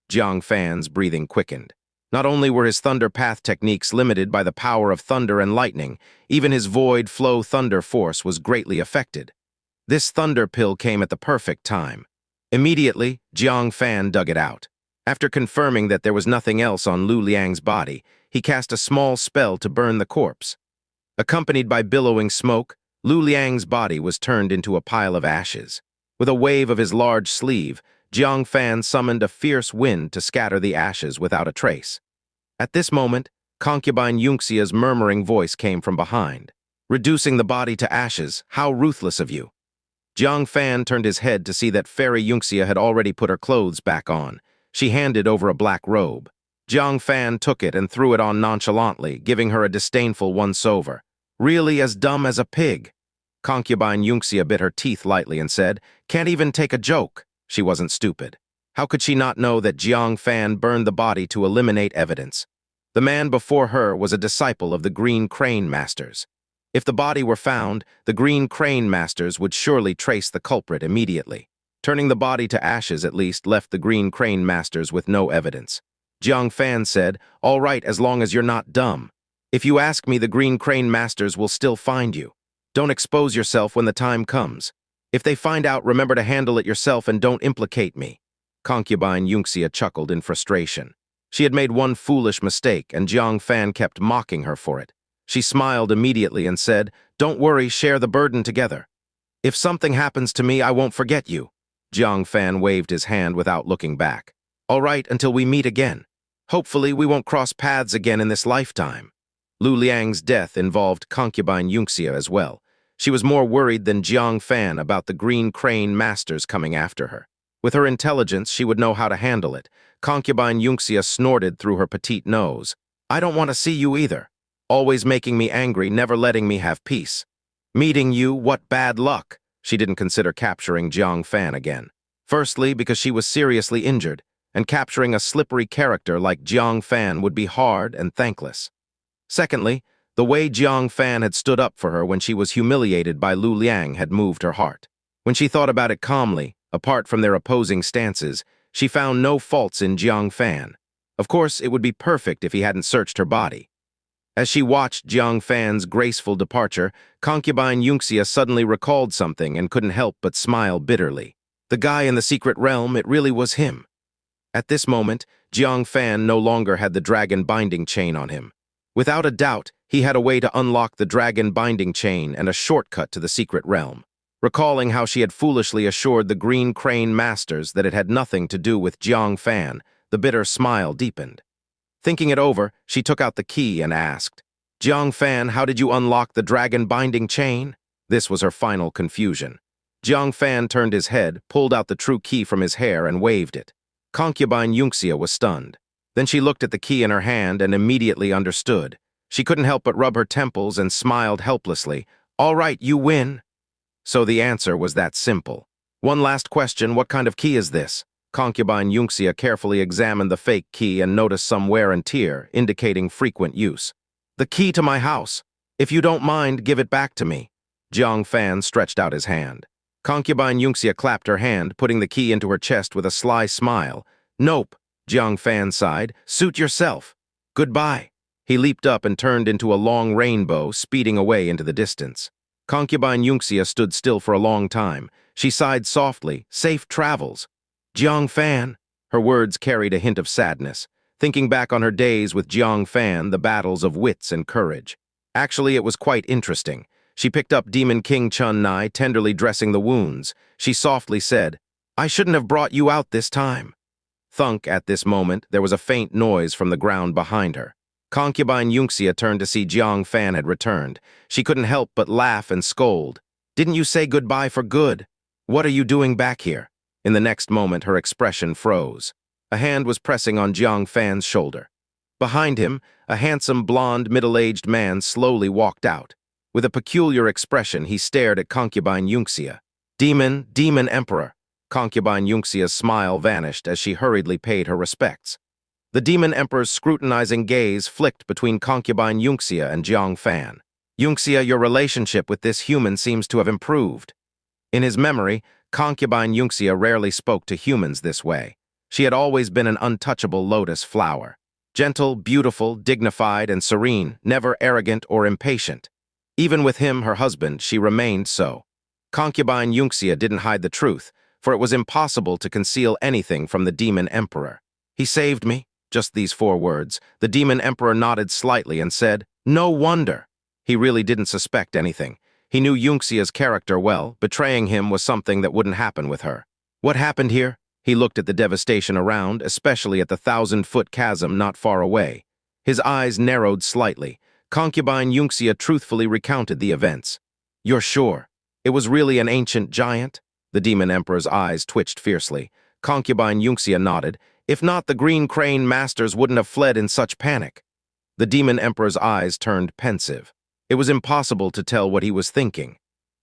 Jiang Fan's breathing quickened. Not only were his thunder path techniques limited by the power of thunder and lightning, even his void flow thunder force was greatly affected. This thunder pill came at the perfect time. Immediately, Jiang Fan dug it out. After confirming that there was nothing else on Lu Liang's body, he cast a small spell to burn the corpse. Accompanied by billowing smoke, Lu Liang's body was turned into a pile of ashes. With a wave of his large sleeve, Jiang Fan summoned a fierce wind to scatter the ashes without a trace. At this moment, concubine Xianxia's murmuring voice came from behind. "Reducing the body to ashes, how ruthless of you." Jiang Fan turned his head to see that Fairy Xianxia had already put her clothes back on. She handed over a black robe. Jiang Fan took it and threw it on nonchalantly, giving her a disdainful once-over. Really as dumb as a pig. Concubine Xianxia bit her teeth lightly and said, "Can't even take a joke." She wasn't stupid. How could she not know that Jiang Fan burned the body to eliminate evidence? The man before her was a disciple of the Green Crane Masters. If the body were found, the Green Crane Masters would surely trace the culprit immediately. Turning the body to ashes at least left the Green Crane Masters with no evidence. Jiang Fan said, "All right, as long as you're not dumb. If you ask me, the Green Crane Masters will still find you. Don't expose yourself when the time comes. If they find out, remember to handle it yourself and don't implicate me." Concubine Xianxia chuckled in frustration. She had made one foolish mistake, and Jiang Fan kept mocking her for it. She smiled immediately and said, "Don't worry, share the burden together. If something happens to me, I won't forget you." Jiang Fan waved his hand without looking back. "All right, until we meet again. Hopefully, we won't cross paths again in this lifetime." Lu Liang's death involved Concubine Xianxia as well. She was more worried than Jiang Fan about the Green Crane Masters coming after her. With her intelligence, she would know how to handle it. Concubine Xianxia snorted through her petite nose. "I don't want to see you either. Always making me angry, never letting me have peace. Meeting you, what bad luck." She didn't consider capturing Jiang Fan again. Firstly, because she was seriously injured, and capturing a slippery character like Jiang Fan would be hard and thankless. Secondly, the way Jiang Fan had stood up for her when she was humiliated by Lu Liang had moved her heart. When she thought about it calmly, apart from their opposing stances, she found no faults in Jiang Fan. Of course, it would be perfect if he hadn't searched her body. As she watched Jiang Fan's graceful departure, Concubine Xianxia suddenly recalled something and couldn't help but smile bitterly. The guy in the secret realm, it really was him. At this moment, Jiang Fan no longer had the dragon binding chain on him. Without a doubt, he had a way to unlock the dragon binding chain and a shortcut to the secret realm. Recalling how she had foolishly assured the Green Crane Masters that it had nothing to do with Jiang Fan, the bitter smile deepened. Thinking it over, she took out the key and asked, "Jiang Fan, how did you unlock the dragon binding chain?" This was her final confusion. Jiang Fan turned his head, pulled out the true key from his hair, and waved it. Concubine Xianxia was stunned. Then she looked at the key in her hand and immediately understood. She couldn't help but rub her temples and smiled helplessly. "All right, you win." So the answer was that simple. "One last question, what kind of key is this?" Concubine Xianxia carefully examined the fake key and noticed some wear and tear, indicating frequent use. "The key to my house. If you don't mind, give it back to me." Jiang Fan stretched out his hand. Concubine Xianxia clapped her hand, putting the key into her chest with a sly smile. "Nope," Jiang Fan sighed. "Suit yourself. Goodbye." He leaped up and turned into a long rainbow, speeding away into the distance. Concubine Xianxia stood still for a long time. She sighed softly. "Safe travels." "Jiang Fan." Her words carried a hint of sadness, thinking back on her days with Jiang Fan, the battles of wits and courage. Actually, it was quite interesting. She picked up Demon King Chun Ni, tenderly dressing the wounds. She softly said, "I shouldn't have brought you out this time." Thunk, at this moment, there was a faint noise from the ground behind her. Concubine Xianxia turned to see Jiang Fan had returned. She couldn't help but laugh and scold. "Didn't you say goodbye for good? What are you doing back here?" In the next moment, her expression froze. A hand was pressing on Jiang Fan's shoulder. Behind him, a handsome, blonde, middle-aged man slowly walked out. With a peculiar expression, he stared at Concubine Xianxia. Demon Emperor." Concubine Xianxia's smile vanished as she hurriedly paid her respects. The Demon Emperor's scrutinizing gaze flicked between Concubine Xianxia and Jiang Fan. "Xianxia, your relationship with this human seems to have improved." In his memory, Concubine Xianxia rarely spoke to humans this way. She had always been an untouchable lotus flower. Gentle, beautiful, dignified, and serene, never arrogant or impatient. Even with him, her husband, she remained so. Concubine Xianxia didn't hide the truth, for it was impossible to conceal anything from the Demon Emperor. "He saved me." Just these 4 words. The Demon Emperor nodded slightly and said, "No wonder." He really didn't suspect anything. He knew Xianxia's character well. Betraying him was something that wouldn't happen with her. What happened here? He looked at the devastation around, especially at the 1,000-foot chasm not far away. His eyes narrowed slightly. Concubine Xianxia truthfully recounted the events. "You're sure? It was really an ancient giant?" The Demon Emperor's eyes twitched fiercely. Concubine Xianxia nodded. If not, the Green Crane masters wouldn't have fled in such panic. The Demon Emperor's eyes turned pensive. It was impossible to tell what he was thinking.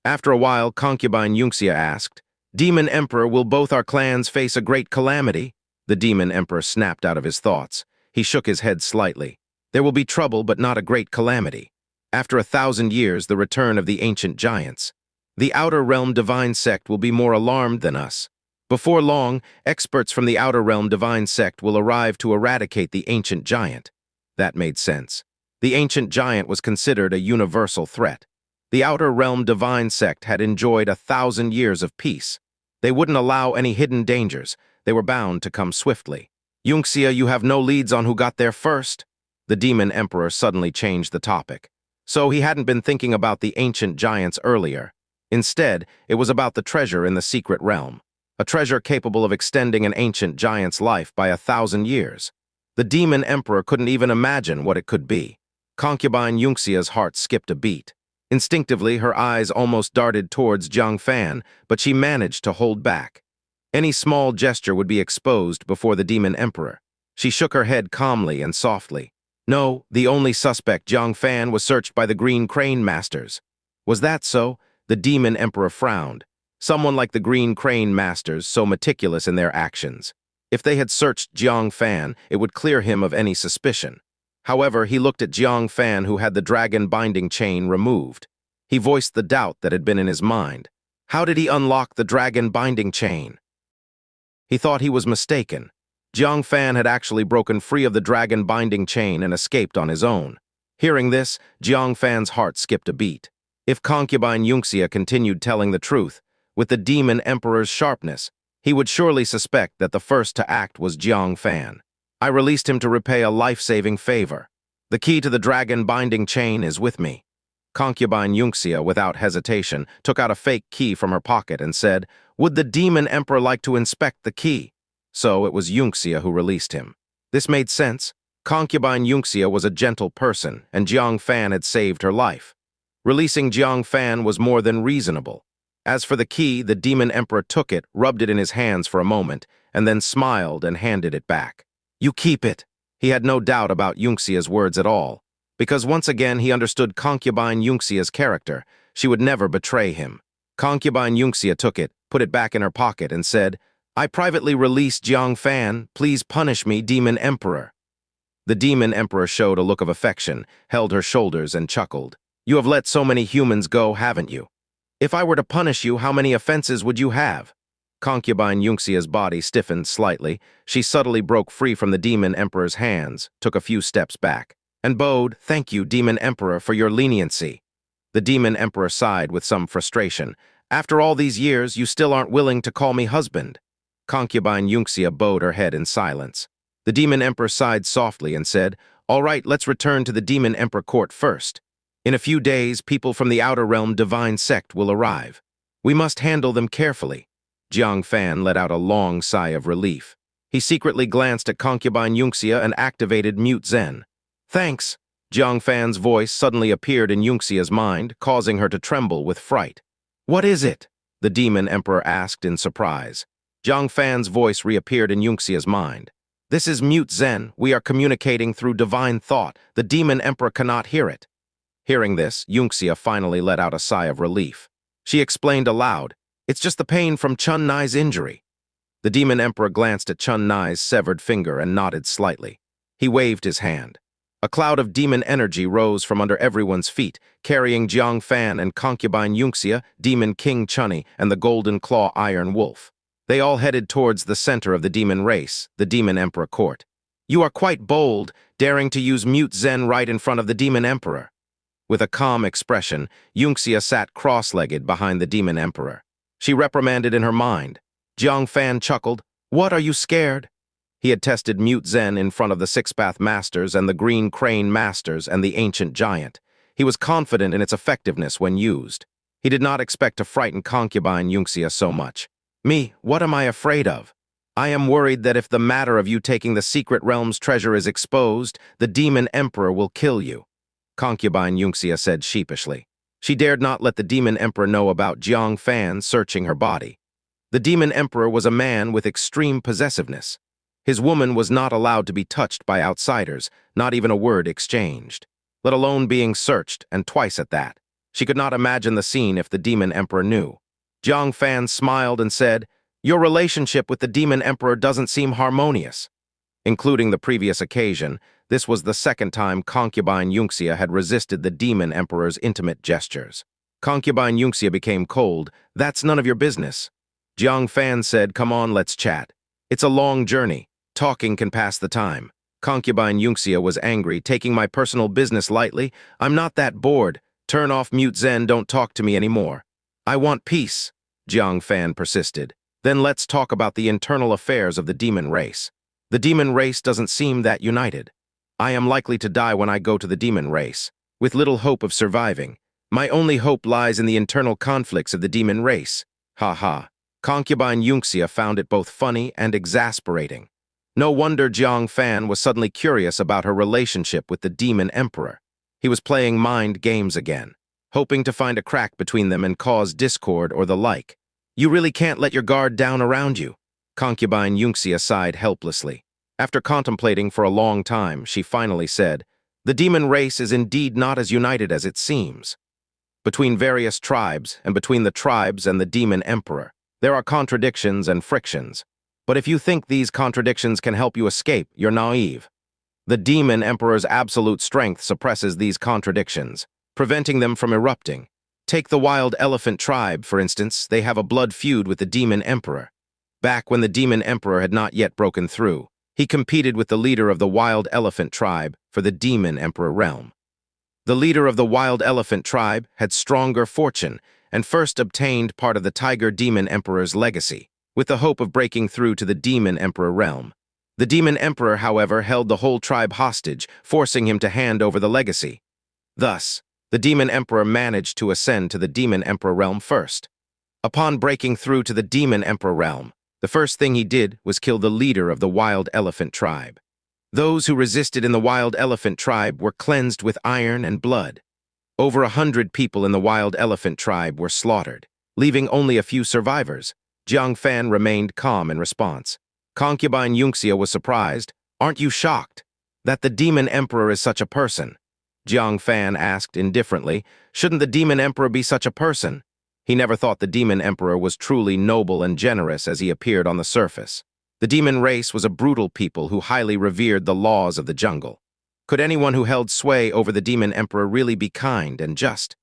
After a while, concubine Xianxia asked, "Demon Emperor, will both our clans face a great calamity?" The Demon Emperor snapped out of his thoughts. He shook his head slightly. "There will be trouble, but not a great calamity. After 1,000 years, the return of the ancient giants. The Outer Realm Divine Sect will be more alarmed than us. Before long, experts from the Outer Realm Divine Sect will arrive to eradicate the ancient giant." That made sense. The ancient giant was considered a universal threat. The Outer Realm Divine Sect had enjoyed 1,000 years of peace. They wouldn't allow any hidden dangers. They were bound to come swiftly. "Xianxia, you have no leads on who got there first?" The Demon Emperor suddenly changed the topic. So he hadn't been thinking about the ancient giants earlier. Instead, it was about the treasure in the secret realm. A treasure capable of extending an ancient giant's life by 1,000 years. The Demon Emperor couldn't even imagine what it could be. Concubine Xianxia's heart skipped a beat. Instinctively, her eyes almost darted towards Jiang Fan, but she managed to hold back. Any small gesture would be exposed before the Demon Emperor. She shook her head calmly and softly. "No, the only suspect, Jang Fan, was searched by the Green Crane Masters." "Was that so?" The Demon Emperor frowned. Someone like the Green Crane Masters, so meticulous in their actions. If they had searched Jiang Fan, it would clear him of any suspicion. However, he looked at Jiang Fan, who had the dragon binding chain removed. He voiced the doubt that had been in his mind. How did he unlock the dragon binding chain? He thought he was mistaken. Jiang Fan had actually broken free of the dragon binding chain and escaped on his own. Hearing this, Jiang Fan's heart skipped a beat. If concubine Xianxia continued telling the truth, with the Demon Emperor's sharpness, he would surely suspect that the first to act was Jiang Fan. "I released him to repay a life-saving favor. The key to the dragon binding chain is with me." Concubine Xianxia, without hesitation, took out a fake key from her pocket and said, "Would the Demon Emperor like to inspect the key?" So it was Xianxia who released him. This made sense. Concubine Xianxia was a gentle person, and Jiang Fan had saved her life. Releasing Jiang Fan was more than reasonable. As for the key, the Demon Emperor took it, rubbed it in his hands for a moment, and then smiled and handed it back. "You keep it." He had no doubt about Xianxia's words at all, because once again he understood concubine Xianxia's character. She would never betray him. Concubine Xianxia took it, put it back in her pocket, and said, "I privately released Jiang Fan. Please punish me, Demon Emperor." The Demon Emperor showed a look of affection, held her shoulders, and chuckled. "You have let so many humans go, haven't you? If I were to punish you, how many offenses would you have?" Concubine Xianxia's body stiffened slightly. She subtly broke free from the Demon Emperor's hands, took a few steps back, and bowed, "Thank you, Demon Emperor, for your leniency." The Demon Emperor sighed with some frustration. "After all these years, you still aren't willing to call me husband." Concubine Xianxia bowed her head in silence. The Demon Emperor sighed softly and said, "All right, let's return to the Demon Emperor court first. In a few days, people from the Outer Realm Divine Sect will arrive. We must handle them carefully." Jiang Fan let out a long sigh of relief. He secretly glanced at concubine Xianxia and activated Mute Zen. "Thanks." Jiang Fan's voice suddenly appeared in Xianxia's mind, causing her to tremble with fright. "What is it?" the Demon Emperor asked in surprise. Jiang Fan's voice reappeared in Xianxia's mind. "This is Mute Zen. We are communicating through divine thought. The Demon Emperor cannot hear it." Hearing this, Xianxia finally let out a sigh of relief. She explained aloud, "It's just the pain from Chun Ni's injury." The Demon Emperor glanced at Chun Ni's severed finger and nodded slightly. He waved his hand. A cloud of demon energy rose from under everyone's feet, carrying Jiang Fan and concubine Xianxia, Demon King Chun Ni, and the Golden Claw Iron Wolf. They all headed towards the center of the demon race, the Demon Emperor court. "You are quite bold, daring to use Mute Zen right in front of the Demon Emperor." With a calm expression, Xianxia sat cross-legged behind the Demon Emperor. She reprimanded in her mind. Jiang Fan chuckled, "What, are you scared?" He had tested Mute Zen in front of the Six-Path Masters and the Green Crane Masters and the Ancient Giant. He was confident in its effectiveness when used. He did not expect to frighten concubine Xianxia so much. "Me, what am I afraid of? I am worried that if the matter of you taking the secret realm's treasure is exposed, the Demon Emperor will kill you," concubine Xianxia said sheepishly. She dared not let the Demon Emperor know about Jiang Fan searching her body. The Demon Emperor was a man with extreme possessiveness. His woman was not allowed to be touched by outsiders, not even a word exchanged, let alone being searched, and twice at that. She could not imagine the scene if the Demon Emperor knew. Jiang Fan smiled and said, "Your relationship with the Demon Emperor doesn't seem harmonious." Including the previous occasion, this was the second time concubine Xianxia had resisted the Demon Emperor's intimate gestures. Concubine Xianxia became cold. "That's none of your business." Jiang Fan said, "Come on, let's chat. It's a long journey. Talking can pass the time." Concubine Xianxia was angry, "Taking my personal business lightly? I'm not that bored. Turn off mute Zen, don't talk to me anymore." "I want peace," Jiang Fan persisted. "Then let's talk about the internal affairs of the demon race. The demon race doesn't seem that united. I am likely to die when I go to the demon race, with little hope of surviving. My only hope lies in the internal conflicts of the demon race." Ha ha. Concubine Xianxia found it both funny and exasperating. No wonder Jiang Fan was suddenly curious about her relationship with the Demon Emperor. He was playing mind games again, hoping to find a crack between them and cause discord or the like. "You really can't let your guard down around you." Concubine Xianxia sighed helplessly. After contemplating for a long time, she finally said, "The demon race is indeed not as united as it seems. Between various tribes, and between the tribes and the Demon Emperor, there are contradictions and frictions. But if you think these contradictions can help you escape, you're naive. The Demon Emperor's absolute strength suppresses these contradictions, preventing them from erupting. Take the Wild Elephant tribe, for instance. They have a blood feud with the Demon Emperor. Back when the Demon Emperor had not yet broken through, he competed with the leader of the Wild Elephant tribe for the Demon Emperor realm. The leader of the Wild Elephant tribe had stronger fortune and first obtained part of the Tiger Demon Emperor's legacy, with the hope of breaking through to the Demon Emperor realm. The Demon Emperor, however, held the whole tribe hostage, forcing him to hand over the legacy. Thus, the Demon Emperor managed to ascend to the Demon Emperor realm first. Upon breaking through to the Demon Emperor realm, the first thing he did was kill the leader of the Wild Elephant tribe. Those who resisted in the Wild Elephant tribe were cleansed with iron and blood. Over 100 people in the Wild Elephant tribe were slaughtered, leaving only a few survivors. Jiang Fan remained calm in response. Concubine Xianxia was surprised. "Aren't you shocked that the Demon Emperor is such a person?" Jiang Fan asked indifferently, "Shouldn't the Demon Emperor be such a person?" He never thought the Demon Emperor was truly noble and generous as he appeared on the surface. The demon race was a brutal people who highly revered the laws of the jungle. Could anyone who held sway over the Demon Emperor really be kind and just?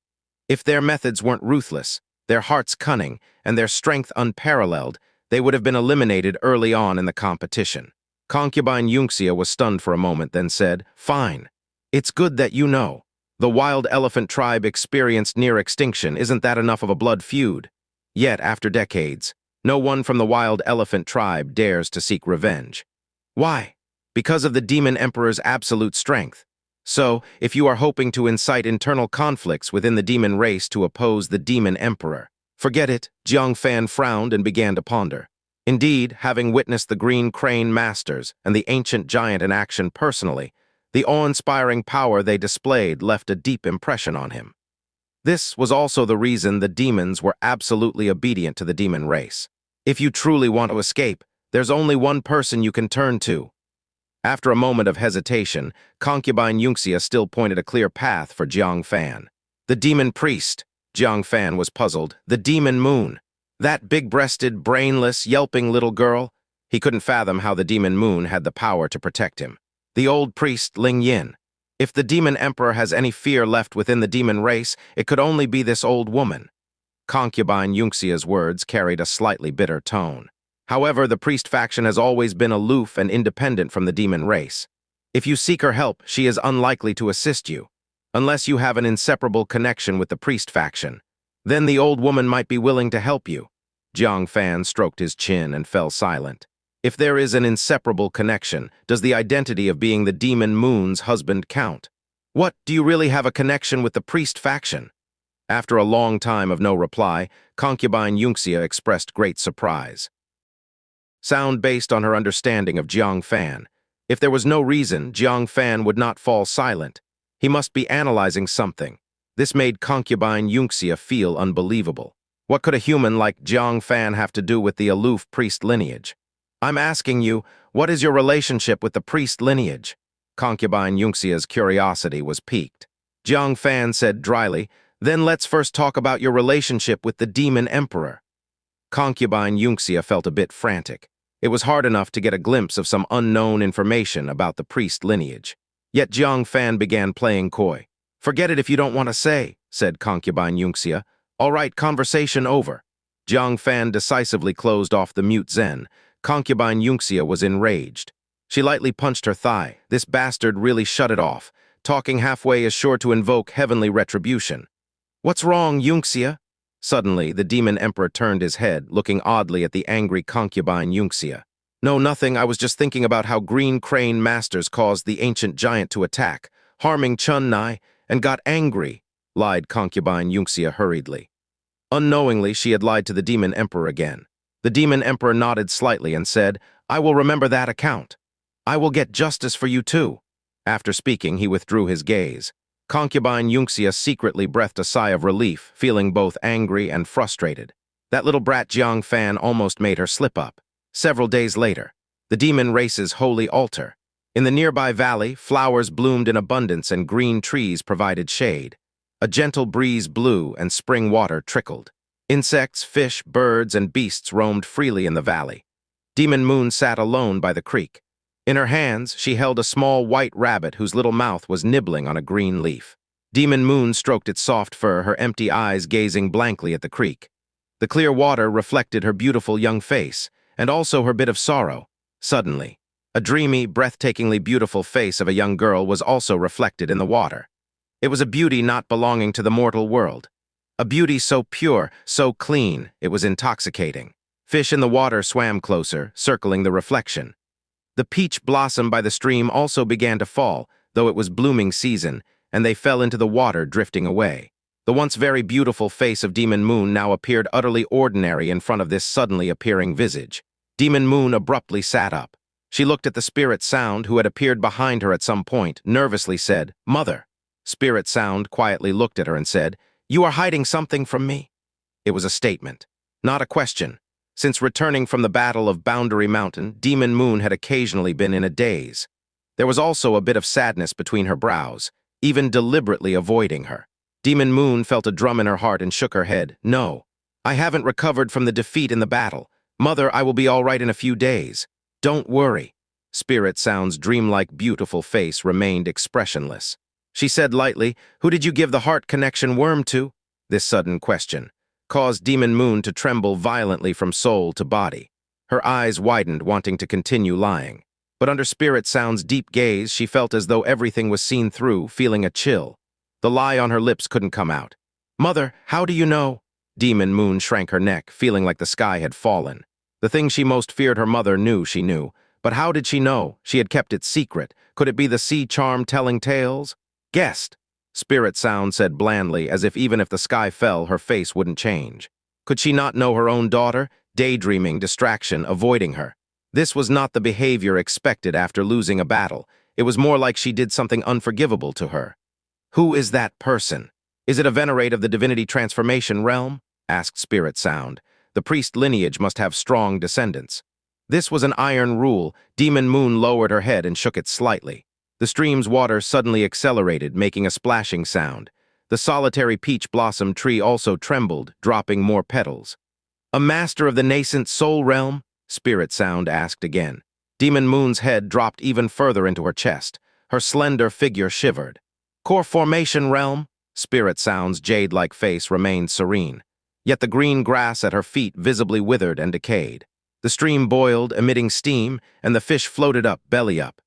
If their methods weren't ruthless, their hearts cunning, and their strength unparalleled, they would have been eliminated early on in the competition. Concubine Xianxia was stunned for a moment, then said, "Fine. It's good that you know. The Wild Elephant tribe experienced near extinction. Isn't that enough of a blood feud? Yet, after decades, no one from the Wild Elephant tribe dares to seek revenge. Why? Because of the Demon Emperor's absolute strength. So, if you are hoping to incite internal conflicts within the demon race to oppose the Demon Emperor, forget it." Jiang Fan frowned and began to ponder. Indeed, having witnessed the Green Crane Masters and the ancient giant in action personally, the awe-inspiring power they displayed left a deep impression on him. This was also the reason the demons were absolutely obedient to the demon race. If you truly want to escape, there's only one person you can turn to. After a moment of hesitation, Concubine Xianxia still pointed a clear path for Jiang Fan. "The demon priest." Jiang Fan was puzzled. "The demon moon. That big-breasted, brainless, yelping little girl?" He couldn't fathom how the demon moon had the power to protect him. "The old priest Ling Yin. If the Demon Emperor has any fear left within the demon race, it could only be this old woman." Concubine Xianxia's words carried a slightly bitter tone. "However, the priest faction has always been aloof and independent from the demon race. If you seek her help, she is unlikely to assist you, unless you have an inseparable connection with the priest faction. Then the old woman might be willing to help you." Jiang Fan stroked his chin and fell silent. If there is an inseparable connection, does the identity of being the demon moon's husband count? What, do you really have a connection with the priest faction? After a long time of no reply, Concubine Xianxia expressed great surprise. Sound based on her understanding of Jiang Fan. If there was no reason, Jiang Fan would not fall silent. He must be analyzing something. This made Concubine Xianxia feel unbelievable. What could a human like Jiang Fan have to do with the aloof priest lineage? "I'm asking you, What is your relationship with the priest lineage? Concubine Xianxia's curiosity was piqued. Jiang Fan said dryly, then let's first talk about your relationship with the demon emperor. Concubine Xianxia felt a bit frantic. It was hard enough to get a glimpse of some unknown information about the priest lineage. Yet Jiang Fan began playing coy. Forget it if you don't want to say, said Concubine Xianxia. All right, conversation over. Jiang Fan decisively closed off the mute zen. Concubine Xianxia was enraged. She lightly punched her thigh. This bastard really shut it off. Talking halfway is sure to invoke heavenly retribution. What's wrong, Xianxia? Suddenly, the demon emperor turned his head, looking oddly at the angry concubine Xianxia. No, nothing. I was just thinking about how green crane masters caused the ancient giant to attack, harming Chun Ni, and got angry, lied concubine Xianxia hurriedly. Unknowingly, she had lied to the demon emperor again. The demon emperor nodded slightly and said, I will remember that account. I will get justice for you too. After speaking, he withdrew his gaze. Concubine Xianxia secretly breathed a sigh of relief, feeling both angry and frustrated. That little brat Jiang Fan almost made her slip up. Several days later, the demon race's holy altar. In the nearby valley, flowers bloomed in abundance and green trees provided shade. A gentle breeze blew and spring water trickled. Insects, fish, birds, and beasts roamed freely in the valley. Demon Moon sat alone by the creek. In her hands, she held a small white rabbit whose little mouth was nibbling on a green leaf. Demon Moon stroked its soft fur, her empty eyes gazing blankly at the creek. The clear water reflected her beautiful young face, and also her bit of sorrow. Suddenly, a dreamy, breathtakingly beautiful face of a young girl was also reflected in the water. It was a beauty not belonging to the mortal world. A beauty so pure, so clean, it was intoxicating. Fish in the water swam closer, circling the reflection. The peach blossom by the stream also began to fall, though it was blooming season, and they fell into the water, drifting away. The once very beautiful face of Demon Moon now appeared utterly ordinary in front of this suddenly appearing visage. Demon Moon abruptly sat up. She looked at the Spirit Sound, who had appeared behind her at some point, nervously said, Mother. Spirit Sound quietly looked at her and said, You are hiding something from me? It was a statement, not a question. Since returning from the Battle of Boundary Mountain, Demon Moon had occasionally been in a daze. There was also a bit of sadness between her brows, even deliberately avoiding her. Demon Moon felt a drum in her heart and shook her head. No, I haven't recovered from the defeat in the battle. Mother, I will be all right in a few days. Don't worry. Spirit Sound's dreamlike beautiful face remained expressionless. She said lightly, Who did you give the heart connection worm to? This sudden question caused Demon Moon to tremble violently from soul to body. Her eyes widened, wanting to continue lying. But under Spirit Sound's deep gaze, she felt as though everything was seen through, feeling a chill. The lie on her lips couldn't come out. Mother, how do you know? Demon Moon shrank her neck, feeling like the sky had fallen. The thing she most feared her mother knew she knew. But how did she know? She had kept it secret. Could it be the sea charm telling tales? Guessed. Spirit Sound said blandly, as if even if the sky fell, her face wouldn't change. Could she not know her own daughter? Daydreaming, distraction, avoiding her. This was not the behavior expected after losing a battle. It was more like she did something unforgivable to her. Who is that person? Is it a venerate of the divinity transformation realm? Asked Spirit Sound. The priest lineage must have strong descendants. This was an iron rule. Demon Moon lowered her head and shook it slightly. The stream's water suddenly accelerated, making a splashing sound. The solitary peach blossom tree also trembled, dropping more petals. A master of the nascent soul realm? Spirit Sound asked again. Demon Moon's head dropped even further into her chest. Her slender figure shivered. Core formation realm? Spirit Sound's jade-like face remained serene. Yet the green grass at her feet visibly withered and decayed. The stream boiled, emitting steam, and the fish floated up, belly up.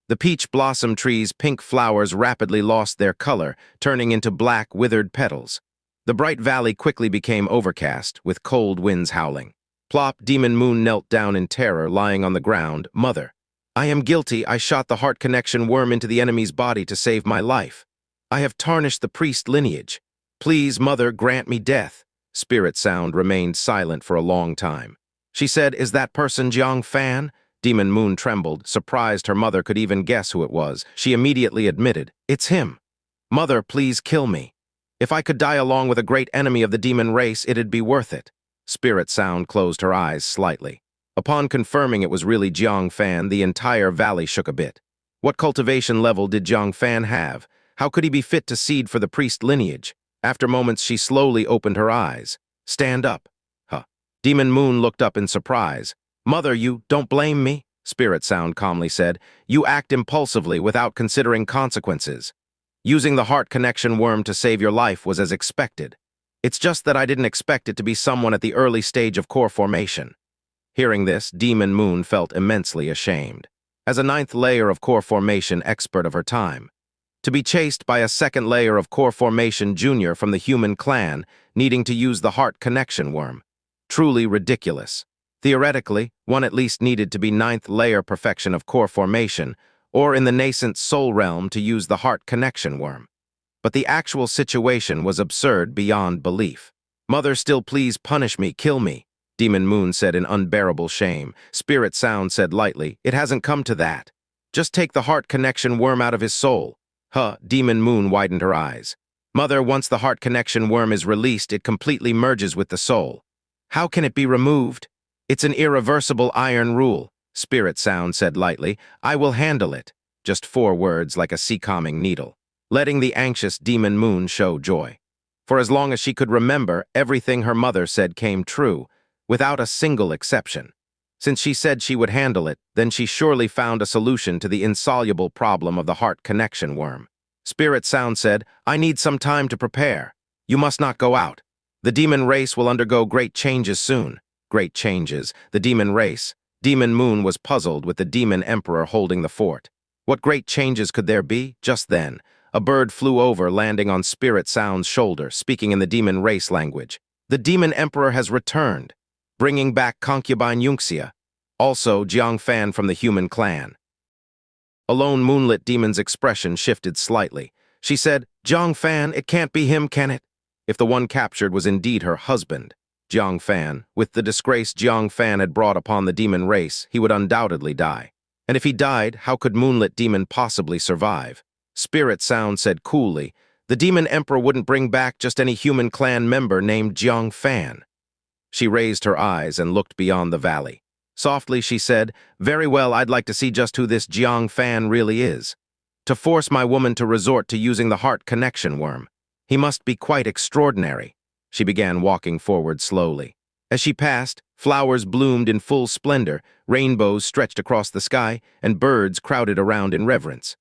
The peach blossom tree's pink flowers rapidly lost their color, turning into black, withered petals. The bright valley quickly became overcast, with cold winds howling. Plop, Demon Moon knelt down in terror, lying on the ground. Mother, I am guilty. I shot the heart connection worm into the enemy's body to save my life. I have tarnished the priest lineage. Please, Mother, grant me death. Spirit Sound remained silent for a long time. She said, Is that person Jiang Fan? Demon Moon trembled, surprised her mother could even guess who it was. She immediately admitted, It's him. Mother, please kill me. If I could die along with a great enemy of the demon race, it'd be worth it. Spirit Sound closed her eyes slightly. Upon confirming it was really Jiang Fan, the entire valley shook a bit. What cultivation level did Jiang Fan have? How could he be fit to seed for the priest lineage? After moments, she slowly opened her eyes. Stand up. Huh. Demon Moon looked up in surprise. Mother, you don't blame me, Spirit Sound calmly said. You act impulsively without considering consequences. Using the heart connection worm to save your life was as expected. It's just that I didn't expect it to be someone at the early stage of core formation. Hearing this, Demon Moon felt immensely ashamed. As a 9th layer of core formation expert of her time, to be chased by a 2nd layer of core formation junior from the human clan needing to use the heart connection worm. Truly ridiculous. Theoretically, one at least needed to be 9th layer perfection of core formation, or in the nascent soul realm to use the heart connection worm. But the actual situation was absurd beyond belief. Mother, still please punish me, kill me, Demon Moon said in unbearable shame. Spirit Sound said lightly, it hasn't come to that. Just take the heart connection worm out of his soul. Huh, Demon Moon widened her eyes. Mother, once the heart connection worm is released, it completely merges with the soul. How can it be removed? It's an irreversible iron rule, Spirit Sound said lightly. I will handle it. Just 4 words like a sea-calming needle, letting the anxious Demon Moon show joy. For as long as she could remember, everything her mother said came true, without a single exception. Since she said she would handle it, then she surely found a solution to the insoluble problem of the heart connection worm. Spirit Sound said, I need some time to prepare. You must not go out. The demon race will undergo great changes soon. Great changes. The demon race. Demon Moon was puzzled with the demon emperor holding the fort. What great changes could there be? Just then, a bird flew over, landing on Spirit Sound's shoulder, speaking in the demon race language. The demon emperor has returned, bringing back concubine Xianxia, also Jiang Fan from the human clan. A lone moonlit demon's expression shifted slightly. She said, Jang Fan, it can't be him, can it? If the one captured was indeed her husband, Jiang Fan, with the disgrace Jiang Fan had brought upon the demon race, he would undoubtedly die. And if he died, how could moonlit demon possibly survive? Spirit Sound said coolly, the demon emperor wouldn't bring back just any human clan member named Jiang Fan. She raised her eyes and looked beyond the valley. Softly she said, very well, I'd like to see just who this Jiang Fan really is. To force my woman to resort to using the heart connection worm. He must be quite extraordinary. She began walking forward slowly. As she passed, flowers bloomed in full splendor, rainbows stretched across the sky, and birds crowded around in reverence.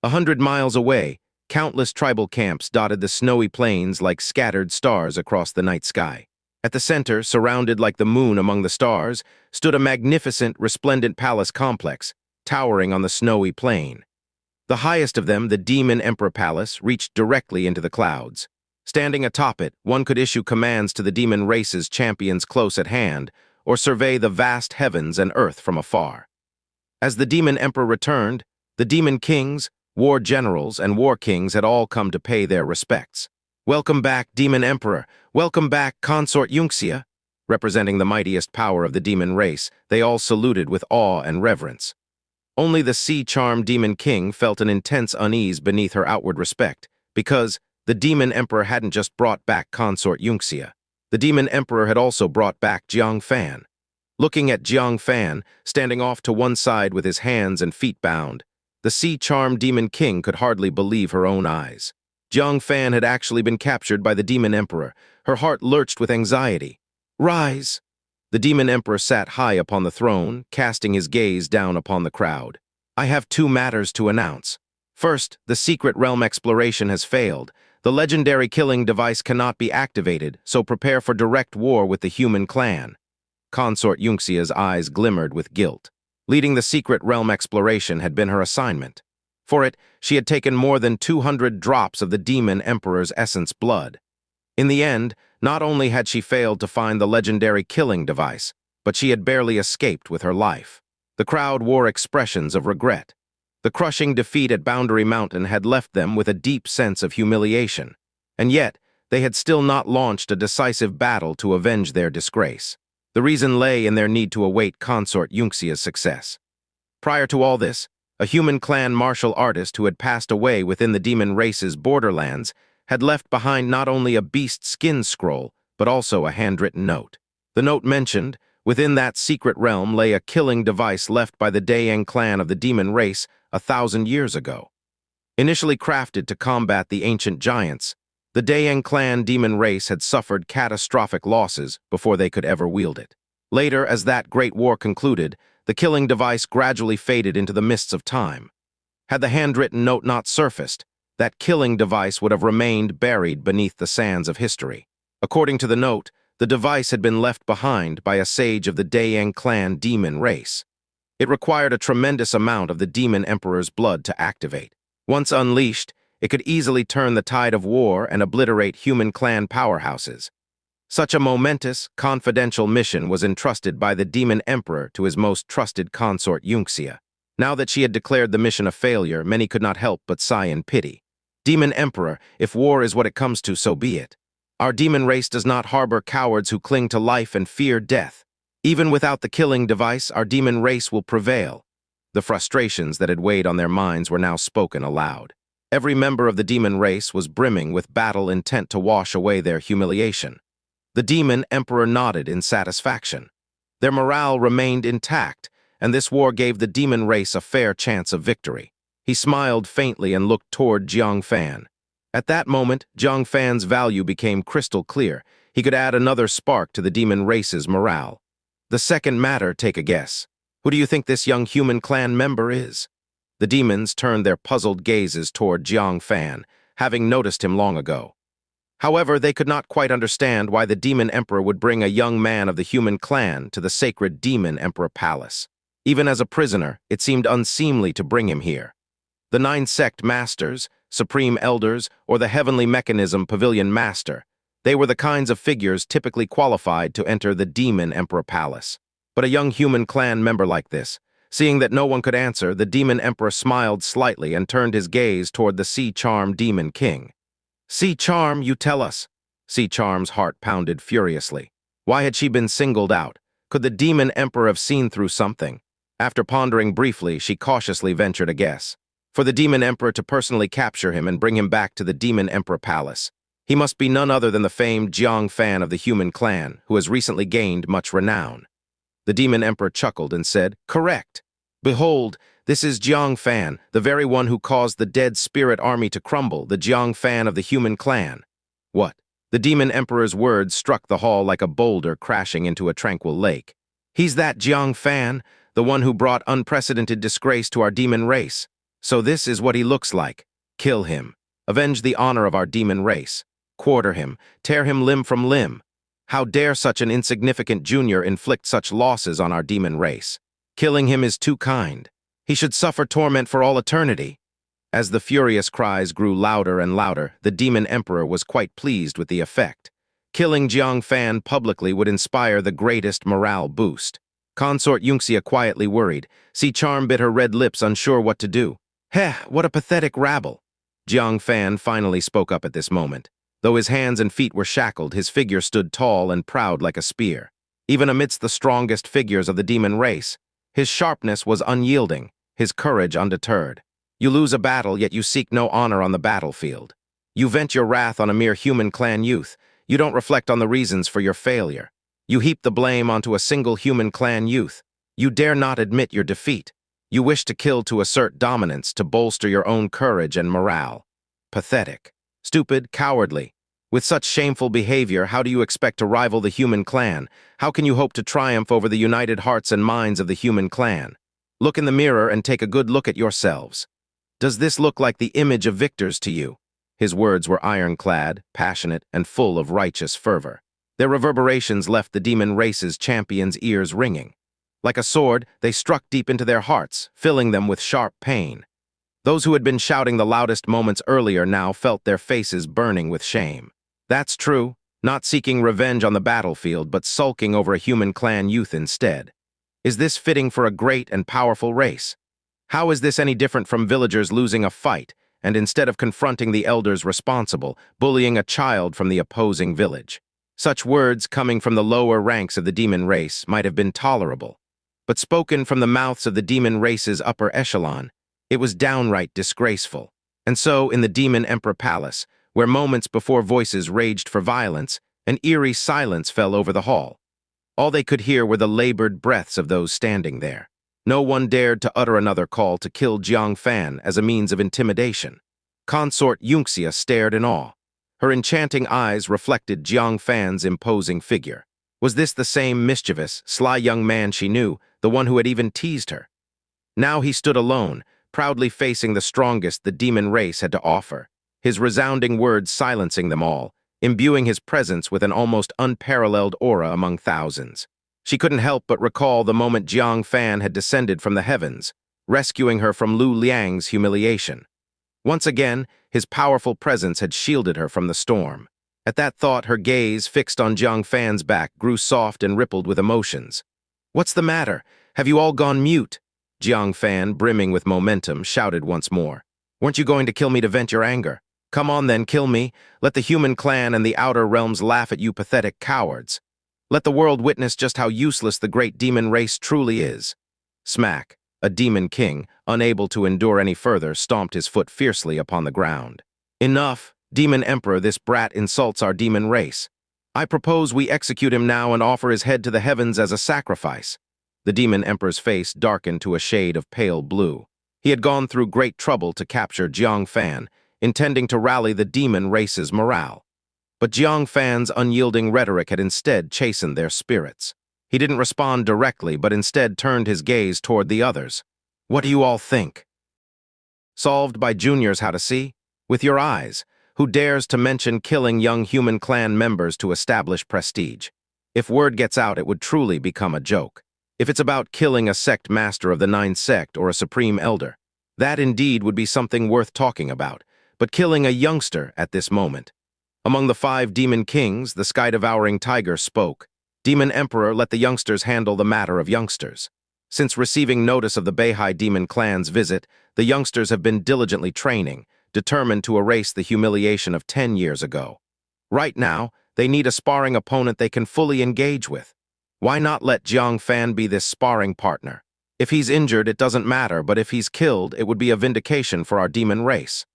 100 miles away, countless tribal camps dotted the snowy plains like scattered stars across the night sky. At the center, surrounded like the moon among the stars, stood a magnificent, resplendent palace complex, towering on the snowy plain. The highest of them, the Demon Emperor Palace, reached directly into the clouds. Standing atop it, one could issue commands to the demon race's champions close at hand, or survey the vast heavens and earth from afar. As the Demon Emperor returned, the Demon Kings, War Generals, and War Kings had all come to pay their respects. Welcome back, Demon Emperor. Welcome back, Consort Xianxia. Representing the mightiest power of the demon race, they all saluted with awe and reverence. Only the sea-charmed Demon King felt an intense unease beneath her outward respect, because the Demon Emperor hadn't just brought back Consort Xianxia. The Demon Emperor had also brought back Jiang Fan. Looking at Jiang Fan, standing off to one side with his hands and feet bound, the sea-charmed Demon King could hardly believe her own eyes. Jiang Fan had actually been captured by the Demon Emperor. Her heart lurched with anxiety. Rise! The Demon Emperor sat high upon the throne, casting his gaze down upon the crowd. I have 2 matters to announce. First, the secret realm exploration has failed. The legendary killing device cannot be activated, so prepare for direct war with the human clan. Consort Xianxia's eyes glimmered with guilt. Leading the secret realm exploration had been her assignment. For it, she had taken more than 200 drops of the Demon Emperor's essence blood. In the end, not only had she failed to find the legendary killing device, but she had barely escaped with her life. The crowd wore expressions of regret. The crushing defeat at Boundary Mountain had left them with a deep sense of humiliation, and yet they had still not launched a decisive battle to avenge their disgrace. The reason lay in their need to await Consort Xianxia's success. Prior to all this, a human clan martial artist who had passed away within the demon race's borderlands had left behind not only a beast skin scroll, but also a handwritten note. The note mentioned, Within that secret realm lay a killing device left by the Dayang clan of the demon race 1,000 years ago. Initially crafted to combat the ancient giants, the Dayang clan demon race had suffered catastrophic losses before they could ever wield it. Later, as that great war concluded, the killing device gradually faded into the mists of time. Had the handwritten note not surfaced, that killing device would have remained buried beneath the sands of history. According to the note, the device had been left behind by a sage of the Dayang clan demon race. It required a tremendous amount of the demon emperor's blood to activate. Once unleashed, it could easily turn the tide of war and obliterate human clan powerhouses. Such a momentous, confidential mission was entrusted by the demon emperor to his most trusted consort Xianxia. Now that she had declared the mission a failure, many could not help but sigh in pity. Demon Emperor, if war is what it comes to, so be it. Our demon race does not harbor cowards who cling to life and fear death. Even without the killing device, our demon race will prevail. The frustrations that had weighed on their minds were now spoken aloud. Every member of the demon race was brimming with battle intent to wash away their humiliation. The demon emperor nodded in satisfaction. Their morale remained intact, and this war gave the demon race a fair chance of victory. He smiled faintly and looked toward Jiang Fan. At that moment, Jang Fan's value became crystal clear. He could add another spark to the demon race's morale. The second matter, take a guess. Who do you think this young human clan member is? The demons turned their puzzled gazes toward Jiang Fan, having noticed him long ago. However, they could not quite understand why the demon emperor would bring a young man of the human clan to the sacred demon emperor palace. Even as a prisoner, it seemed unseemly to bring him here. The 9 sect masters, supreme elders, or the heavenly mechanism pavilion master, they were the kinds of figures typically qualified to enter the demon emperor palace. But a young human clan member like this, seeing that no one could answer, the demon emperor smiled slightly and turned his gaze toward the Sea Charm demon king. Sea Charm, you tell us? Sea Charm's heart pounded furiously. Why had she been singled out? Could the demon emperor have seen through something? After pondering briefly, she cautiously ventured a guess. For the demon emperor to personally capture him and bring him back to the demon emperor palace, he must be none other than the famed Jiang Fan of the human clan, who has recently gained much renown. The demon emperor chuckled and said, "Correct. Behold, this is Jiang Fan, the very one who caused the dead spirit army to crumble, the Jiang Fan of the human clan." What? The demon emperor's words struck the hall like a boulder crashing into a tranquil lake. He's that Jiang Fan, the one who brought unprecedented disgrace to our demon race. So this is what he looks like. Kill him. Avenge the honor of our demon race. Quarter him. Tear him limb from limb. How dare such an insignificant junior inflict such losses on our demon race? Killing him is too kind. He should suffer torment for all eternity. As the furious cries grew louder and louder, the demon emperor was quite pleased with the effect. Killing Jiang Fan publicly would inspire the greatest morale boost. Consort Xianxia quietly worried. Sea Charm bit her red lips, unsure what to do. Heh, what a pathetic rabble. Jiang Fan finally spoke up at this moment. Though his hands and feet were shackled, his figure stood tall and proud like a spear. Even amidst the strongest figures of the demon race, his sharpness was unyielding, his courage undeterred. You lose a battle, yet you seek no honor on the battlefield. You vent your wrath on a mere human clan youth. You don't reflect on the reasons for your failure. You heap the blame onto a single human clan youth. You dare not admit your defeat. You wish to kill to assert dominance, to bolster your own courage and morale. Pathetic. Stupid, cowardly. With such shameful behavior, how do you expect to rival the human clan? How can you hope to triumph over the united hearts and minds of the human clan? Look in the mirror and take a good look at yourselves. Does this look like the image of victors to you? His words were ironclad, passionate, and full of righteous fervor. Their reverberations left the demon race's champions' ears ringing. Like a sword, they struck deep into their hearts, filling them with sharp pain. Those who had been shouting the loudest moments earlier now felt their faces burning with shame. That's true, not seeking revenge on the battlefield, but sulking over a human clan youth instead. Is this fitting for a great and powerful race? How is this any different from villagers losing a fight, and instead of confronting the elders responsible, bullying a child from the opposing village? Such words coming from the lower ranks of the demon race might have been tolerable, but spoken from the mouths of the demon race's upper echelon, it was downright disgraceful. And so, in the demon emperor palace, where moments before voices raged for violence, an eerie silence fell over the hall. All they could hear were the labored breaths of those standing there. No one dared to utter another call to kill Jiang Fan as a means of intimidation. Consort Xianxia stared in awe. Her enchanting eyes reflected Jiang Fan's imposing figure. Was this the same mischievous, sly young man she knew, the one who had even teased her? Now he stood alone, proudly facing the strongest the demon race had to offer, his resounding words silencing them all, imbuing his presence with an almost unparalleled aura among thousands. She couldn't help but recall the moment Jiang Fan had descended from the heavens, rescuing her from Lu Liang's humiliation. Once again, his powerful presence had shielded her from the storm. At that thought, her gaze, fixed on Jiang Fan's back, grew soft and rippled with emotions. "What's the matter? Have you all gone mute?" Jiang Fan, brimming with momentum, shouted once more. "Weren't you going to kill me to vent your anger? Come on then, kill me. Let the human clan and the outer realms laugh at you pathetic cowards. Let the world witness just how useless the great demon race truly is." Smack. A demon king, unable to endure any further, stomped his foot fiercely upon the ground. "Enough, demon emperor, this brat insults our demon race. I propose we execute him now and offer his head to the heavens as a sacrifice." The demon emperor's face darkened to a shade of pale blue. He had gone through great trouble to capture Jiang Fan, intending to rally the demon race's morale. But Jiang Fan's unyielding rhetoric had instead chastened their spirits. He didn't respond directly, but instead turned his gaze toward the others. "What do you all think?" Solved by juniors how to see? With your eyes. Who dares to mention killing young human clan members to establish prestige? If word gets out, it would truly become a joke. If it's about killing a sect master of the 9th sect or a supreme elder, that indeed would be something worth talking about. But killing a youngster at this moment. Among the 5 demon kings, the sky-devouring tiger spoke. "Demon Emperor, let the youngsters handle the matter of youngsters. Since receiving notice of the Beihai demon clan's visit, the youngsters have been diligently training, determined to erase the humiliation of 10 years ago. Right now, they need a sparring opponent they can fully engage with. Why not let Jiang Fan be this sparring partner? If he's injured, it doesn't matter, but if he's killed, it would be a vindication for our demon race."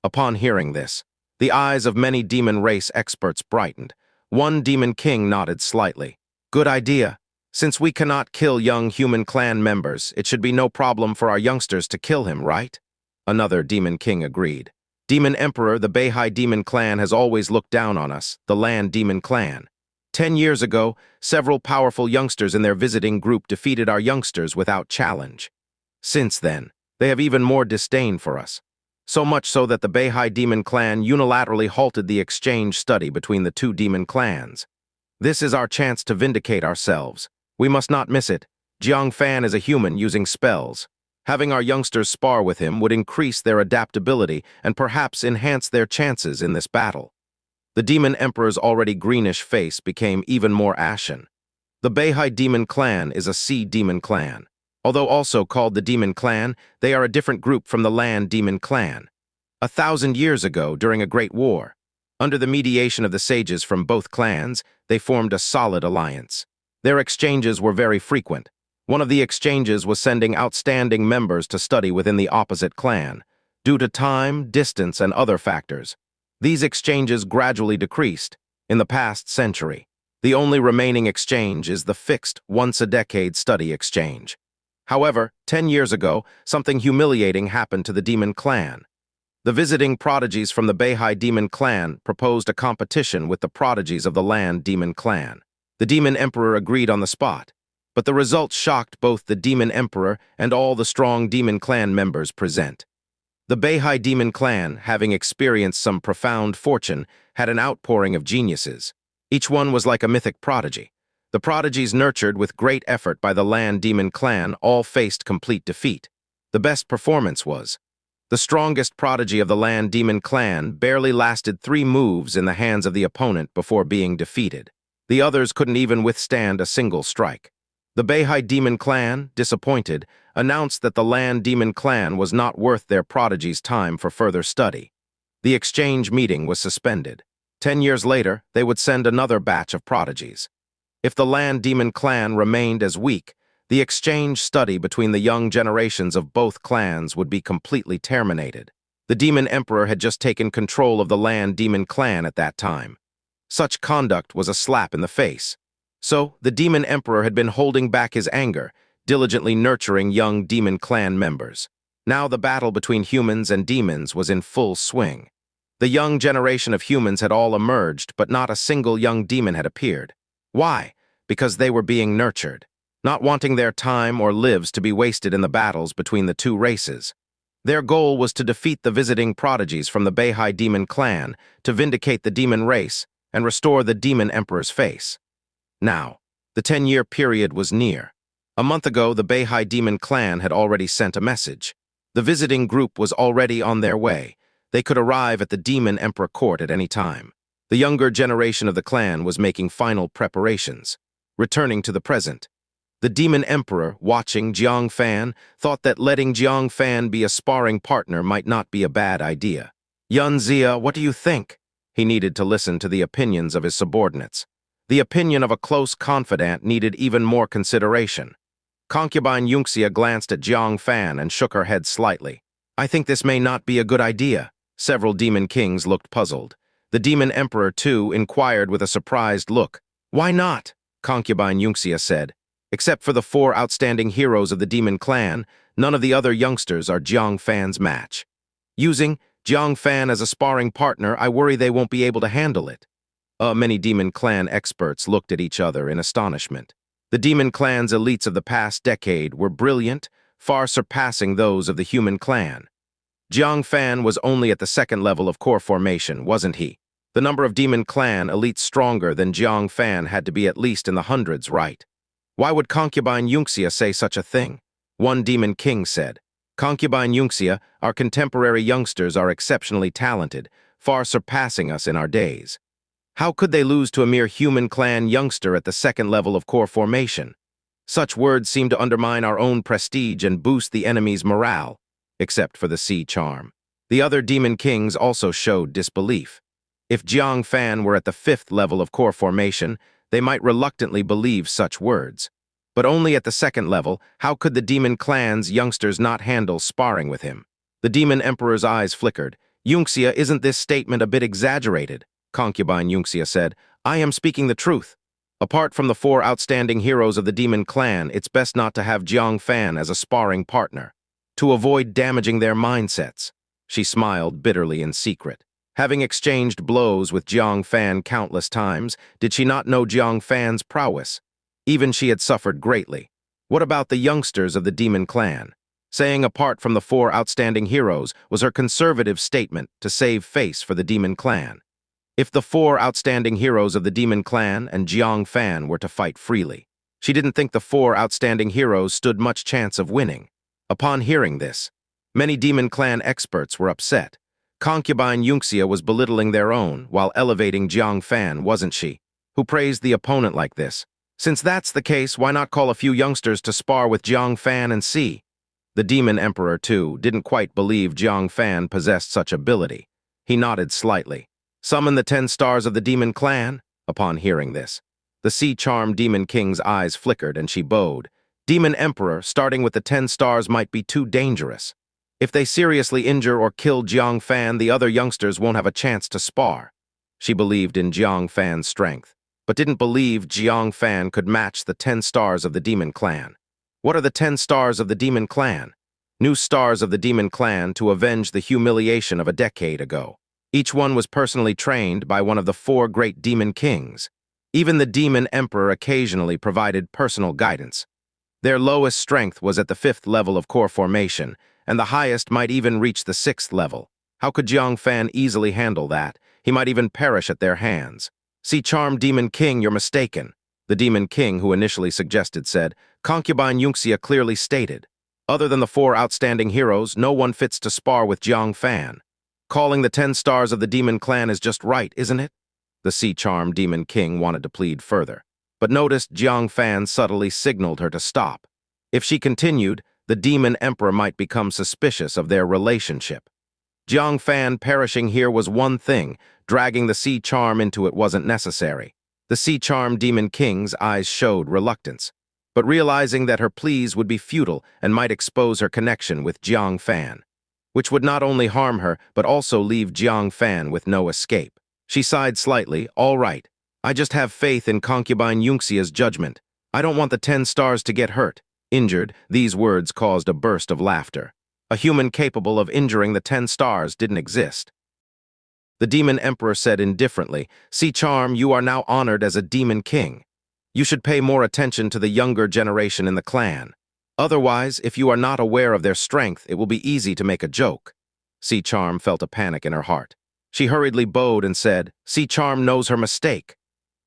Upon hearing this, the eyes of many demon race experts brightened. One demon king nodded slightly. "Good idea. Since we cannot kill young human clan members, it should be no problem for our youngsters to kill him, right?" Another demon king agreed. "Demon Emperor, the Beihai demon clan has always looked down on us, the Land demon clan. 10 years ago, several powerful youngsters in their visiting group defeated our youngsters without challenge. Since then, they have even more disdain for us. So much so that the Beihai demon clan unilaterally halted the exchange study between the 2 demon clans. This is our chance to vindicate ourselves. We must not miss it. Jiang Fan is a human using spells. Having our youngsters spar with him would increase their adaptability and perhaps enhance their chances in this battle." The demon emperor's already greenish face became even more ashen. The Beihai demon clan is a sea demon clan. Although also called the demon clan, they are a different group from the Land demon clan. 1,000 years ago, during a great war, under the mediation of the sages from both clans, they formed a solid alliance. Their exchanges were very frequent. One of the exchanges was sending outstanding members to study within the opposite clan. Due to time, distance, and other factors, these exchanges gradually decreased. In the past century, the only remaining exchange is the fixed, once-a-decade study exchange. However, 10 years ago, something humiliating happened to the demon clan. The visiting prodigies from the Beihai demon clan proposed a competition with the prodigies of the Land demon clan. The demon emperor agreed on the spot, but the results shocked both the demon emperor and all the strong demon clan members present. The Beihai demon clan, having experienced some profound fortune, had an outpouring of geniuses. Each one was like a mythic prodigy. The prodigies nurtured with great effort by the Land demon clan all faced complete defeat. The best performance was. The strongest prodigy of the Land demon clan barely lasted 3 moves in the hands of the opponent before being defeated. The others couldn't even withstand a single strike. The Beihai demon clan, disappointed, announced that the Land demon clan was not worth their prodigy's time for further study. The exchange meeting was suspended. 10 years later, they would send another batch of prodigies. If the Land demon clan remained as weak, the exchange study between the young generations of both clans would be completely terminated. The demon emperor had just taken control of the Land demon clan at that time. Such conduct was a slap in the face. So, the Demon Emperor had been holding back his anger, diligently nurturing young demon clan members. Now the battle between humans and demons was in full swing. The young generation of humans had all emerged, but not a single young demon had appeared. Why? Because they were being nurtured, not wanting their time or lives to be wasted in the battles between the two races. Their goal was to defeat the visiting prodigies from the Beihai demon clan, to vindicate the demon race, and restore the demon emperor's face. Now, the 10-year period was near. A month ago, the Beihai demon clan had already sent a message. The visiting group was already on their way. They could arrive at the demon emperor court at any time. The younger generation of the clan was making final preparations. Returning to the present, the demon emperor, watching Jiang Fan, thought that letting Jiang Fan be a sparring partner might not be a bad idea. Xianxia, what do you think? He needed to listen to the opinions of his subordinates. The opinion of a close confidant needed even more consideration. Concubine Xianxia glanced at Jiang Fan and shook her head slightly. I think this may not be a good idea. Several demon kings looked puzzled. The demon emperor, too, inquired with a surprised look. Why not? Concubine Xianxia said. Except for the 4 outstanding heroes of the demon clan, none of the other youngsters are Jiang Fan's match. Using Jiang Fan as a sparring partner, I worry they won't be able to handle it. Many demon clan experts looked at each other in astonishment. The demon clan's elites of the past decade were brilliant, far surpassing those of the human clan. Jiang Fan was only at the 2nd level of core formation, wasn't he? The number of demon clan elites stronger than Jiang Fan had to be at least in the hundreds, right? Why would Concubine Xianxia say such a thing? One demon king said. Concubine Xianxia, our contemporary youngsters are exceptionally talented, far surpassing us in our days. How could they lose to a mere human clan youngster at the 2nd level of core formation? Such words seem to undermine our own prestige and boost the enemy's morale, except for the sea charm. The other demon kings also showed disbelief. If Jiang Fan were at the 5th level of core formation, they might reluctantly believe such words. But only at the 2nd level, how could the demon clan's youngsters not handle sparring with him? The demon emperor's eyes flickered. Xianxia, isn't this statement a bit exaggerated? Concubine Xianxia said. I am speaking the truth. Apart from the 4 outstanding heroes of the demon clan, it's best not to have Jiang Fan as a sparring partner, to avoid damaging their mindsets. She smiled bitterly in secret. Having exchanged blows with Jiang Fan countless times, did she not know Jiang Fan's prowess? Even she had suffered greatly. What about the youngsters of the demon clan? Saying apart from the 4 outstanding heroes was her conservative statement to save face for the demon clan. If the 4 outstanding heroes of the demon clan and Jiang Fan were to fight freely, she didn't think the 4 outstanding heroes stood much chance of winning. Upon hearing this, many demon clan experts were upset. Concubine Xianxia was belittling their own while elevating Jiang Fan, wasn't she? Who praised the opponent like this? Since that's the case, why not call a few youngsters to spar with Jiang Fan and see? The demon emperor, too, didn't quite believe Jiang Fan possessed such ability. He nodded slightly. Summon the 10 stars of the demon clan? Upon hearing this, the sea-charmed demon king's eyes flickered and she bowed. Demon emperor, starting with the 10 stars might be too dangerous. If they seriously injure or kill Jiang Fan, the other youngsters won't have a chance to spar. She believed in Jiang Fan's strength, but didn't believe Jiang Fan could match the 10 stars of the demon clan. What are the 10 stars of the demon clan? New stars of the demon clan to avenge the humiliation of a decade ago. Each one was personally trained by one of the 4 great demon kings. Even the demon emperor occasionally provided personal guidance. Their lowest strength was at the 5th level of core formation, and the highest might even reach the 6th level. How could Jiang Fan easily handle that? He might even perish at their hands. See, charmed demon king, you're mistaken. The demon king who initially suggested said. Concubine Xianxia clearly stated. Other than the 4 outstanding heroes, no one fits to spar with Jiang Fan. Calling the 10 stars of the demon clan is just right, isn't it? The sea-charmed demon king wanted to plead further, but noticed Jiang Fan subtly signaled her to stop. If she continued, the demon emperor might become suspicious of their relationship. Jiang Fan perishing here was one thing, dragging the sea charm into it wasn't necessary. The sea charm demon king's eyes showed reluctance, but realizing that her pleas would be futile and might expose her connection with Jiang Fan, which would not only harm her but also leave Jiang Fan with no escape. She sighed slightly. All right, I just have faith in concubine Xianxia's judgment. I don't want the 10 stars to get hurt. Injured, these words caused a burst of laughter. A human capable of injuring the 10 stars didn't exist. The demon emperor said indifferently, "See, Charm, you are now honored as a demon king. You should pay more attention to the younger generation in the clan. Otherwise, if you are not aware of their strength, it will be easy to make a joke." See Charm felt a panic in her heart. She hurriedly bowed and said, "See Charm knows her mistake."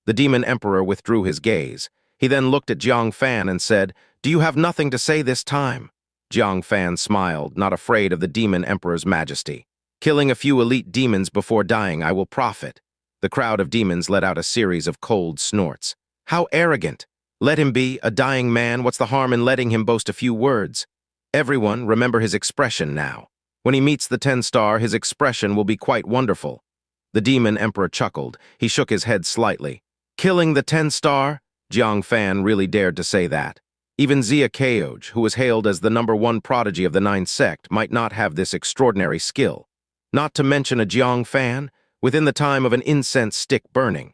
The demon emperor withdrew his gaze. He then looked at Jiang Fan and said, "Do you have nothing to say this time?" Jiang Fan smiled, not afraid of the demon emperor's majesty. "Killing a few elite demons before dying, I will profit." The crowd of demons let out a series of cold snorts. "How arrogant! Let him be, a dying man. What's the harm in letting him boast a few words? Everyone, remember his expression now. When he meets the 10 star, his expression will be quite wonderful." The demon emperor chuckled. He shook his head slightly. "Killing the 10 star? Jiang Fan really dared to say that. Even Xianxia Cultivation, who was hailed as the #1 prodigy of the 9th sect, might not have this extraordinary skill. Not to mention a Jiang Fan, within the time of an incense stick burning.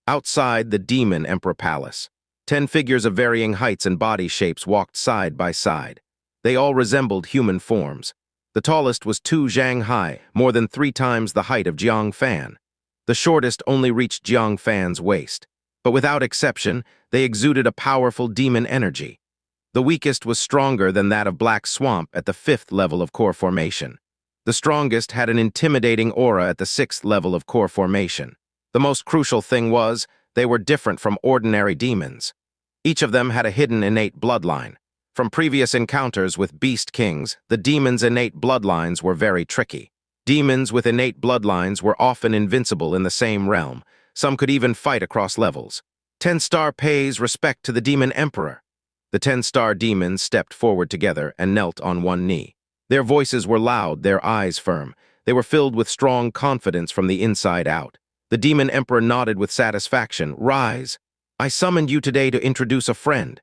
Outside the demon emperor palace, 10 figures of varying heights and body shapes walked side by side. They all resembled human forms. The tallest was 2 zhang high, more than 3 times the height of Jiang Fan. The shortest only reached Jiang Fan's waist. But without exception, they exuded a powerful demon energy. The weakest was stronger than that of Black Swamp at the 5th level of core formation. The strongest had an intimidating aura at the 6th level of core formation. The most crucial thing was, they were different from ordinary demons. Each of them had a hidden innate bloodline. From previous encounters with beast kings, the demons' innate bloodlines were very tricky. Demons with innate bloodlines were often invincible in the same realm. Some could even fight across levels. 10 star pays respect to the demon emperor. The 10 star demons stepped forward together and knelt on one knee. Their voices were loud, their eyes firm. They were filled with strong confidence from the inside out. The demon emperor nodded with satisfaction. "Rise. I summoned you today to introduce a friend."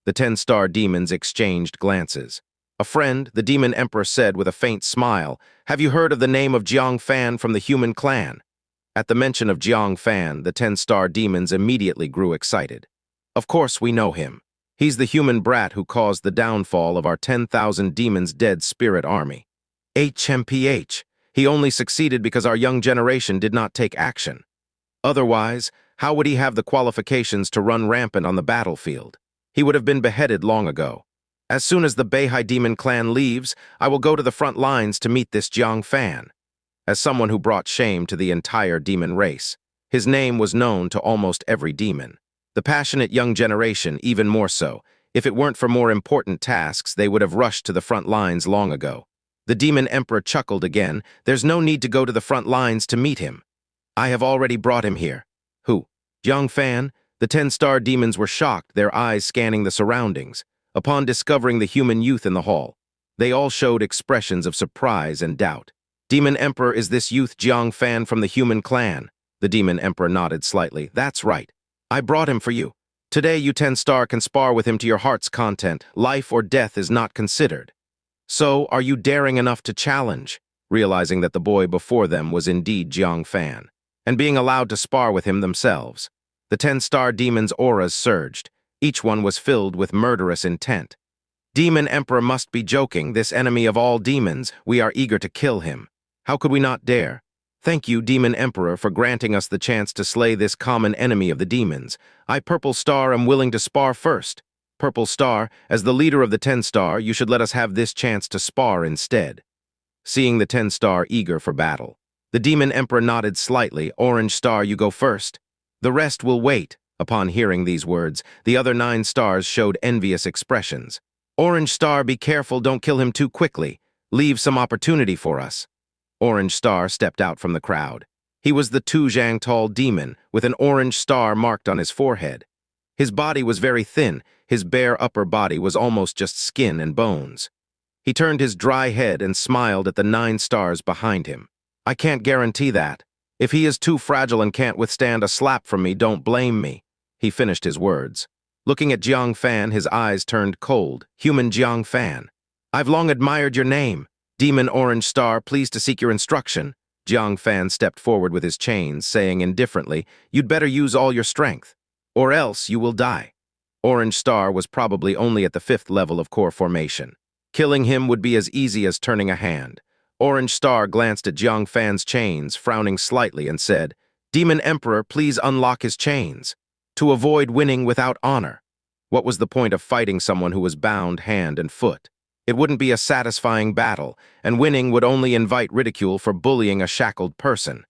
The 10 star demons exchanged glances. "A friend," the demon emperor said with a faint smile. "Have you heard of the name of Jiang Fan from the human clan?" At the mention of Jiang Fan, the 10 star demons immediately grew excited. "Of course we know him. He's the human brat who caused the downfall of our 10,000 demons dead spirit army. HMPH. He only succeeded because our young generation did not take action. Otherwise, how would he have the qualifications to run rampant on the battlefield? He would have been beheaded long ago. As soon as the Beihai demon clan leaves, I will go to the front lines to meet this Jiang Fan." As someone who brought shame to the entire demon race, his name was known to almost every demon. The passionate young generation, even more so. If it weren't for more important tasks, they would have rushed to the front lines long ago. The demon emperor chuckled again. "There's no need to go to the front lines to meet him. I have already brought him here." "Who? Jiang Fan?" The 10 star demons were shocked, their eyes scanning the surroundings. Upon discovering the human youth in the hall, they all showed expressions of surprise and doubt. "Demon Emperor, is this youth Jiang Fan from the human clan?" The demon emperor nodded slightly. "That's right. I brought him for you. Today you 10 star can spar with him to your heart's content. Life or death is not considered. So, are you daring enough to challenge?" Realizing that the boy before them was indeed Jiang Fan, and being allowed to spar with him themselves. The 10 star demons' auras surged. Each one was filled with murderous intent. "Demon Emperor must be joking. This enemy of all demons, we are eager to kill him. How could we not dare? Thank you, Demon Emperor, for granting us the chance to slay this common enemy of the demons. I, Purple Star, am willing to spar first. Purple Star, as the leader of the 10 star, you should let us have this chance to spar instead." Seeing the 10 star eager for battle, the Demon Emperor nodded slightly. "Orange Star, you go first. The rest will wait." Upon hearing these words, the other 9 stars showed envious expressions. "Orange Star, be careful, don't kill him too quickly. Leave some opportunity for us." Orange Star stepped out from the crowd. He was the 2 zhang tall demon, with an orange star marked on his forehead. His body was very thin. His bare upper body was almost just skin and bones. He turned his dry head and smiled at the 9 stars behind him. "I can't guarantee that. If he is too fragile and can't withstand a slap from me, don't blame me." He finished his words. Looking at Jiang Fan, his eyes turned cold. "Human Jiang Fan, I've long admired your name. Demon Orange Star, pleased to seek your instruction." Jiang Fan stepped forward with his chains, saying indifferently, "You'd better use all your strength, or else you will die." Orange Star was probably only at the 5th level of core formation. Killing him would be as easy as turning a hand. Orange Star glanced at Jiang Fan's chains, frowning slightly, and said, "Demon Emperor, please unlock his chains. To avoid winning without honor." What was the point of fighting someone who was bound hand and foot? It wouldn't be a satisfying battle, and winning would only invite ridicule for bullying a shackled person.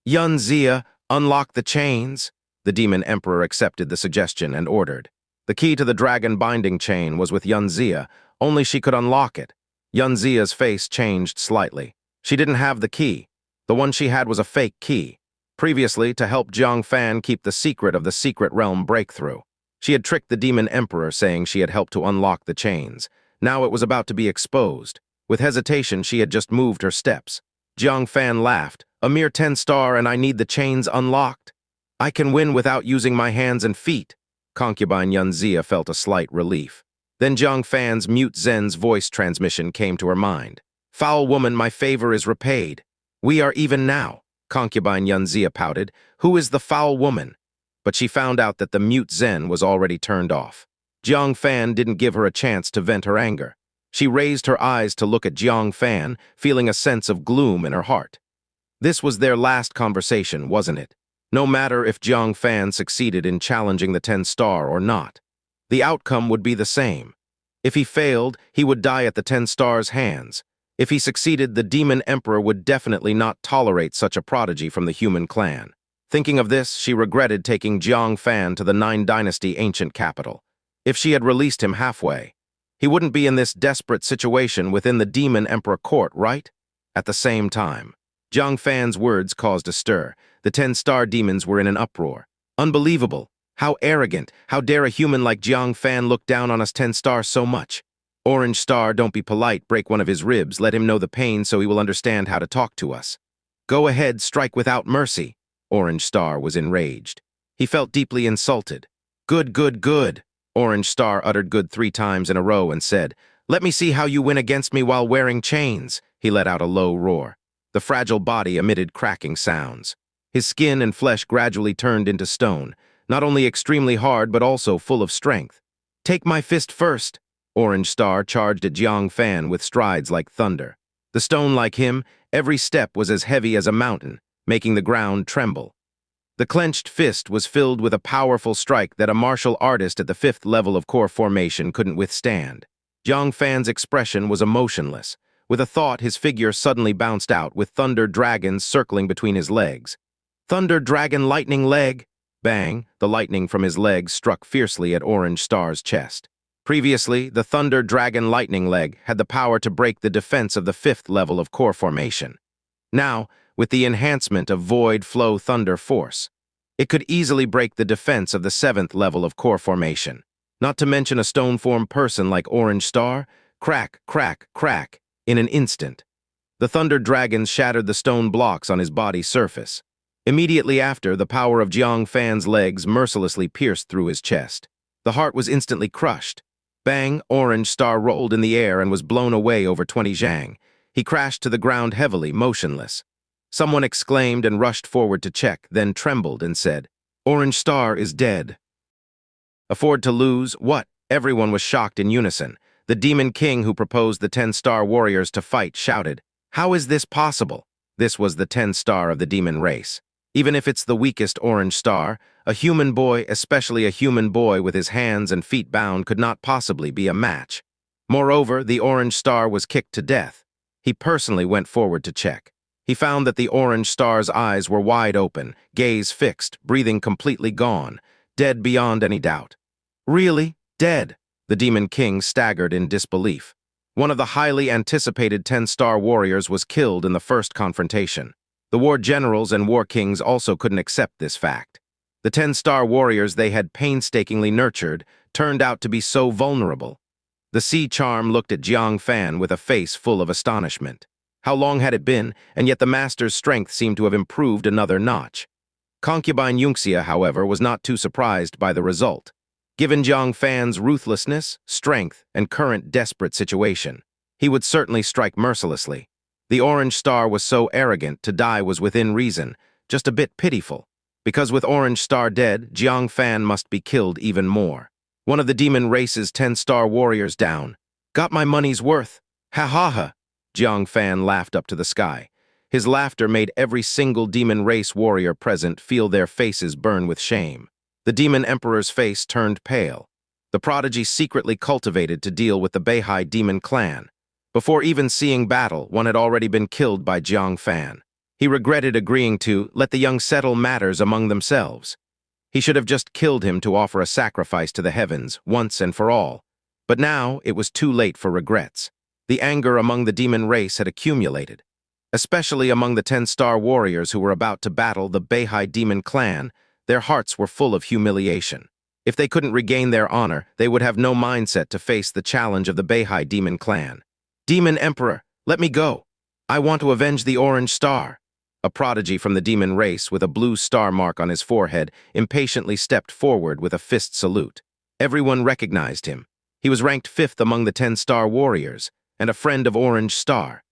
"Xianxia, unlock the chains." The Demon Emperor accepted the suggestion and ordered. The key to the dragon binding chain was with Xianxia, only she could unlock it. Xianxia's face changed slightly. She didn't have the key. The one she had was a fake key. Previously, to help Jang Fan keep the secret of the secret realm breakthrough. She had tricked the Demon Emperor, saying she had helped to unlock the chains. Now it was about to be exposed. With hesitation, she had just moved her steps. Jiang Fan laughed. "A mere 10-star and I need the chains unlocked? I can win without using my hands and feet." Concubine Xianxia felt a slight relief. Then Jiang Fan's mute Zen's voice transmission came to her mind. "Foul woman, my favor is repaid. We are even now." Concubine Xianxia pouted. "Who is the foul woman?" But she found out that the mute Zen was already turned off. Jiang Fan didn't give her a chance to vent her anger. She raised her eyes to look at Jiang Fan, feeling a sense of gloom in her heart. This was their last conversation, wasn't it? No matter if Jiang Fan succeeded in challenging the 10-star or not. The outcome would be the same. If he failed, he would die at the 10-star's hands. If he succeeded, the Demon Emperor would definitely not tolerate such a prodigy from the human clan. Thinking of this, she regretted taking Jiang Fan to the Nine Dynasty ancient capital. If she had released him halfway, he wouldn't be in this desperate situation within the Demon Emperor court, right? At the same time, Jiang Fan's words caused a stir. The 10-star demons were in an uproar. Unbelievable! How arrogant! How dare a human like Jiang Fan look down on us 10-star so much? Orange Star, don't be polite, break one of his ribs, let him know the pain so he will understand how to talk to us. Go ahead, strike without mercy. Orange Star was enraged. He felt deeply insulted. Good, good, good. Orange Star uttered good 3 times in a row and said, "Let me see how you win against me while wearing chains." He let out a low roar. The fragile body emitted cracking sounds. His skin and flesh gradually turned into stone, not only extremely hard but also full of strength. "Take my fist first." Orange Star charged at Jiang Fan with strides like thunder. The stone, like him, every step was as heavy as a mountain, making the ground tremble. The clenched fist was filled with a powerful strike that a martial artist at the 5th level of core formation couldn't withstand. Jiang Fan's expression was emotionless. With a thought, his figure suddenly bounced out, with thunder dragons circling between his legs. "Thunder Dragon Lightning Leg!" Bang! The lightning from his legs struck fiercely at Orange Star's chest. Previously, the Thunder Dragon Lightning Leg had the power to break the defense of the 5th level of core formation. Now, with the enhancement of Void Flow Thunder Force, it could easily break the defense of the 7th level of core formation. Not to mention a stone-formed person like Orange Star. Crack, crack, crack, in an instant. The Thunder Dragons shattered the stone blocks on his body surface. Immediately after, the power of Jiang Fan's legs mercilessly pierced through his chest. The heart was instantly crushed. Bang! Orange Star rolled in the air and was blown away over 20 zhang. He crashed to the ground heavily, motionless. Someone exclaimed and rushed forward to check, then trembled and said, "Orange Star is dead." Afford to lose? What? Everyone was shocked in unison. The Demon King who proposed the 10-star warriors to fight shouted, "How is this possible?" This was the 10-star of the demon race. Even if it's the weakest Orange Star, a human boy, especially a human boy with his hands and feet bound, could not possibly be a match. Moreover, the Orange Star was kicked to death. He personally went forward to check. He found that the Orange Star's eyes were wide open, gaze fixed, breathing completely gone, dead beyond any doubt. Really? Dead? The Demon King staggered in disbelief. One of the highly anticipated 10-star warriors was killed in the first confrontation. The war generals and war kings also couldn't accept this fact. The 10-star warriors they had painstakingly nurtured turned out to be so vulnerable. The Sea Charm looked at Jiang Fan with a face full of astonishment. How long had it been, and yet the master's strength seemed to have improved another notch. Concubine Xianxia, however, was not too surprised by the result. Given Jiang Fan's ruthlessness, strength, and current desperate situation, he would certainly strike mercilessly. The Orange Star was so arrogant, to die was within reason, just a bit pitiful. Because with Orange Star dead, Jiang Fan must be killed even more. One of the demon race's 10-star warriors down. Got my money's worth. Ha ha ha. Jiang Fan laughed up to the sky. His laughter made every single demon race warrior present feel their faces burn with shame. The demon emperor's face turned pale. The prodigy secretly cultivated to deal with the Beihai demon clan. Before even seeing battle, one had already been killed by Jiang Fan. He regretted agreeing to let the young settle matters among themselves. He should have just killed him to offer a sacrifice to the heavens, once and for all. But now it was too late for regrets. The anger among the demon race had accumulated, especially among the 10-star warriors who were about to battle the Beihai demon clan. Their hearts were full of humiliation. If they couldn't regain their honor, they would have no mindset to face the challenge of the Beihai demon clan. Demon Emperor, let me go. I want to avenge the Orange Star. A prodigy from the demon race with a blue star mark on his forehead impatiently stepped forward with a fist salute. Everyone recognized him. He was ranked 5th among the 10-star warriors, and a friend of Orange Star.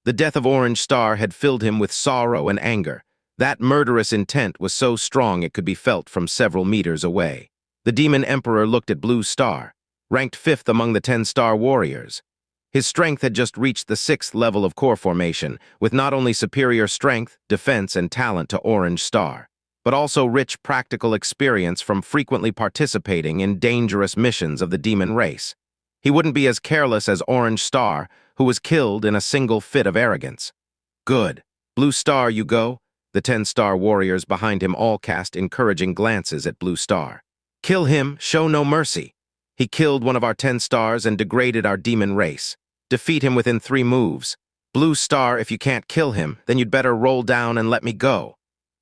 The death of Orange Star had filled him with sorrow and anger. That murderous intent was so strong it could be felt from several meters away. The Demon Emperor looked at Blue Star, ranked 5th among the 10-star warriors. His strength had just reached the 6th level of core formation, with not only superior strength, defense, and talent to Orange Star, but also rich practical experience from frequently participating in dangerous missions of the demon race. He wouldn't be as careless as Orange Star, who was killed in a single fit of arrogance. Good. Blue Star, you go. The 10-star warriors behind him all cast encouraging glances at Blue Star. Kill him, show no mercy. He killed one of our 10 stars and degraded our demon race. Defeat him within 3 moves. Blue Star, if you can't kill him, then you'd better roll down and let me go.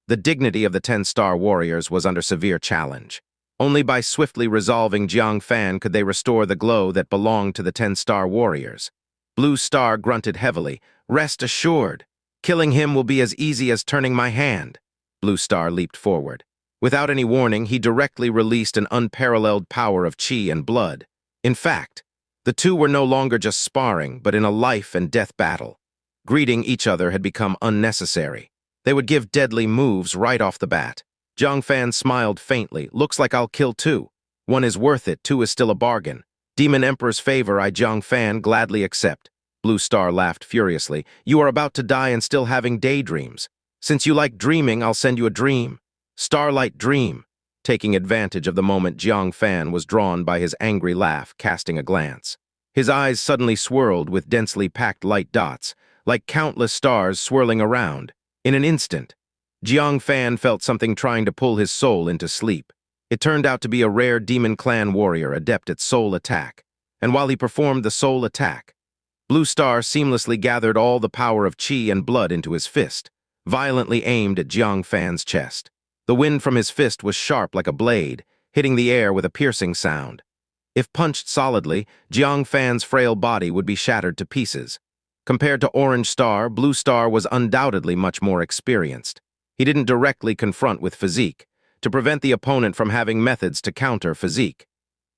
The dignity of the 10-star warriors was under severe challenge. Only by swiftly resolving Jiang Fan could they restore the glow that belonged to the 10-star warriors. Blue Star grunted heavily. Rest assured. Killing him will be as easy as turning my hand. Blue Star leaped forward. Without any warning, he directly released an unparalleled power of chi and blood. In fact, the two were no longer just sparring, but in a life-and-death battle. Greeting each other had become unnecessary. They would give deadly moves right off the bat. Jang Fan smiled faintly. Looks like I'll kill 2. 1 is worth it, 2 is still a bargain. Demon Emperor's favor I Jang Fan gladly accept. Blue Star laughed furiously. You are about to die and still having daydreams. Since you like dreaming, I'll send you a dream. Starlight Dream. Taking advantage of the moment, Jiang Fan was drawn by his angry laugh, casting a glance. His eyes suddenly swirled with densely packed light dots, like countless stars swirling around. In an instant, Jiang Fan felt something trying to pull his soul into sleep. It turned out to be a rare demon clan warrior adept at soul attack. And while he performed the soul attack, Blue Star seamlessly gathered all the power of chi and blood into his fist, violently aimed at Jiang Fan's chest. The wind from his fist was sharp like a blade, hitting the air with a piercing sound. If punched solidly, Jiang Fan's frail body would be shattered to pieces. Compared to Orange Star, Blue Star was undoubtedly much more experienced. He didn't directly confront with physique, to prevent the opponent from having methods to counter physique.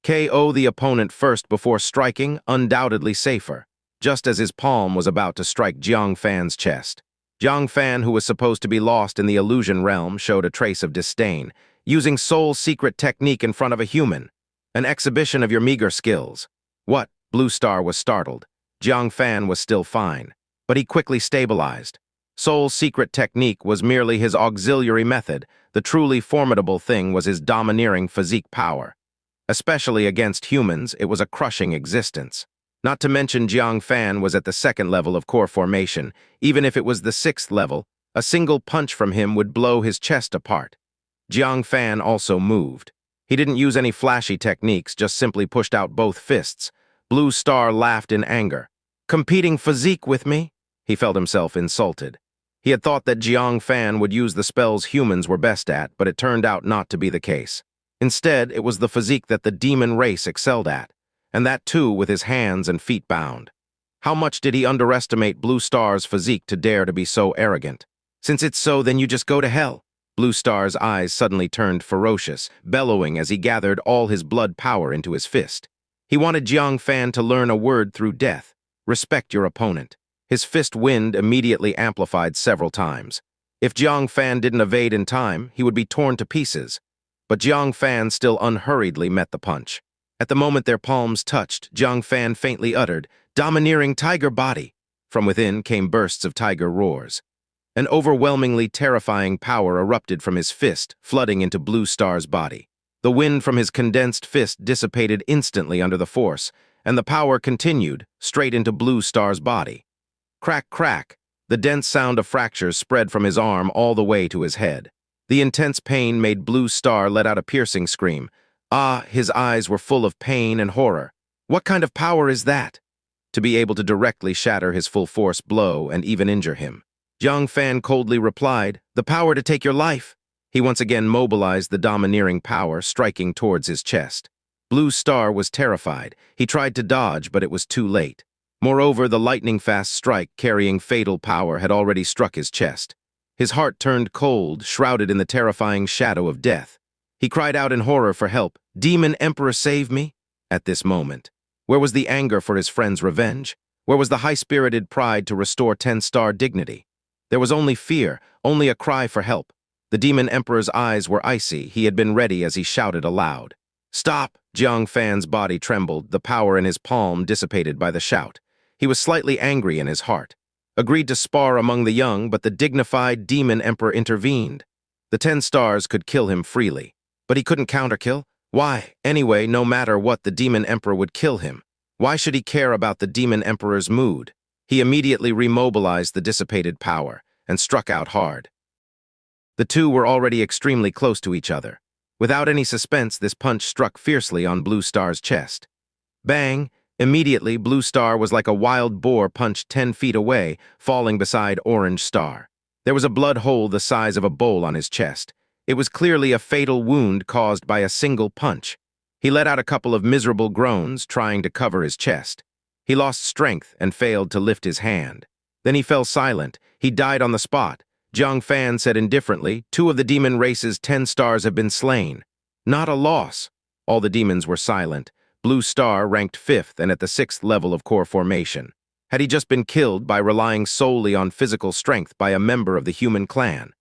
KO the opponent first before striking, undoubtedly safer, just as his palm was about to strike Jiang Fan's chest. Jiang Fan, who was supposed to be lost in the illusion realm, showed a trace of disdain, using soul secret technique in front of a human. An exhibition of your meager skills. What? Blue Star was startled. Jiang Fan was still fine, but he quickly stabilized. Soul secret technique was merely his auxiliary method. The truly formidable thing was his domineering physique power. Especially against humans, it was a crushing existence. Not to mention Jiang Fan was at the 2nd level of core formation. Even if it was the 6th level, a single punch from him would blow his chest apart. Jiang Fan also moved. He didn't use any flashy techniques, just simply pushed out both fists. Blue Star laughed in anger. Competing physique with me? He felt himself insulted. He had thought that Jiang Fan would use the spells humans were best at, but it turned out not to be the case. Instead, it was the physique that the demon race excelled at, and that too with his hands and feet bound. How much did he underestimate Blue Star's physique to dare to be so arrogant? Since it's so, then you just go to hell. Blue Star's eyes suddenly turned ferocious, bellowing as he gathered all his blood power into his fist. He wanted Jiang Fan to learn a word through death. Respect your opponent. His fist wind immediately amplified several times. If Jiang Fan didn't evade in time, he would be torn to pieces. But Jiang Fan still unhurriedly met the punch. At the moment their palms touched, Jiang Fan faintly uttered, "Domineering tiger body." From within came bursts of tiger roars. An overwhelmingly terrifying power erupted from his fist, flooding into Blue Star's body. The wind from his condensed fist dissipated instantly under the force, and the power continued, straight into Blue Star's body. Crack, crack. The dense sound of fractures spread from his arm all the way to his head. The intense pain made Blue Star let out a piercing scream. His eyes were full of pain and horror. What kind of power is that? To be able to directly shatter his full-force blow and even injure him. Jiang Fan coldly replied, "The power to take your life." He once again mobilized the domineering power, striking towards his chest. Blue Star was terrified. He tried to dodge, but it was too late. Moreover, the lightning-fast strike carrying fatal power had already struck his chest. His heart turned cold, shrouded in the terrifying shadow of death. He cried out in horror for help. "Demon Emperor, save me!" At this moment, where was the anger for his friend's revenge? Where was the high-spirited pride to restore 10-star dignity? There was only fear, only a cry for help. The Demon Emperor's eyes were icy. He had been ready as he shouted aloud. "Stop!" Jiang Fan's body trembled, the power in his palm dissipated by the shout. He was slightly angry in his heart. Agreed to spar among the young, but the dignified Demon Emperor intervened. The 10 stars could kill him freely, but he couldn't counterkill. Why? Anyway, no matter what, the Demon Emperor would kill him. Why should he care about the Demon Emperor's mood? He immediately remobilized the dissipated power and struck out hard. The two were already extremely close to each other. Without any suspense, this punch struck fiercely on Blue Star's chest. Bang! Immediately, Blue Star was like a wild boar punched 10 feet away, falling beside Orange Star. There was a blood hole the size of a bowl on his chest. It was clearly a fatal wound caused by a single punch. He let out a couple of miserable groans, trying to cover his chest. He lost strength and failed to lift his hand. Then he fell silent. He died on the spot. Jang Fan said indifferently, "2 of the demon race's 10 stars have been slain." Not a loss. All the demons were silent. Blue Star ranked 5th and at the 6th level of core formation. Had he just been killed by relying solely on physical strength by a member of the human clan?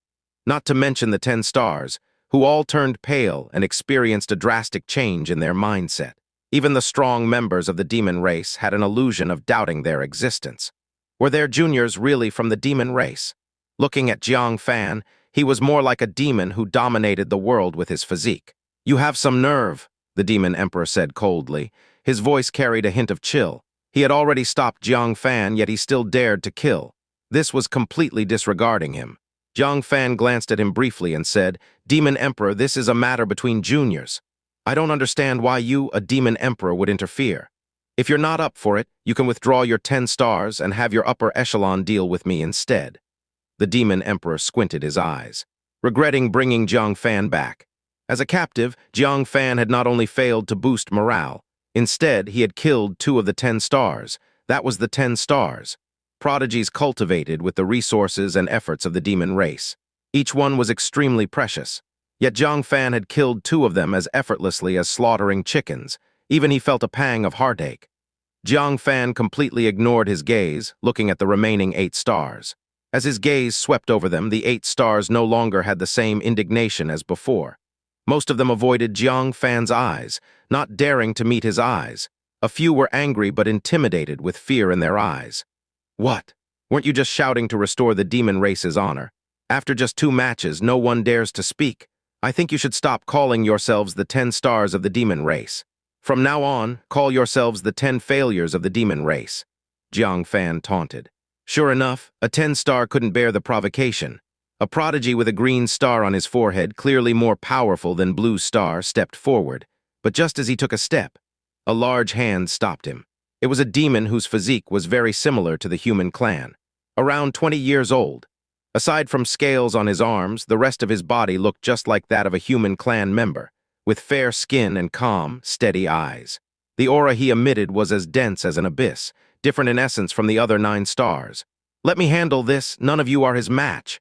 Not to mention the 10 stars, who all turned pale and experienced a drastic change in their mindset. Even the strong members of the demon race had an illusion of doubting their existence. Were their juniors really from the demon race? Looking at Jiang Fan, he was more like a demon who dominated the world with his physique. "You have some nerve," the Demon Emperor said coldly. His voice carried a hint of chill. He had already stopped Jiang Fan, yet he still dared to kill. This was completely disregarding him. Jiang Fan glanced at him briefly and said, "Demon Emperor, this is a matter between juniors. I don't understand why you, a Demon Emperor, would interfere. If you're not up for it, you can withdraw your 10 stars and have your upper echelon deal with me instead." The Demon Emperor squinted his eyes, regretting bringing Jiang Fan back. As a captive, Jiang Fan had not only failed to boost morale, instead he had killed 2 of the 10 stars. That was the 10 stars. Prodigies cultivated with the resources and efforts of the demon race. Each one was extremely precious. Yet Jiang Fan had killed 2 of them as effortlessly as slaughtering chickens. Even he felt a pang of heartache. Jiang Fan completely ignored his gaze, looking at the remaining 8 stars. As his gaze swept over them, the 8 stars no longer had the same indignation as before. Most of them avoided Jiang Fan's eyes, not daring to meet his eyes. A few were angry but intimidated with fear in their eyes. "What? Weren't you just shouting to restore the demon race's honor? After just 2 matches, no one dares to speak. I think you should stop calling yourselves the 10 stars of the demon race. From now on, call yourselves the 10 failures of the demon race," Jiang Fan taunted. Sure enough, a 10-star couldn't bear the provocation. A prodigy with a green star on his forehead, clearly more powerful than Blue Star, stepped forward. But just as he took a step, a large hand stopped him. It was a demon whose physique was very similar to the human clan. Around 20 years old. Aside from scales on his arms, the rest of his body looked just like that of a human clan member, with fair skin and calm, steady eyes. The aura he emitted was as dense as an abyss, different in essence from the other 9 stars. "Let me handle this, none of you are his match."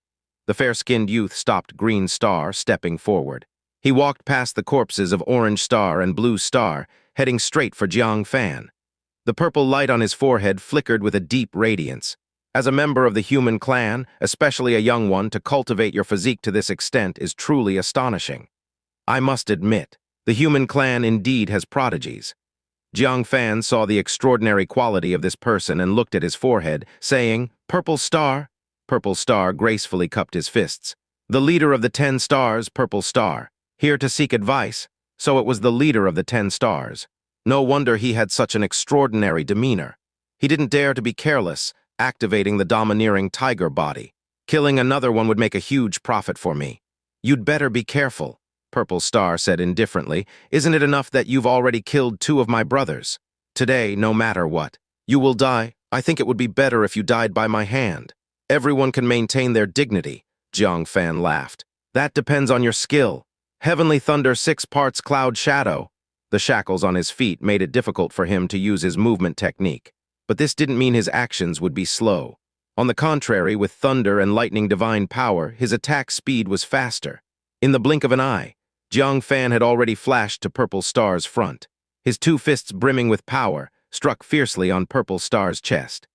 The fair-skinned youth stopped Green Star, stepping forward. He walked past the corpses of Orange Star and Blue Star, heading straight for Jiang Fan. The purple light on his forehead flickered with a deep radiance. As a member of the human clan, especially a young one, to cultivate your physique to this extent is truly astonishing. I must admit, the human clan indeed has prodigies. Jiang Fan saw the extraordinary quality of this person and looked at his forehead, saying, "Purple Star?" Purple Star gracefully cupped his fists. "The leader of the 10 stars, Purple Star, here to seek advice." So it was the leader of the 10 stars. No wonder he had such an extraordinary demeanor. He didn't dare to be careless, activating the domineering tiger body. "Killing another one would make a huge profit for me." "You'd better be careful," Purple Star said indifferently. "Isn't it enough that you've already killed 2 of my brothers? Today, no matter what, you will die. I think it would be better if you died by my hand." "Everyone can maintain their dignity," Jiang Fan laughed. "That depends on your skill. Heavenly thunder 6 parts cloud shadow." The shackles on his feet made it difficult for him to use his movement technique. But this didn't mean his actions would be slow. On the contrary, with thunder and lightning divine power, his attack speed was faster. In the blink of an eye, Jiang Fan had already flashed to Purple Star's front. His 2 fists brimming with power struck fiercely on Purple Star's chest.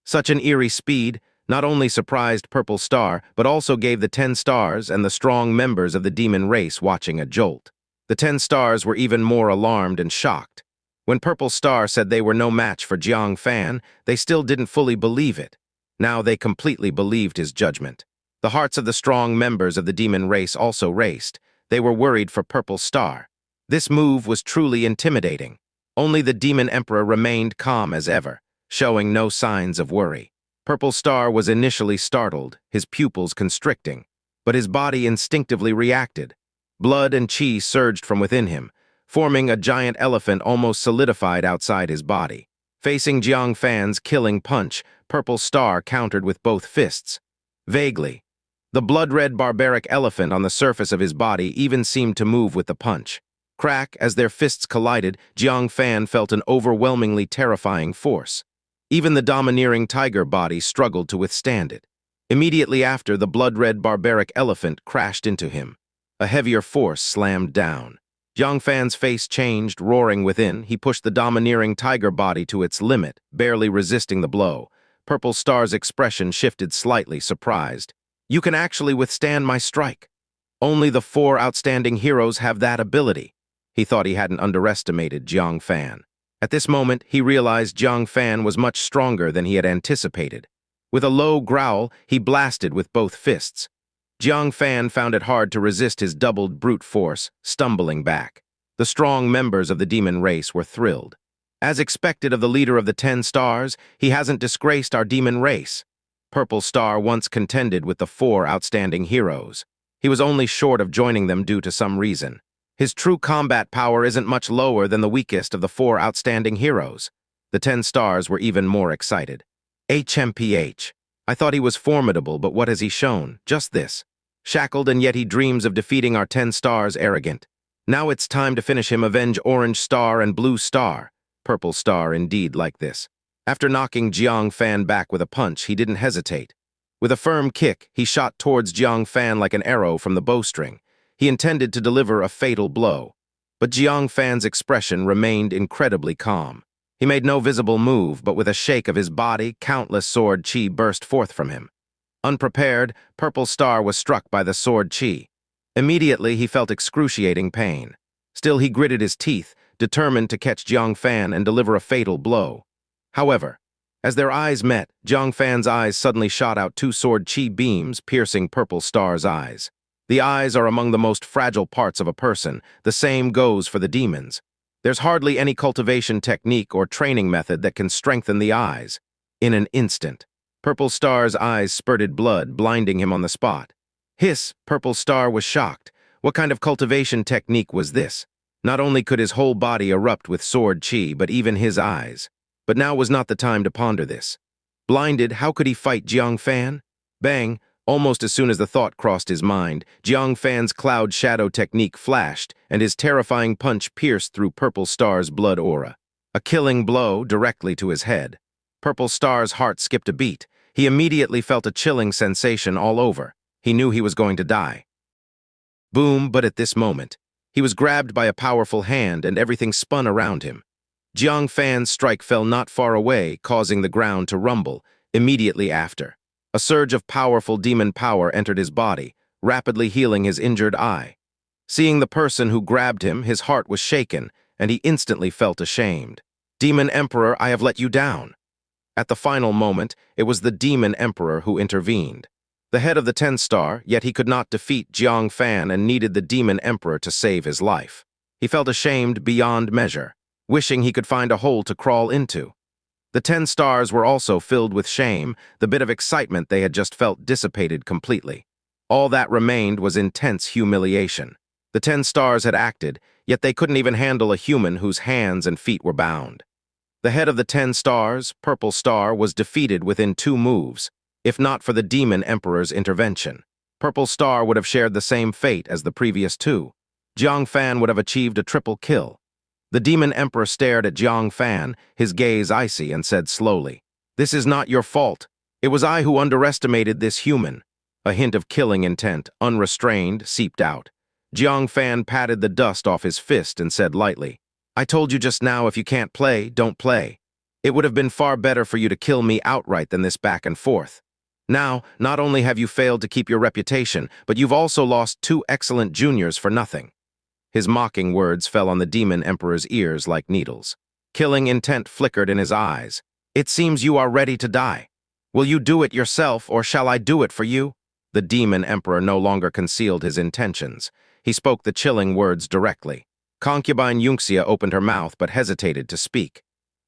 Such an eerie speed not only surprised Purple Star, but also gave the 10 stars and the strong members of the demon race watching a jolt. The 10 stars were even more alarmed and shocked. When Purple Star said they were no match for Jiang Fan, they still didn't fully believe it. Now they completely believed his judgment. The hearts of the strong members of the demon race also raced. They were worried for Purple Star. This move was truly intimidating. Only the Demon Emperor remained calm as ever, showing no signs of worry. Purple Star was initially startled, his pupils constricting, but his body instinctively reacted. Blood and chi surged from within him, forming a giant elephant almost solidified outside his body. Facing Jiang Fan's killing punch, Purple Star countered with both fists. Vaguely, the blood-red barbaric elephant on the surface of his body even seemed to move with the punch. Crack, as their fists collided, Jiang Fan felt an overwhelmingly terrifying force. Even the domineering tiger body struggled to withstand it. Immediately after, the blood-red barbaric elephant crashed into him. A heavier force slammed down. Jiang Fan's face changed, roaring within. He pushed the domineering tiger body to its limit, barely resisting the blow. Purple Star's expression shifted slightly, surprised. "You can actually withstand my strike. Only the 4 outstanding heroes have that ability." He thought he hadn't underestimated Jiang Fan. At this moment, he realized Jiang Fan was much stronger than he had anticipated. With a low growl, he blasted with both fists. Jiang Fan found it hard to resist his doubled brute force, stumbling back. The strong members of the demon race were thrilled. "As expected of the leader of the 10 stars, he hasn't disgraced our demon race." Purple Star once contended with the 4 outstanding heroes. He was only short of joining them due to some reason. His true combat power isn't much lower than the weakest of the 4 outstanding heroes. The 10 stars were even more excited. "HMPH. I thought he was formidable, but what has he shown? Just this. Shackled, and yet he dreams of defeating our 10 stars, arrogant. Now it's time to finish him, avenge Orange Star and Blue Star." Purple Star indeed like this. After knocking Jiang Fan back with a punch, he didn't hesitate. With a firm kick, he shot towards Jiang Fan like an arrow from the bowstring. He intended to deliver a fatal blow. But Jiang Fan's expression remained incredibly calm. He made no visible move, but with a shake of his body, countless sword chi burst forth from him. Unprepared, Purple Star was struck by the sword chi. Immediately, he felt excruciating pain. Still, he gritted his teeth, determined to catch Jiang Fan and deliver a fatal blow. However, as their eyes met, Jiang Fan's eyes suddenly shot out 2 sword chi beams, piercing Purple Star's eyes. The eyes are among the most fragile parts of a person. The same goes for the demons. There's hardly any cultivation technique or training method that can strengthen the eyes. In an instant, Purple Star's eyes spurted blood, blinding him on the spot. Hiss! Purple Star was shocked. What kind of cultivation technique was this? Not only could his whole body erupt with sword chi, but even his eyes. But now was not the time to ponder this. Blinded, how could he fight Jiang Fan? Bang! Almost as soon as the thought crossed his mind, Jiang Fan's cloud shadow technique flashed, and his terrifying punch pierced through Purple Star's blood aura. A killing blow directly to his head. Purple Star's heart skipped a beat. He immediately felt a chilling sensation all over. He knew he was going to die. Boom, but at this moment, he was grabbed by a powerful hand and everything spun around him. Jiang Fan's strike fell not far away, causing the ground to rumble. Immediately after, a surge of powerful demon power entered his body, rapidly healing his injured eye. Seeing the person who grabbed him, his heart was shaken, and he instantly felt ashamed. "Demon Emperor, I have let you down." At the final moment, it was the Demon Emperor who intervened. The head of the 10-star, yet he could not defeat Jiang Fan and needed the Demon Emperor to save his life. He felt ashamed beyond measure, wishing he could find a hole to crawl into. The 10 stars were also filled with shame, the bit of excitement they had just felt dissipated completely. All that remained was intense humiliation. The 10 stars had acted, yet they couldn't even handle a human whose hands and feet were bound. The head of the 10 stars, Purple Star, was defeated within 2 moves, if not for the Demon Emperor's intervention. Purple Star would have shared the same fate as the previous 2. Jang Fan would have achieved a triple kill. The Demon Emperor stared at Jiang Fan, his gaze icy, and said slowly, "This is not your fault. It was I who underestimated this human." A hint of killing intent, unrestrained, seeped out. Jiang Fan patted the dust off his fist and said lightly, "I told you just now, if you can't play, don't play. It would have been far better for you to kill me outright than this back and forth. Now, not only have you failed to keep your reputation, but you've also lost 2 excellent juniors for nothing." His mocking words fell on the Demon Emperor's ears like needles. Killing intent flickered in his eyes. "It seems you are ready to die. Will you do it yourself, or shall I do it for you?" The Demon Emperor no longer concealed his intentions. He spoke the chilling words directly. Concubine Xianxia opened her mouth but hesitated to speak.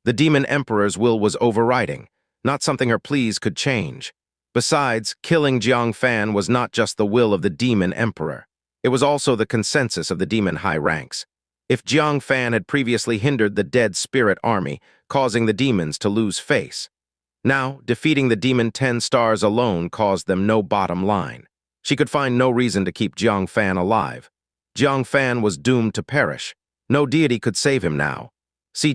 The Demon Emperor's will was overriding, not something her pleas could change. Besides, killing Jiang Fan was not just the will of the Demon Emperor. It was also the consensus of the demon high ranks. If Jiang Fan had previously hindered the dead spirit army, causing the demons to lose face, now defeating the demon 10 stars alone caused them no bottom line. She could find no reason to keep Jiang Fan alive. Jiang Fan was doomed to perish. No deity could save him now.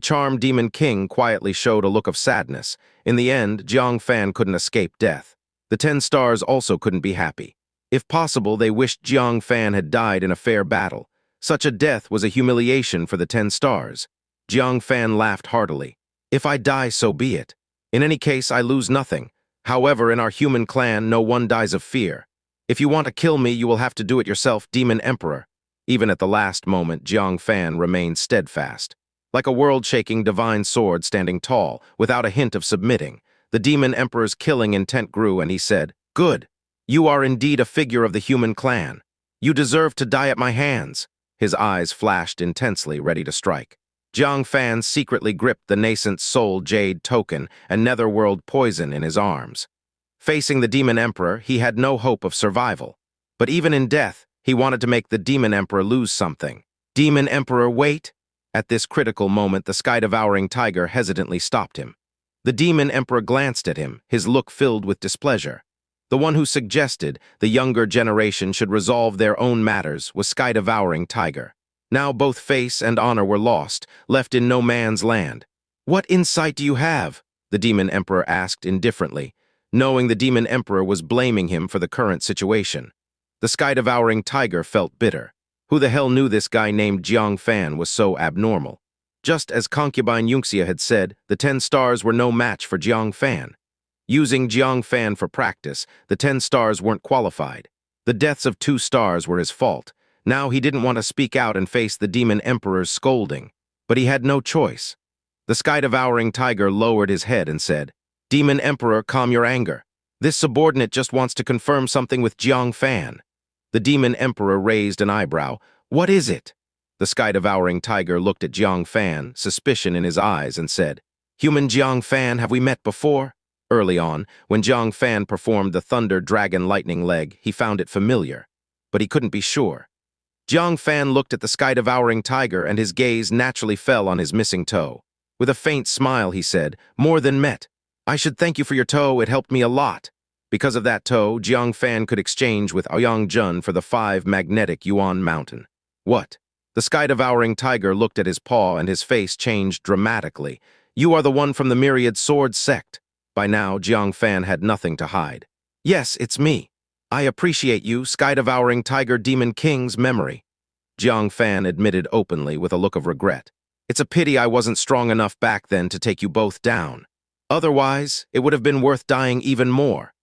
Charmed Demon King quietly showed a look of sadness. In the end, Jiang Fan couldn't escape death. The 10 stars also couldn't be happy. If possible, they wished Jiang Fan had died in a fair battle. Such a death was a humiliation for the 10 stars. Jiang Fan laughed heartily. "If I die, so be it. In any case, I lose nothing. However, in our human clan, no one dies of fear. If you want to kill me, you will have to do it yourself, Demon Emperor." Even at the last moment, Jiang Fan remained steadfast. Like a world-shaking divine sword standing tall, without a hint of submitting, the Demon Emperor's killing intent grew, and he said, "Good. You are indeed a figure of the human clan. You deserve to die at my hands." His eyes flashed intensely, ready to strike. Jiang Fan secretly gripped the nascent soul jade token and netherworld poison in his arms. Facing the Demon Emperor, he had no hope of survival. But even in death, he wanted to make the Demon Emperor lose something. "Demon Emperor, wait!" At this critical moment, the sky-devouring tiger hesitantly stopped him. The Demon Emperor glanced at him, his look filled with displeasure. The one who suggested the younger generation should resolve their own matters was sky-devouring tiger. Now both face and honor were lost, left in no man's land. "What insight do you have?" the Demon Emperor asked indifferently, knowing the Demon Emperor was blaming him for the current situation. The sky-devouring tiger felt bitter. Who the hell knew this guy named Jiang Fan was so abnormal? Just as concubine Xianxia had said, the 10 stars were no match for Jiang Fan. Using Jiang Fan for practice, the 10 stars weren't qualified. The deaths of 2 stars were his fault. Now he didn't want to speak out and face the Demon Emperor's scolding. But he had no choice. The sky-devouring tiger lowered his head and said, "Demon Emperor, calm your anger. This subordinate just wants to confirm something with Jiang Fan." The Demon Emperor raised an eyebrow. "What is it?" The sky-devouring tiger looked at Jiang Fan, suspicion in his eyes, and said, "Human Jiang Fan, have we met before?" Early on, when Jiang Fan performed the Thunder Dragon Lightning Leg, he found it familiar, but he couldn't be sure. Jiang Fan looked at the sky-devouring tiger, and his gaze naturally fell on his missing toe. With a faint smile, he said, "More than met. I should thank you for your toe, it helped me a lot." Because of that toe, Jiang Fan could exchange with Ouyang Jun for the 5 magnetic Yuan Mountain. "What?" The sky-devouring tiger looked at his paw, and his face changed dramatically. "You are the one from the Myriad Sword sect." By now, Jiang Fan had nothing to hide. "Yes, it's me. I appreciate you, sky-devouring tiger demon king's memory." Jiang Fan admitted openly with a look of regret. "It's a pity I wasn't strong enough back then to take you both down." Otherwise, it would have been worth dying even more.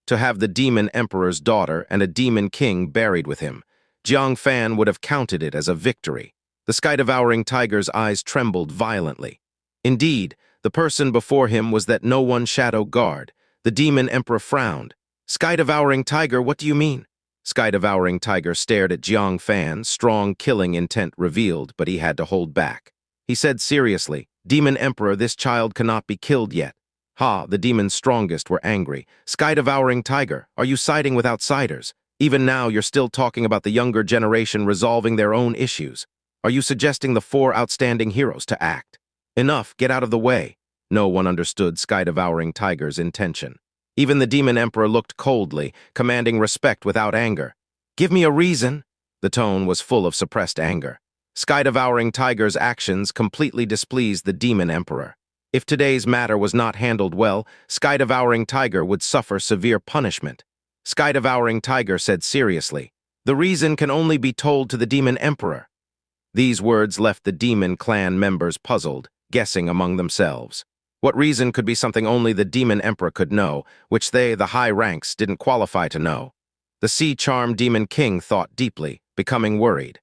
To have the demon emperor's daughter and a demon king buried with him, Jiang Fan would have counted it as a victory. The sky-devouring tiger's eyes trembled violently. Indeed, the person before him was that no one shadow guard. The demon emperor frowned. Sky-devouring tiger, what do you mean? Sky-devouring tiger stared at Jiang Fan, strong killing intent revealed, but he had to hold back. He said seriously, Demon Emperor, this child cannot be killed yet. Ha, the demon's strongest were angry. Sky-devouring tiger, are you siding with outsiders? Even now you're still talking about the younger generation resolving their own issues. Are you suggesting the 4 outstanding heroes to act? Enough, get out of the way. No one understood Sky-devouring tiger's intention. Even the demon emperor looked coldly, commanding respect without anger. Give me a reason. The tone was full of suppressed anger. Sky-devouring tiger's actions completely displeased the demon emperor. If today's matter was not handled well, Sky-devouring tiger would suffer severe punishment. Sky-devouring tiger said seriously, the reason can only be told to the demon emperor. These words left the demon clan members puzzled, guessing among themselves. What reason could be something only the demon emperor could know, which they, the high ranks, didn't qualify to know? The sea-charmed demon king thought deeply, becoming worried.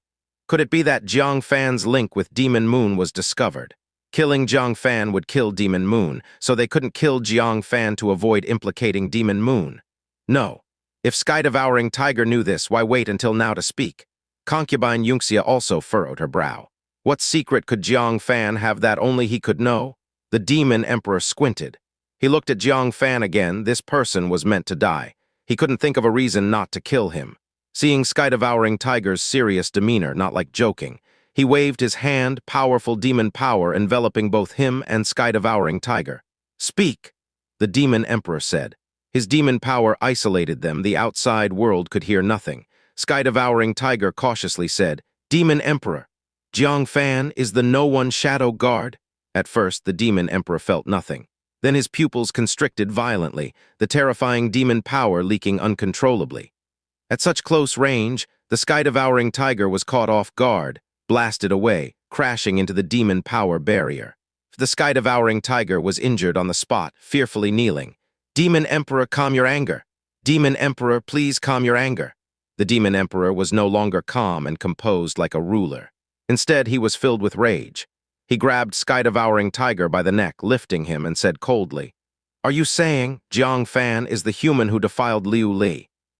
Could it be that Jiang Fan's link with Demon Moon was discovered? Killing Jiang Fan would kill Demon Moon, so they couldn't kill Jiang Fan to avoid implicating Demon Moon. No. If Sky-devouring tiger knew this, why wait until now to speak? Concubine Xianxia also furrowed her brow. What secret could Jiang Fan have that only he could know? The demon emperor squinted. He looked at Jiang Fan again. This person was meant to die. He couldn't think of a reason not to kill him. Seeing Sky-devouring tiger's serious demeanor, not like joking, he waved his hand, powerful demon power enveloping both him and Sky-devouring tiger. Speak, the demon emperor said. His demon power isolated them. The outside world could hear nothing. Sky-devouring tiger cautiously said, Demon Emperor, Jiang Fan is the no-one shadow guard? At first, the demon emperor felt nothing. Then his pupils constricted violently, the terrifying demon power leaking uncontrollably. At such close range, the sky-devouring tiger was caught off guard, blasted away, crashing into the demon power barrier. The sky-devouring tiger was injured on the spot, fearfully kneeling. Demon Emperor, calm your anger. Demon Emperor, please calm your anger. The demon emperor was no longer calm and composed like a ruler. Instead, he was filled with rage. He grabbed Sky-devouring tiger by the neck, lifting him, and said coldly, Are you saying Jiang Fan is the human who defiled Liu Li?